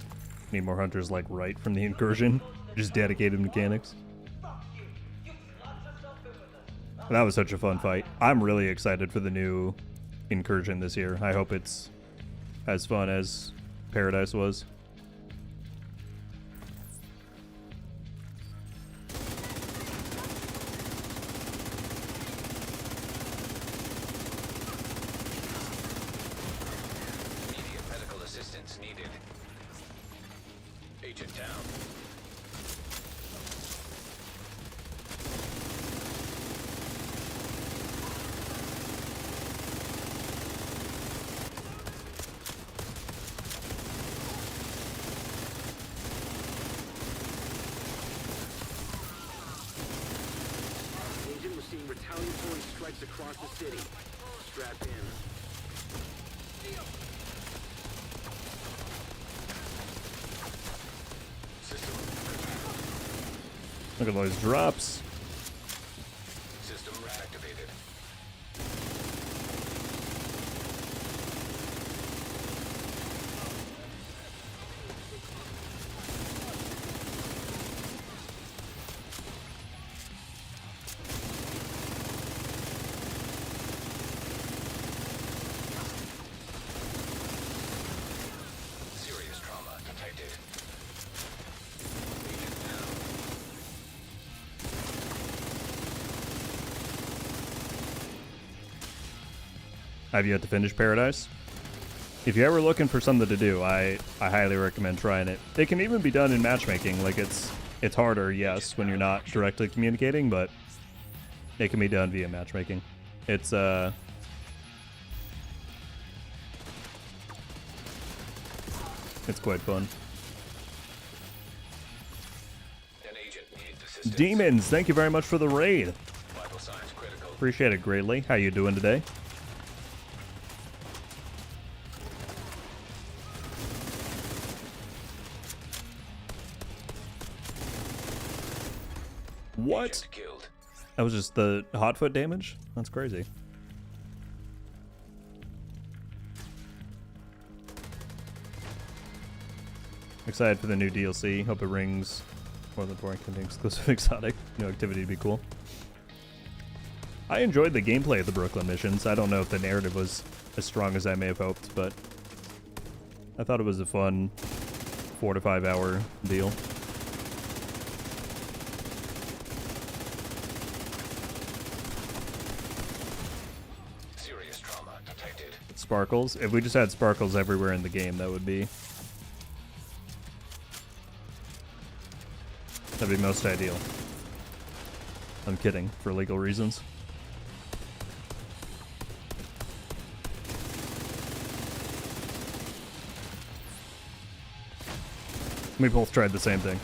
Need more hunters like right from the incursion. Just dedicated mechanics. That was such a fun fight. I'm really excited for the new incursion this year. I hope it's as fun as Paradise was. Immediate medical assistance needed. Agent down. Agent was seeing retaliatory strikes across the city. Strap in. Look at those drops. System reactivated. Serious trauma detected. Agent down. Have yet to finish Paradise. If you're ever looking for something to do, I highly recommend trying it. It can even be done in matchmaking. Like it's harder, yes, when you're not directly communicating, but it can be done via matchmaking. It's quite fun. An agent needs assistance. Demons, thank you very much for the raid. Vital signs critical. Appreciate it greatly. How you doing today? What? Agent killed. That was just the hot foot damage? That's crazy. Excited for the new DLC. Hope it rings more than boring content exclusive exotic. New activity would be cool. I enjoyed the gameplay of the Brooklyn missions. I don't know if the narrative was as strong as I may have hoped, but I thought it was a fun 4 to 5 hour deal. Serious trauma detected. Sparkles. If we just had sparkles everywhere in the game, that'd be most ideal. I'm kidding, for legal reasons. We both tried the same thing.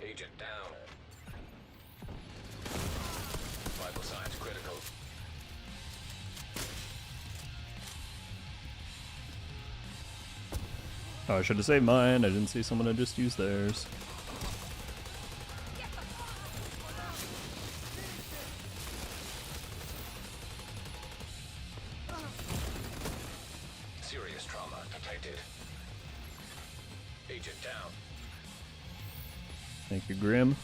Agent down. Vital signs critical. Oh, I should have saved mine. I didn't see someone had just used theirs. Serious trauma detected. Agent down. Thank you, Grim.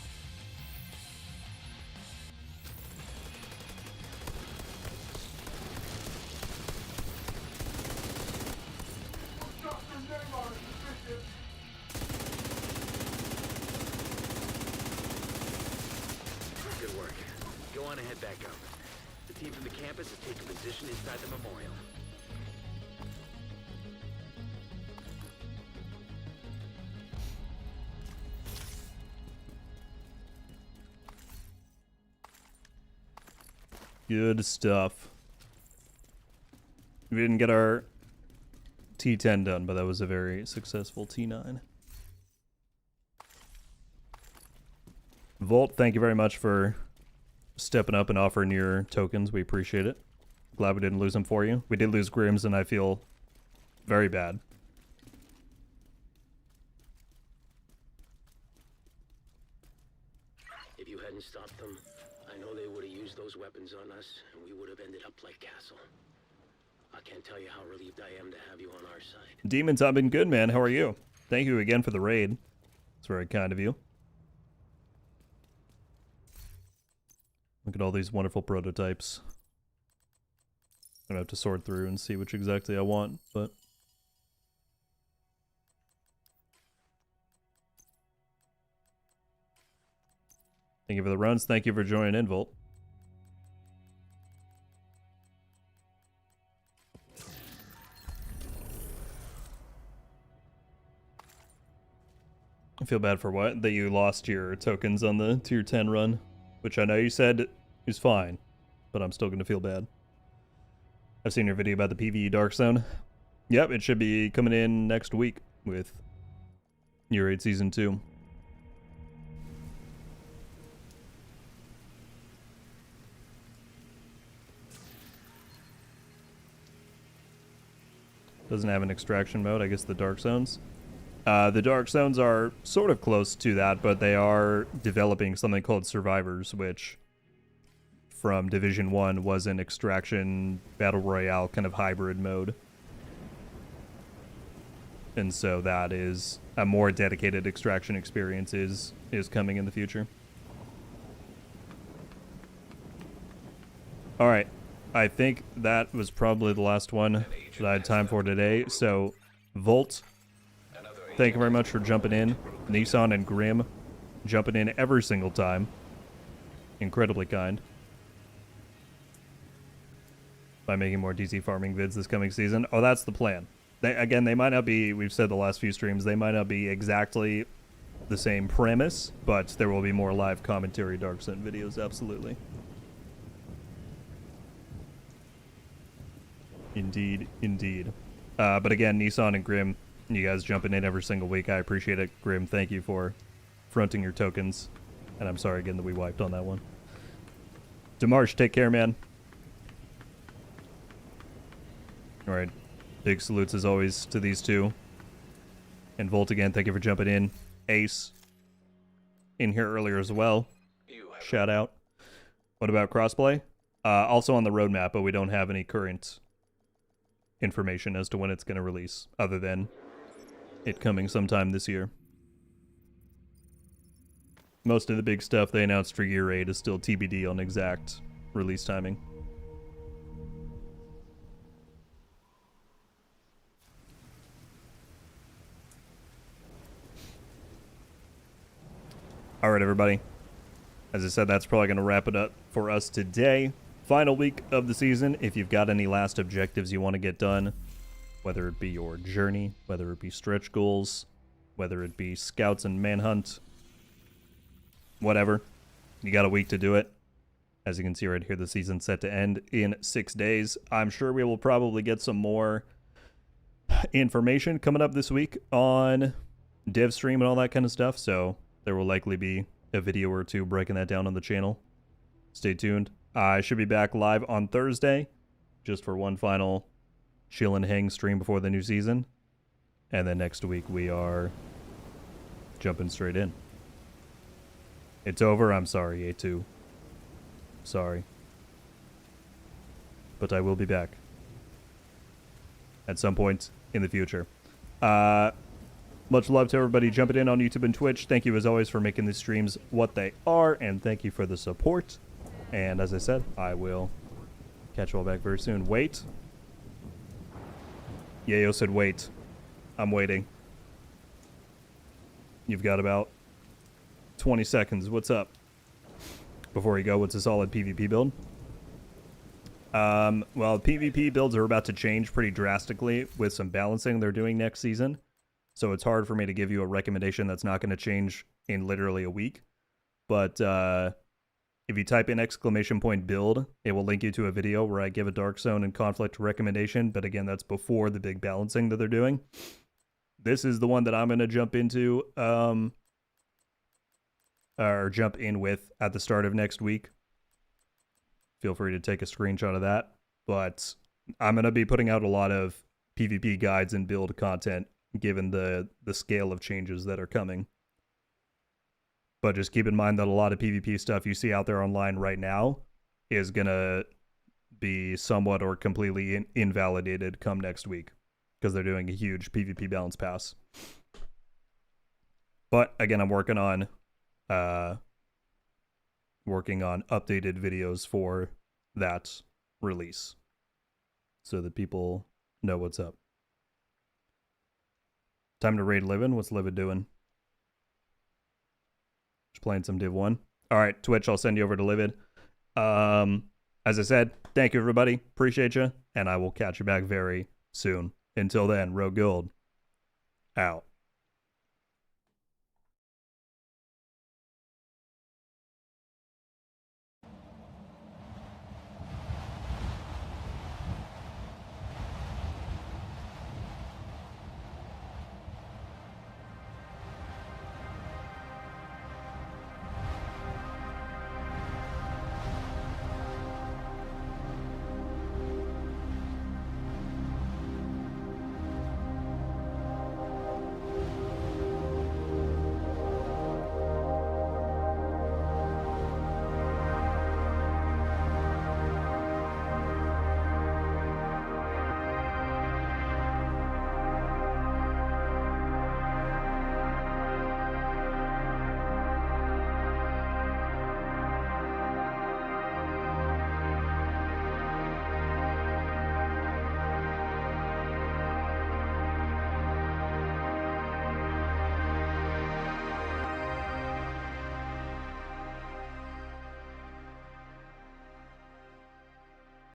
Good work. Go on ahead back up. The team from the campus has taken position inside the memorial. Good stuff. We didn't get our T10 done, but that was a very successful T9. Volt, thank you very much for stepping up and offering your tokens. We appreciate it. Glad we didn't lose them for you. We did lose Grims, and I feel very bad. If you hadn't stopped them, I know they would have used those weapons on us, and we would have ended up like Castle. I can't tell you how relieved I am to have you on our side. Demons, I've been good, man. How are you? Thank you again for the raid. It's very kind of you. Look at all these wonderful prototypes. I'm gonna have to sort through and see which exactly I want, but... Thank you for the runs. Thank you for joining in, Volt. I feel bad for what? That you lost your tokens on the tier 10 run, which I know you said is fine, but I'm still going to feel bad. I've seen your video about the PvE Dark Zone. Yep, it should be coming in next week with Year 8 Season 2. Doesn't have an extraction mode, I guess the Dark Zones. The Dark Zones are sort of close to that, but they are developing something called Survivors, which from Division 1 was an extraction battle royale kind of hybrid mode. And so that is a more dedicated extraction experience is coming in the future. Alright, I think that was probably the last one that I had time for today. So, Volt, thank you very much for jumping in. Nissan and Grim jumping in every single time. Incredibly kind. By making more DC farming vids this coming season. Oh, that's the plan. They might not be, we've said the last few streams, they might not be exactly the same premise, but there will be more live commentary Dark Zone videos, absolutely. Indeed, indeed. But again, Nissan and Grim, you guys jumping in every single week. I appreciate it. Grim, thank you for fronting your tokens. And I'm sorry again that we wiped on that one. Demarsh, take care, man. Alright. Big salutes as always to these two. And Volt again, thank you for jumping in. Ace, in here earlier as well. Shout out. What about crossplay? Also on the roadmap, but we don't have any current information as to when it's going to release, other than it coming sometime this year. Most of the big stuff they announced for Year 8 is still TBD on exact release timing. Alright, everybody. As I said, that's probably going to wrap it up for us today. Final week of the season. If you've got any last objectives you want to get done, whether it be your journey, whether it be stretch goals, whether it be scouts and manhunt, whatever, you got a week to do it. As you can see right here, the season's set to end in 6 days. I'm sure we will probably get some more information coming up this week on dev stream and all that kind of stuff, so there will likely be a video or two breaking that down on the channel. Stay tuned. I should be back live on Thursday, just for one final chill and hang stream before the new season. And then next week we are jumping straight in. It's over. I'm sorry, A2. Sorry. But I will be back at some point in the future. Much love to everybody jumping in on YouTube and Twitch. Thank you as always for making these streams what they are, and thank you for the support. And as I said, I will catch you all back very soon. Wait. Yayo said wait. I'm waiting. You've got about 20 seconds. What's up? Before you go, what's a solid PvP build? Well, PvP builds are about to change pretty drastically with some balancing they're doing next season. So it's hard for me to give you a recommendation that's not going to change in literally a week. But if you type in !build, it will link you to a video where I give a Dark Zone and Conflict recommendation. But again, that's before the big balancing that they're doing. This is the one that I'm going to jump into, or jump in with at the start of next week. Feel free to take a screenshot of that. But I'm going to be putting out a lot of PvP guides and build content given the scale of changes that are coming. But just keep in mind that a lot of PvP stuff you see out there online right now is going to be somewhat or completely invalidated come next week because they're doing a huge PvP balance pass. But again, I'm working on updated videos for that release so that people know what's up. Time to raid Livin'. What's Livin' doing? Just playing some Div 1. Alright, Twitch, I'll send you over to Livid. As I said, thank you everybody. Appreciate you. And I will catch you back very soon. Until then, Rogue Gold out.